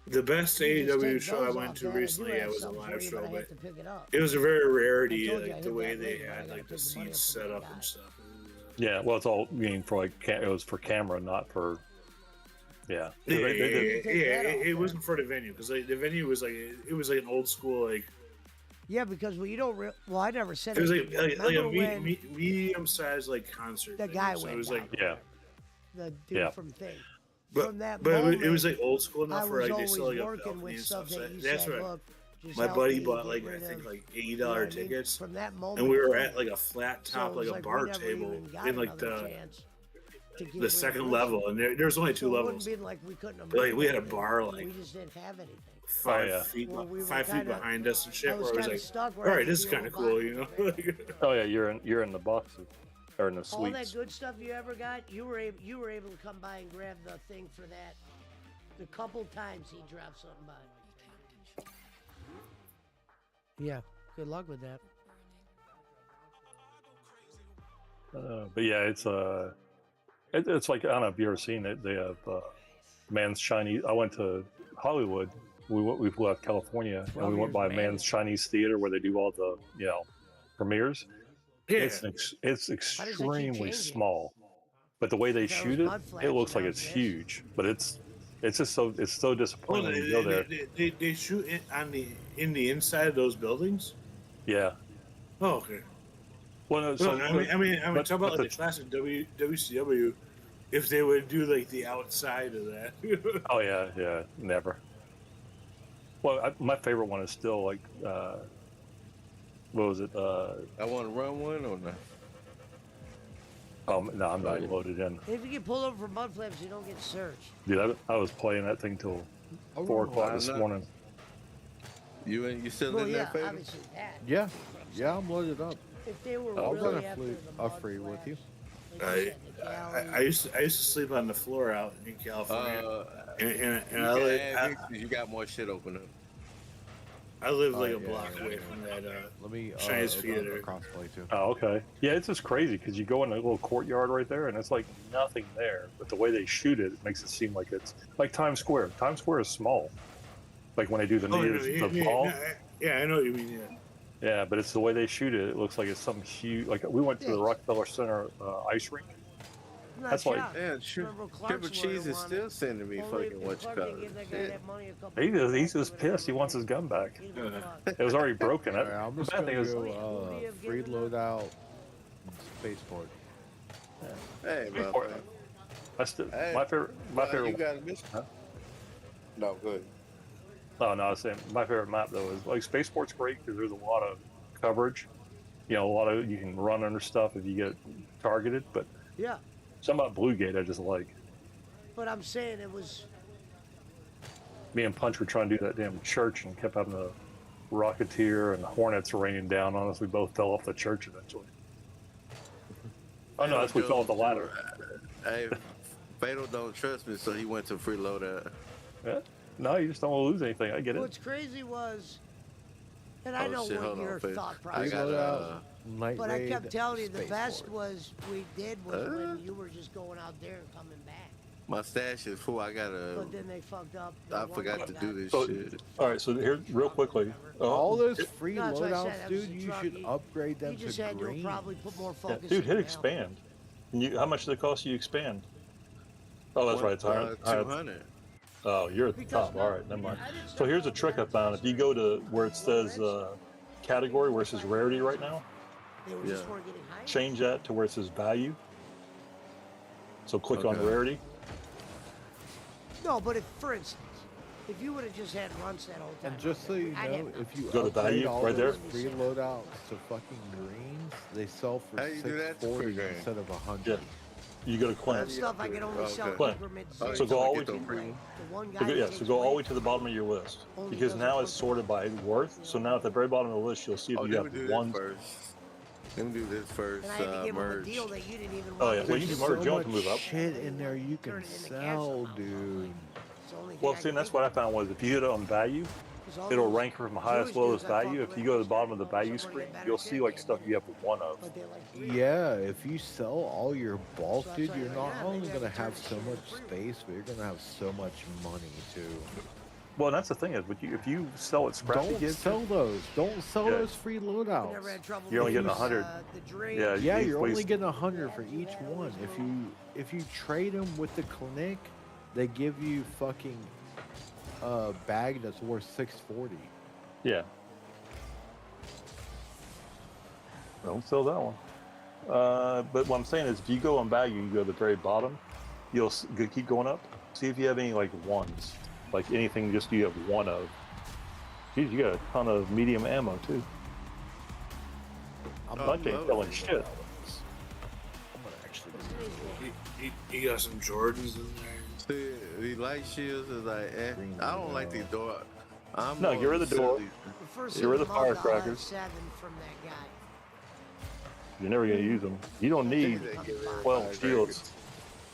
the best AEW show I went to recently, was a live show, but it was a very rarity, like the way they had like the seats set up and stuff. Yeah, well, it's all for like it was for camera, not for. Yeah. It wasn't for the venue because like the venue was like it was like an old school like. Yeah, because you don't. Well, I never said it was like a medium sized like concert. The guy went. So it was like the dude from Thing. But it was like old school enough for like they still like working with stuff that that's right. My buddy bought like I think like $80 tickets, from that moment, and we were at like a flat top, like a bar table in like the second level, and there's only 2 levels. Like we had a bar like we just didn't have anything. 5 feet behind us and shit. Where I was like, all right, this is kind of cool, you know. Oh yeah, you're in the boxes or in the suites. All that good stuff you ever got, you were able to come by and grab the thing for that. The couple times he dropped something by. Yeah, good luck with that. But yeah, it's like I don't know if you ever seen it. They have Man's Chinese. I went to Hollywood. We flew out to California and we went by Man's Chinese Theater where they do all the premieres. Yeah. It's extremely small, but the way they shoot it, it looks like it's huge. But it's just so disappointing when you go there. They shoot it in the inside of those buildings. Yeah. Oh, okay. Well, no, so, I mean, talk about like the classic WCW. If they would do like the outside of that. Oh yeah, never. Well, my favorite one is still like, what was it? I want to run one or not? Oh no, I'm not loaded in. If you get pulled over for mud flaps, you don't get searched. Dude, I was playing that thing till 4 o'clock this morning. You still in there, Fatal? Yeah, I'm loaded up. If they were I'll really run a free with you. I used to sleep on the floor out in California, and you got more shit open up. I live like a block away from that Chinese theater. Oh, okay. Yeah, it's just crazy because you go in a little courtyard right there, and it's like nothing there. But the way they shoot it, it makes it seem like it's like Times Square. Times Square is small. Like when they do the ball. Yeah, I know what you mean. Yeah. Yeah, but it's the way they shoot it. It looks like it's some huge. Like we went to the Rockefeller Center ice rink. That's like Triple Cheese is still sending me fucking what you call it. He's just pissed. He wants his gun back. It was already broken. I'm just gonna go free loadout spaceport. Hey, my favorite. You got a mission? Huh? No, good. Oh no, I was saying my favorite map though is like Spaceport's great because there's a lot of coverage. You know, you can run under stuff if you get targeted. But yeah, something about Blue Gate I just like. But I'm saying it was. Me and Punch were trying to do that damn church and kept having the Rocketeer and the Hornets raining down on us. We both fell off the church eventually. Oh no, we fell off the ladder. Hey, Fatal don't trust me, so he went to free loadout. Yeah. No, you just don't want to lose anything. I get it. What's crazy was, and I know what your thought process was, but I kept telling you the best was when you were just going out there and coming back. My stash is full. I gotta. But then they fucked up. I forgot to do this shit. All right, so here, real quickly. All those free loadouts, dude, you should upgrade them to green. You just had to probably put more focus. Yeah, dude, hit expand. How much does it cost you to expand? Oh, that's right. It's 200. Oh, you're at the top. All right, never mind. So here's a trick I found. If you go to where it says category, where it says rarity right now, change that to where it says value. So click on rarity. No, but for instance, if you would have just had runs that whole time. And just so you know, if you go to value right there, free loadouts to fucking greens, they sell for $640 instead of $100. Yeah. You go to Clint. Stuff I can only sell So go all the way to so go all the way to the bottom of your list because now it's sorted by worth. So now at the very bottom of the list, you'll see if you have one. Let me do this first. And I had to give him a deal that you didn't even oh yeah, well you can merge. You don't have to move up. Shit in there you can sell, dude. Well, see, and that's what I found was if you hit it on value, it'll rank from highest to lowest value. If you go to the bottom of the value screen, you'll see like stuff you have one of. Yeah, if you sell all your bulk, dude, you're not only gonna have so much space, but you're gonna have so much money too. Well, that's the thing is, if you sell it scrappy, don't sell those. Don't sell those free loadouts. You're only getting 100. Yeah, you're only getting 100 for each one. If you trade them with the clinic, they give you fucking a bag that's worth 640. Yeah. Don't sell that one. But what I'm saying is, if you go on value, you go to the very bottom, you'll keep going up. See if you have any like ones, like anything just you have one of. Geez, you got a ton of medium ammo too. I'm not selling shit. You got some Jordans in there. See, the light shields is like, I don't like these door. No, get rid of the door. Get rid of the firecrackers. You're never going to use them. You don't need 12 shields.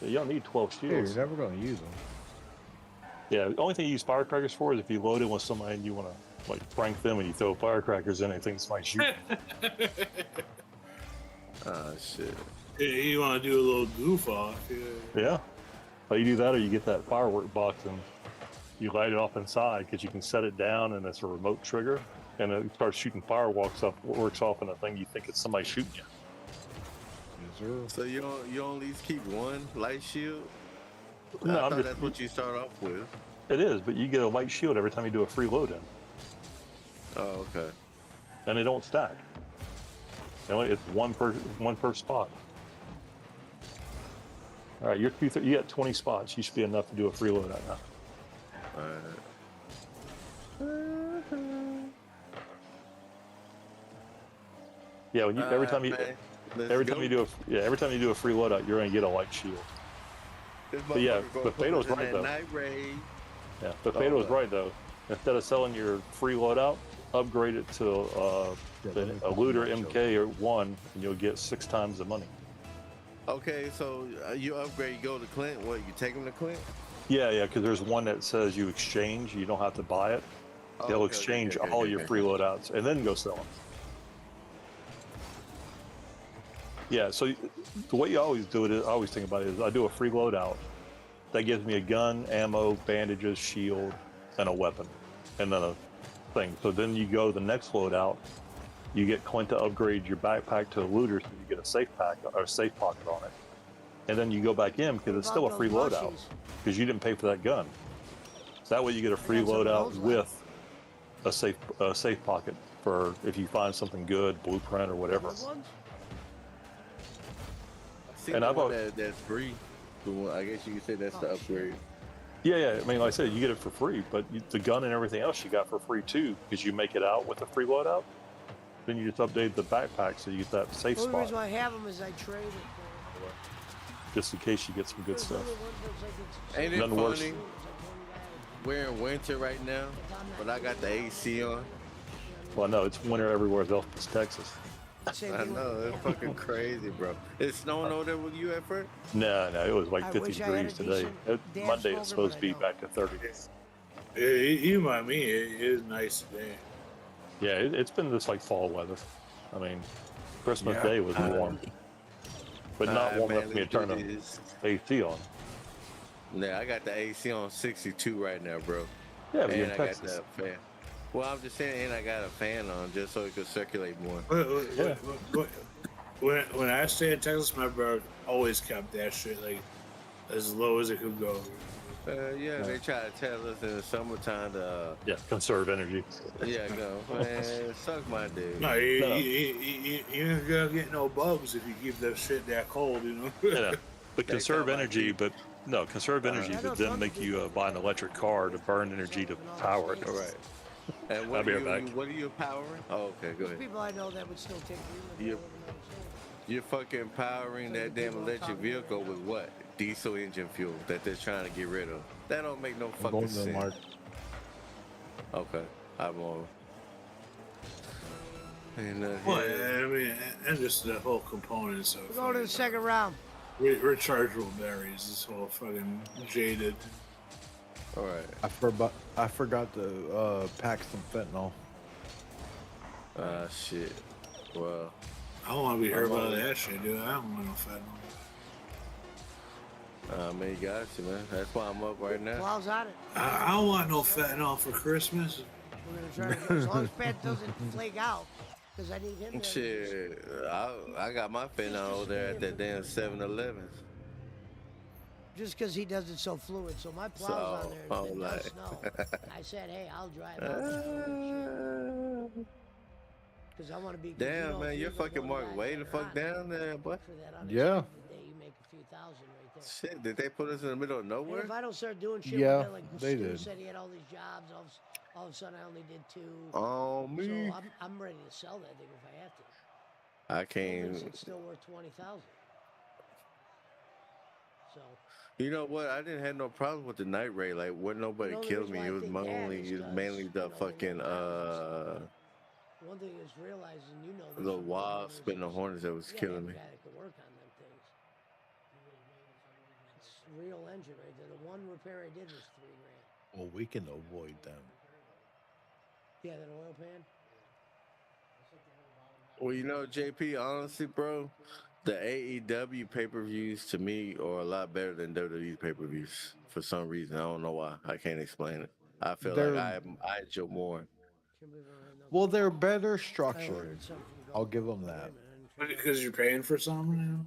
You don't need 12 shields. You're never going to use them. Yeah, the only thing you use firecrackers for is if you load in with somebody and you want to like prank them and you throw firecrackers in and think somebody shoot. Oh shit. You want to do a little goof off? Yeah. Well, you do that, or you get that firework box and you light it off inside because you can set it down and it's a remote trigger, and it starts shooting fireworks off in a thing you think it's somebody shooting you. So you only keep one light shield? No, I thought that's what you start off with. It is, but you get a light shield every time you do a free load in. Oh, okay. And they don't stack. It's one per spot. All right, you got 20 spots. You should be enough to do a free load right now. Yeah, every time you do a free loadout, you're gonna get a light shield. But yeah, but Fato's right though. Yeah, but Fato's right though. Instead of selling your free loadout, upgrade it to a looter MK1, and you'll get 6 times the money. Okay, so you upgrade, you go to Clint. What, you take them to Clint? Yeah, because there's one that says you exchange. You don't have to buy it. They'll exchange all your free loadouts and then go sell them. Yeah, so the way you always do it is, I always think about it is I do a free loadout. That gives me a gun, ammo, bandages, shield, and a weapon, and then a thing. So then you go to the next loadout. You get Clint to upgrade your backpack to a looter, so you get a safe pack or a safe pocket on it. And then you go back in because it's still a free loadout because you didn't pay for that gun. That way you get a free loadout with a safe pocket for if you find something good, blueprint or whatever. And I've that's free. I guess you could say that's the upgrade. Yeah. I mean, like I said, you get it for free, but the gun and everything else you got for free too because you make it out with a free loadout. Then you just update the backpack so you get that safe spot. The reason why I have them is I trade it. Just in case you get some good stuff. Ain't it funny? We're in winter right now, but I got the AC on. Well, no, it's winter everywhere else but Texas. I know, it's fucking crazy, bro. It's snowing over there with you at first? No, it was like 50 degrees today. Monday it's supposed to be back to 30. You remind me, it is nice today. Yeah, it's been just like fall weather. I mean, Christmas Day was warm, but not warm enough for me to turn the AC on. Yeah, I got the AC on 62 right now, bro. Yeah, but and you're in I Texas. got that fan. Well, I'm just saying, and I got a fan on just so it could circulate more. When I stayed in Texas, my brother always kept that shit like as low as it could go. They try to tell us in the summertime to conserve energy. Yeah, go man, suck my dick. No, you ain't gonna get no bugs if you keep that shit that cold, you know. Yeah, but conserve energy, but then make you buy an electric car to burn energy to power it. All right. And what are you powering? Oh, okay, go ahead. People I know that would still take You're fucking powering that damn electric vehicle with what? Diesel engine fuel that they're trying to get rid of. That don't make no fucking sense. Okay, I'm on. And I mean, and just the whole components of. We're going to the second round. Rechargeable batteries. This whole fucking jaded. All right. I forgot to pack some fentanyl. Shit. Well, I don't want to be hurt by that shit, dude. I don't want no fentanyl. man, you got you, man. That's why I'm up right now. Plow's on it. I don't want no fentanyl for Christmas. We're gonna try to, as long as Pat doesn't flake out, because I need him there. Shit, I got my fentanyl over there at that damn 7-Eleven. Just because he does it so fluid. So my plow's on there. It's been no snow. I said, hey, I'll drive out. Because I want to be. Damn, man, you're fucking Mark way the fuck down there, boy. Yeah. You make a few thousand right there. Shit, did they put us in the middle of nowhere? And if I don't start doing shit, Yeah, like they Stu did. said he had all these jobs. All of a sudden, I only did 2. Oh, me. So I'm ready to sell that thing if I have to. I can't. It's still worth 20,000. So. You know what? I didn't have no problem with the night raid. Like, when nobody killed me, it was mainly the fucking One thing is realizing, you know, the wasp and the hornets that was killing me. Guy that could work on them things. It's real engine right there. The one repair I did was $3,000. Well, we can avoid them. Yeah, that oil pan. Well, you know, JP, honestly, bro, the AEW pay-per-views to me are a lot better than WWE pay-per-views for some reason. I don't know why. I can't explain it. I feel like I enjoy more. Well, they're better structured. I'll give them that. Because you're paying for something now?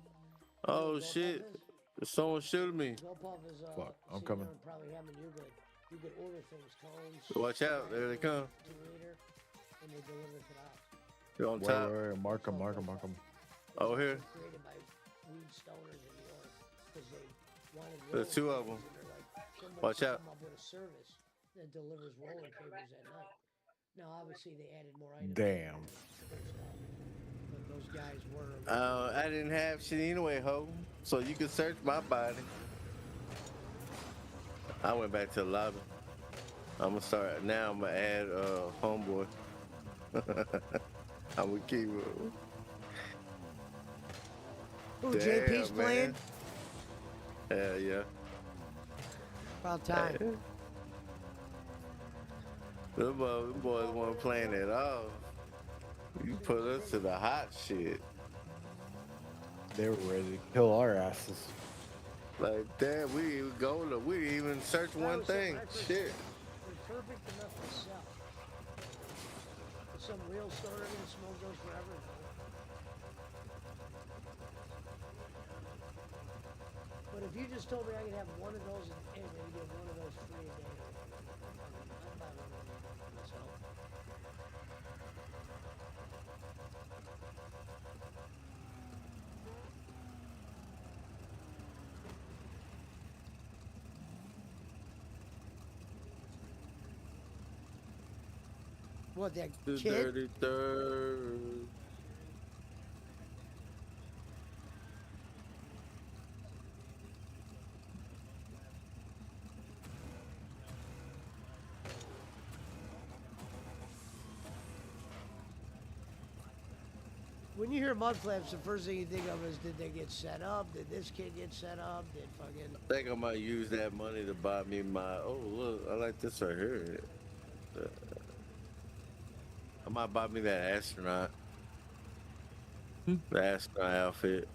Oh, shit. Someone shooting me. Fuck, I'm coming. You could order things, cones. Watch out. There they come. 2-liter, and they deliver it out. You're on top. Wait, mark them. Oh, here. Created by weed stoners in New York because they wanted. There's 2 of them. Watch out. Come up with a service that delivers roller cables at night. Now, obviously, they added more items. Damn. But those guys were. I didn't have shit anyway, ho. So you can search my body. I went back to the lobby. I'm gonna start now. I'm gonna add homeboy. I'm gonna keep it. Ooh, JP's playing. Hell yeah. About time. Hey. The boys weren't playing at all. You put us to the hot shit. They were ready to kill our asses. Like, damn, we didn't even go to, we didn't even search one thing. Shit. They're perfect enough to sell. Some real stoner gonna smoke those forever. But if you just told me I could have one of those and maybe get one of those free a day, I'd buy one of them myself. What, that The kid? Dirty Third. When you hear mud flaps, the first thing you think of is, did they get set up? Did this kid get set up? Did fucking... I think I might use that money to buy me my, oh look, I like this right here. I might buy me that astronaut. The astronaut outfit.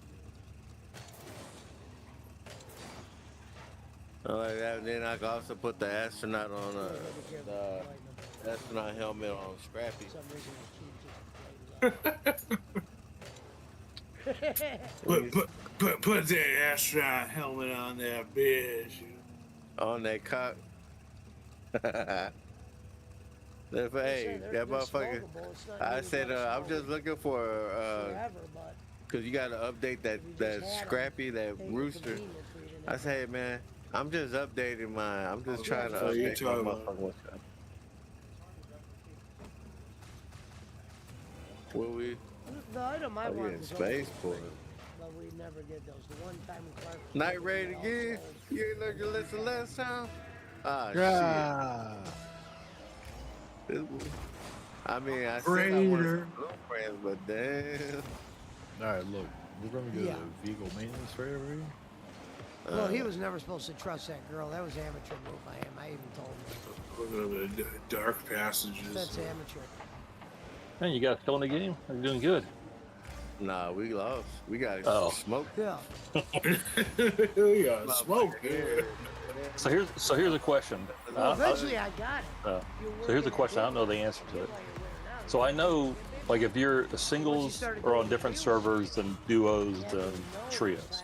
I like that. And then I can also put the astronaut on the astronaut helmet on Scrappy. Put that astronaut helmet on that bitch. On that cock. Hey, that motherfucker. I said, I'm just looking for, cause you gotta update that Scrappy, that rooster. I said, hey man, I'm just updating mine. I'm just trying to update my motherfucker. Will we? The item I want is spaceport. But we never did those. The one time in Clark. Night raid again? You ain't learned your lesson last time? Ah, shit. I mean, I said I wanted some friends, but damn. All right, look, we're gonna go to vehicle maintenance right over here. Well, he was never supposed to trust that girl. That was an amateur move by him. I even told him. Look at the dark passages. That's amateur. Man, you guys still in the game? Are you doing good? Nah, we lost. We got smoke. Yeah. We got smoke. So here's a question. Well, eventually I got it. So here's a question. I don't know the answer to it. So I know, like, if you're singles or on different servers than duos than trios.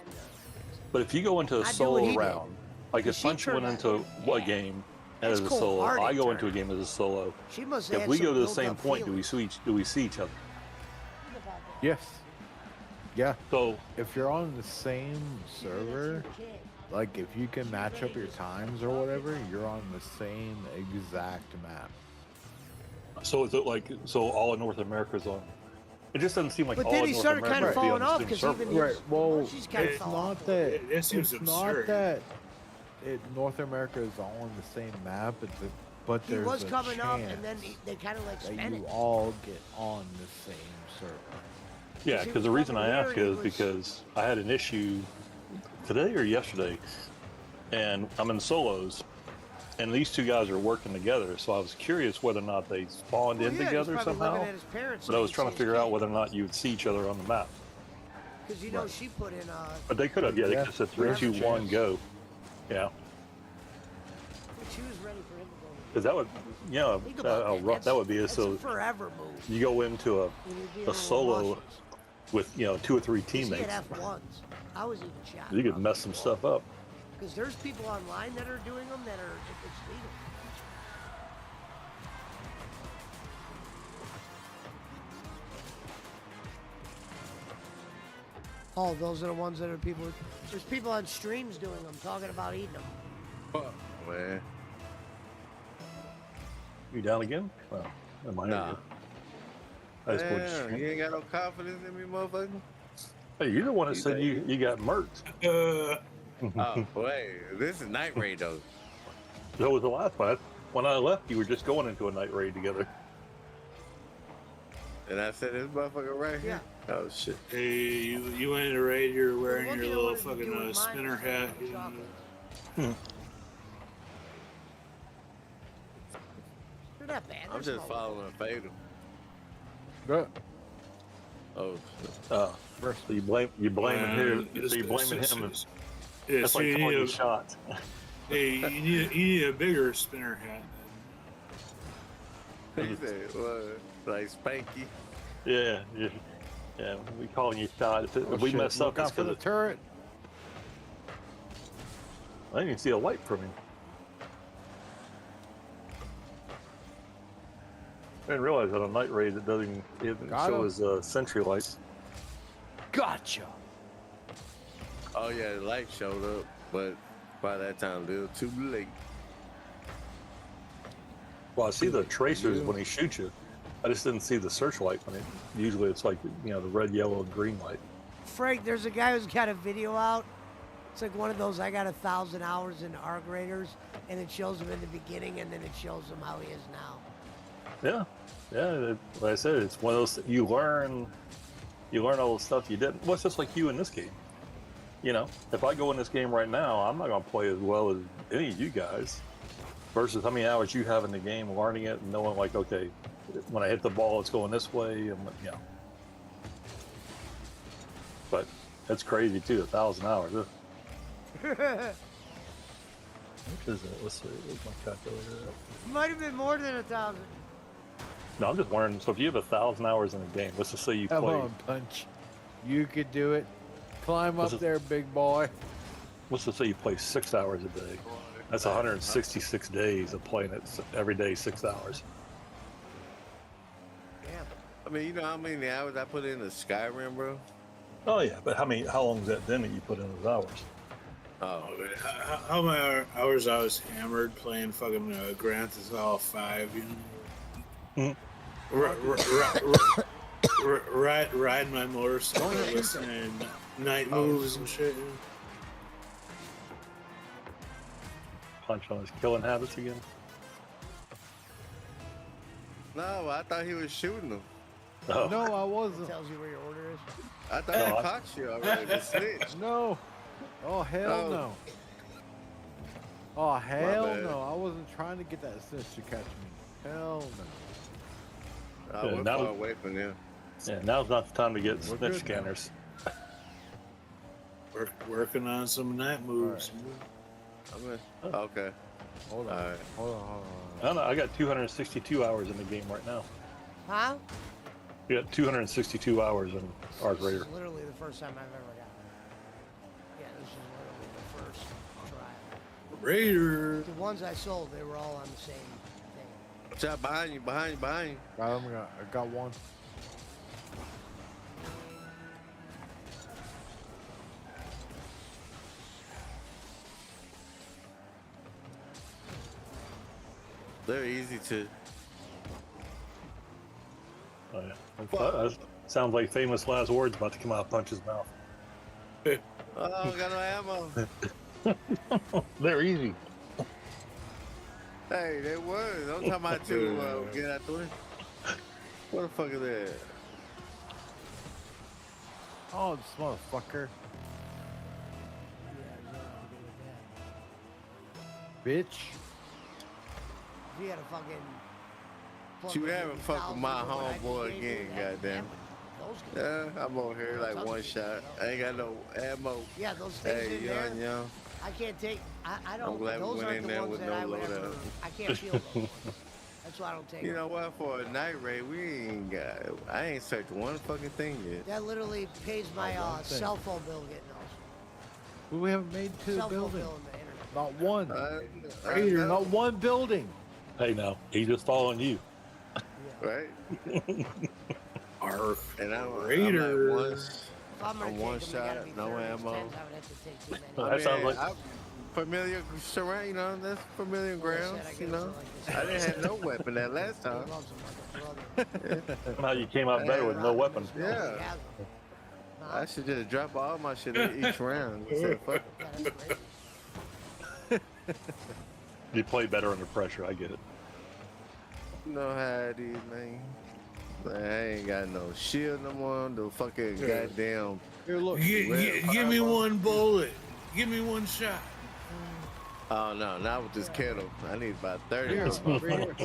But if you go into a solo round, like if Punch went into a game as a solo, I go into a game as a solo. If we go to the same point, do we see each other? Yes. Yeah. So if you're on the same server, like if you can match up your times or whatever, you're on the same exact map. So is it like all of North America's on? It just doesn't seem like but all then of he North started America kind of would be on falling the off same because server. even Right. Well, she's kind of it's falling not off. that. It seems it's absurd. not that. North America is all on the same map, but He there's was a coming up, chance and then they kind of like that spent you it. all get on the same server. Yeah, because the reason I ask is because I had an issue today or yesterday, and I'm in solos, and these two guys are working together. So I was curious whether or not they spawned in together somehow. But I was trying to figure out whether or not you would see each other on the map. Because you know she put in. But they could have. Yeah, they could have said 3, 2, 1, go. Yeah. But she was ready for him to go. Because that would, how rough that would be. That's So a forever move. you go into a solo with 2 or 3 He had teammates. F1s. I was even shocked. You could mess some stuff up. Because there's people online that are doing them that are it's legal. Oh, those are the ones that are people. There's people on streams doing them, talking about eating them. Fuck, man. You down again? Well, am I? Nah. I just put Damn, you ain't got no confidence in me, motherfucker? Hey, you're the one that said you got murked. Oh, wait. This is night raid, though. That was the last one. When I left, you were just going into a night raid together. And I said, this motherfucker right here? Oh, shit. Hey, you went in a raid, you're wearing your little fucking spinner hat. They're not bad. I'm just following Fatal. Good. Oh, so you blaming him. So you blaming him. Yeah, That's so like you calling need you shots. Hey, you need a bigger spinner hat. he said, what? Like Spanky? Yeah. We calling you shots. If we mess up, it's for the because turret. I didn't even see a light from him. I didn't realize that on night raid it doesn't show his sentry lights. Gotcha. Oh, yeah, the light showed up, but by that time, a little too late. Well, I see the tracers when he shoots you. I just didn't see the searchlight when it. Usually, it's like the red, yellow, and green light. Frank, there's a guy who's got a video out. It's like one of those, I got 1,000 hours in Arc Raiders, and it shows him in the beginning, and then it shows him how he is now. Yeah. Like I said, it's one of those you learn all the stuff you didn't. Well, it's just like you in this game. If I go in this game right now, I'm not gonna play as well as any of you guys. Versus how many hours you have in the game, learning it and knowing like, okay, when I hit the ball, it's going this way, and But that's crazy too. 1,000 hours. What is it? Let's see. Where's my calculator? Might have been more than 1,000. No, I'm just wondering. So if you have 1,000 hours in a game, let's just say you Come play. on, Punch. You could do it. Climb up there, big boy. Let's just say you play 6 hours a day. That's 166 days of playing it every day, 6 hours. I mean, you know how many hours I put into Skyrim, bro? Oh yeah, but how long is that then that you put in those hours? Oh, how many hours I was hammered playing fucking Grand Theft Auto 5, Ride my motorcycle, listening night moves and shit. Punch on his killing habits again. No, I thought he was shooting them. Oh. No, I wasn't. Tells you where your order is. I thought he caught you already. The snitch. No. Oh, hell no. Oh, hell bad. no. I wasn't trying to get that assist to catch me. Hell no. We're far away from them. Yeah, now's not the time to get We're snitch good scanners. Working on some night moves. Okay. Hold on. All right. Hold on. I don't know. I got 262 hours in the game right now. Huh? You got 262 hours in Arc This Raider. is literally the first time I've ever gotten it. Yeah, this is literally the first trial. Raider. The ones I sold, they were all on the same thing. Watch out, behind you. I got one. They're easy to. Oh, yeah. That sounds like famous last words about to come out of Punch's mouth. Oh, got no ammo. They're easy. Hey, they were. I'm talking about to get out the way. What the fuck is that? Oh, this motherfucker. Bitch. If you had a fucking. You haven't fucked with my homeboy again, goddamn. Yeah, I'm over here like one shot. I ain't got no ammo. Yeah, those things Hey, in there. young. I can't take. I don't. I'm glad we Those went aren't in the there ones with that no I would ever. loadout. I can't feel those ones. That's why I don't take You them. know what? For a night raid, we ain't got. I ain't searched one fucking thing yet. That literally pays my one thing. cell phone bill getting those. We haven't made it to the Cell phone building. bill and the internet. Not one. I Raider, know. not one building. Hey, now he's just following you. Right? Arf. And I'm Raider. like If I'm gonna I'm take one them, they gotta shot, be no 30s, ammo. 10s. I would have to take too many. Well, that sounds like- I'm familiar surround, you know, that's familiar grounds, you know. I didn't have no weapon that last He time. loves them like a brother. Somehow you came out better with no weapon. He has them. I should just drop all my shit in each round. Say, fuck it. That's great. You play better under pressure. I get it. You know how it is, man. Like, I ain't got no shield no more. The fucking goddamn. Here, look. Give me one bullet. Give me one shot. Oh no, not with this kettle. I need about 30. Here, over here.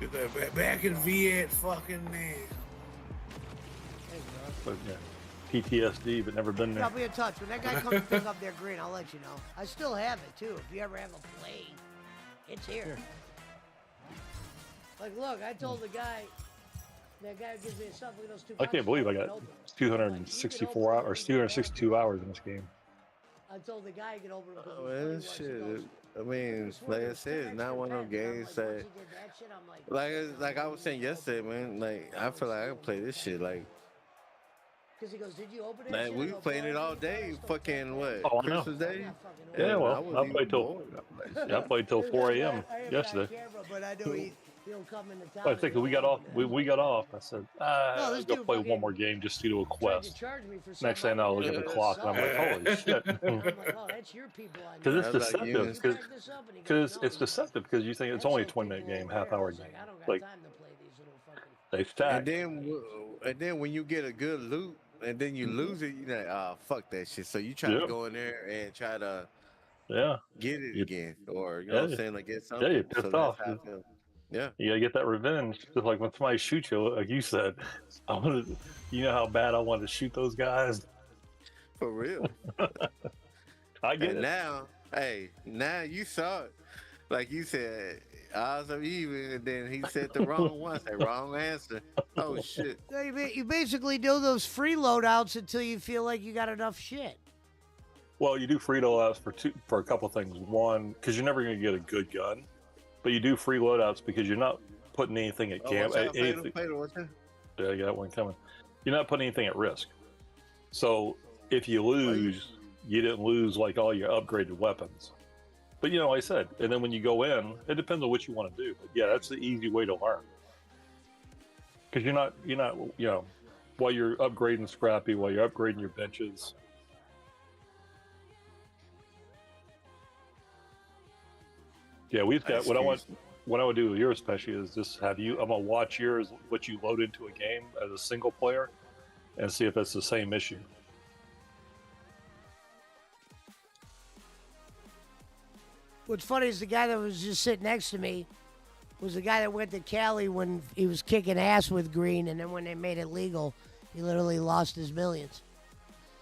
Get that back in Viet fucking man. But, yeah. PTSD, but never been there. I'll be in touch. When that guy comes to pick up their green, I'll let you know. I still have it too. If you ever have a play, it's here. Like, look, I told the guy, that guy gives me stuff. Look at those two. I can't believe I got 264 hours, or 262 hours in this game. I told the guy get over it. Oh, man, shit. I mean, like I said, it's not one of those games that, like I was saying yesterday, man. Like I feel like I can play this shit. Like he goes, did you open it? Like we playing it all day. Fucking what? Oh, I know. Christmas Day. Yeah, well, I played till 4 a.m. yesterday. But I know he'll come into town. I think we got off. We got off. I said, this go dude play fucking one more game just to do a quest. charge me for Next thing I know, I look at the clock and I'm like, holy shit. I'm like, oh, that's your people. Because it's deceptive. Because it's deceptive because you think it's only a 20-minute game, half-hour game. Like they stack. And then when you get a good loot and then you lose it, you're like, oh fuck that shit. So you try to go in there and try to get it again, or you know what I'm saying, like get something. Yeah, you're pissed off. Yeah, you gotta get that revenge. Just like when somebody shoots you, like you said, you know how bad I wanted to shoot those guys. For real. I get and it. Now you saw it. Like you said, odds are even, and then he said the wrong one, said wrong answer. Oh shit. You basically do those free loadouts until you feel like you got enough shit. Well, you do free loadouts for a couple things. One, because you're never going to get a good gun, but you do free loadouts because you're not putting anything at camp. Yeah, you got one coming. You're not putting anything at risk. So if you lose, you didn't lose like all your upgraded weapons. But you know, like I said, and then when you go in, it depends on what you want to do. But yeah, that's the easy way to learn. Because you're not, you know, while you're upgrading Scrappy, while you're upgrading your benches. Yeah, we've got what I would do with yours, especially, is just have you. I'm gonna watch yours, what you load into a game as a single player, and see if it's the same issue. What's funny is the guy that was just sitting next to me was the guy that went to Cali when he was kicking ass with green, and then when they made it legal, he literally lost his millions.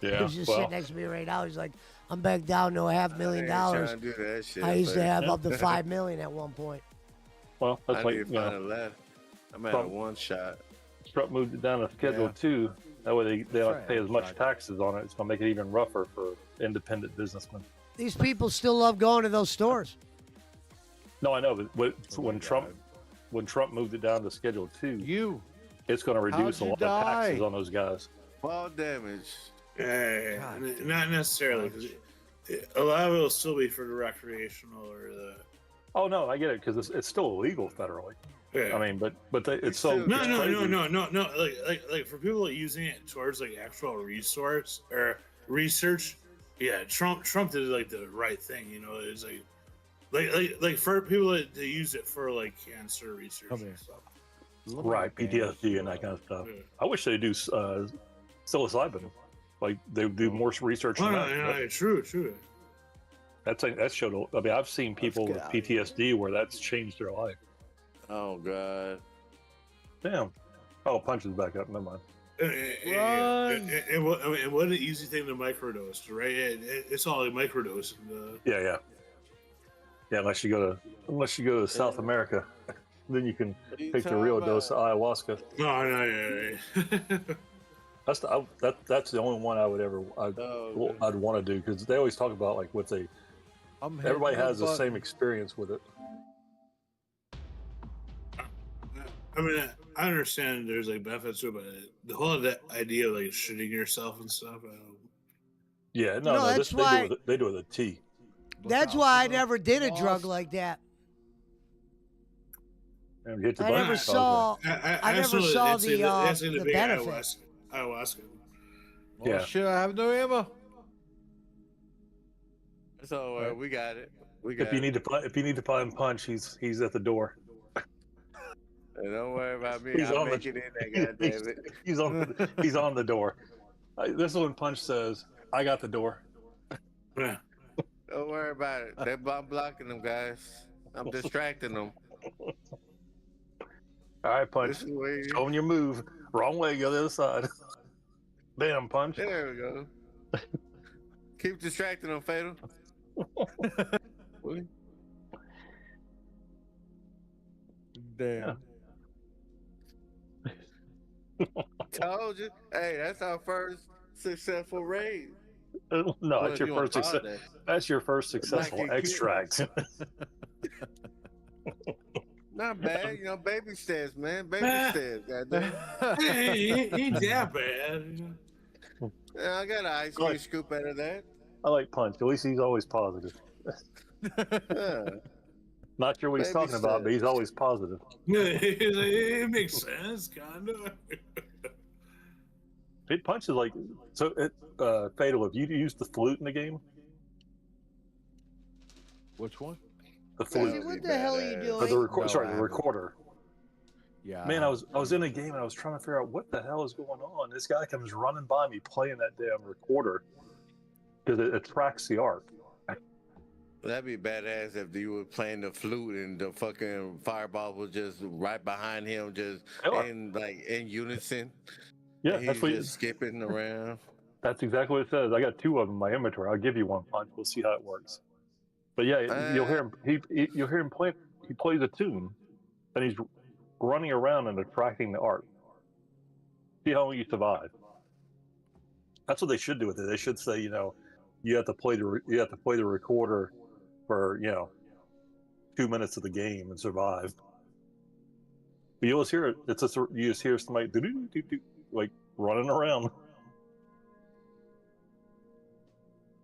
Yeah, He was just sitting next to me right now. He's like, I'm back down to $500,000. Trying to do that shit, I used to have Yeah. up to $5 million at one point. Well, that's I like, need to find a left. I'm at a one shot. Trump moved it down to Schedule 2. That way they don't pay as much taxes on it. It's going to make it even rougher for independent businessmen. These people still love going to those stores. No, I know, but when Trump moved it down to Schedule 2, it's going to reduce a lot of taxes on those guys. Fall damage. Not necessarily. 'Cause a lot of it will still be for the recreational or the. Oh no, I get it because it's still illegal federally. Yeah. I mean, but it's so No. Like for people using it towards like actual resource or research, yeah, Trump did like the right thing. You know, it's like for people that use it for like cancer research and stuff. Right, PTSD and that kind of stuff. Yeah. I wish they do psilocybin, like they do more research. Oh, on no, that. True. That showed. I mean, I've seen people with PTSD where that's changed their life. Oh God. Damn. Oh, Punch is back up. Never mind. And what an easy thing to microdose, right? It's all like microdosing. Yeah. Unless you go to South America, then you can take the real dose of ayahuasca. No. That's the only one I'd want to do because they always talk about like what they. Everybody has the same experience with it. I mean, I understand there's like benefits to it, but the whole idea of like shitting yourself and stuff. Yeah, no, that's why they do it with a T. That's why I never did a drug like that. I never saw the benefit. Ayahuasca. Yeah. Shit, I have no ammo. It's all right. We got it. If you need to find Punch, he's at the door. Hey, don't worry about me. He's I'll on make it in there, goddammit. He's on the door. This is when Punch says, "I got the door." Don't worry about it. I'm blocking them, guys. I'm distracting them. All right, Punch. Showing your move. Wrong way. Go the other side. Bam, Punch. There we go. Keep distracting them, Fatal. Damn. Told you. Hey, that's our first successful raid. No, that's your first success. That's your first successful extract. Not bad, baby steps, man. Baby steps, goddamn. Ain't that bad. Yeah, I got an ice cream scoop out of that. I like Punch. At least he's always positive. Yeah. Not sure what he's talking about, but he's always positive. It makes sense, kind of. Punch is like Fatal. Have you used the flute in the game? Which one? The flute. What the hell are you doing? Or the recorder. Yeah. Man, I was in a game and I was trying to figure out what the hell is going on. This guy comes running by me playing that damn recorder because it tracks the arc. That'd be badass if you were playing the flute and the fucking fireball was just right behind him, just in unison. Yeah, and that's he's what just skipping around. That's exactly what it says. I got 2 of them in my inventory. I'll give you one, Punch. We'll see how it works. But yeah, you'll hear him. You'll hear him play. He plays a tune, and he's running around and attracting the arc. See how long you survive. That's what they should do with it. They should say, you have to play the recorder for 2 minutes of the game and survive. But you'll just hear it. You just hear somebody like running around.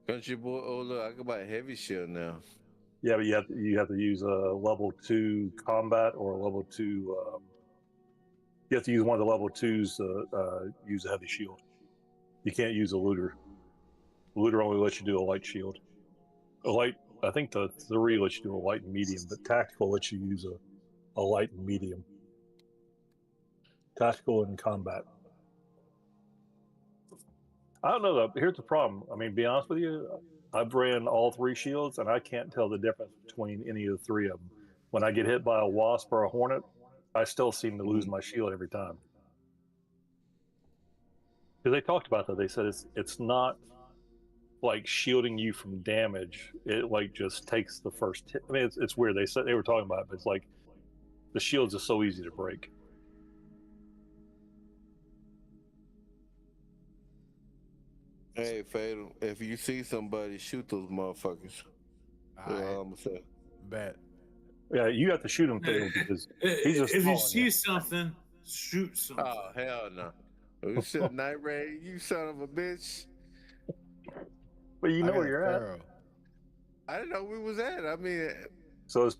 Country boy, oh look, I can buy a heavy shield now. Yeah, but you have to use a level 2 combat or a level 2. You have to use one of the level 2s to use a heavy shield. You can't use a looter. Looter only lets you do a light shield. I think the 3 lets you do a light and medium, but tactical lets you use a light and medium. Tactical and combat. I don't know though. Here's the problem. I mean, be honest with you, I've ran all 3 shields, and I can't tell the difference between any of the 3 of them. When I get hit by a wasp or a hornet, I still seem to lose my shield every time. Because they talked about that. They said it's not like shielding you from damage. It like just takes the first hit. I mean, it's weird. They said they were talking about it, but it's like the shields are so easy to break. Hey, Fatal, if you see somebody, shoot those motherfuckers. All right. I'm saying. Bet. Yeah, you have to shoot him, Fatal, because he's just if you following see something, shoot something. Oh, hell no. You said Night Raid, you son of a bitch. But you know where you're at. I didn't know we was at. I mean, so it's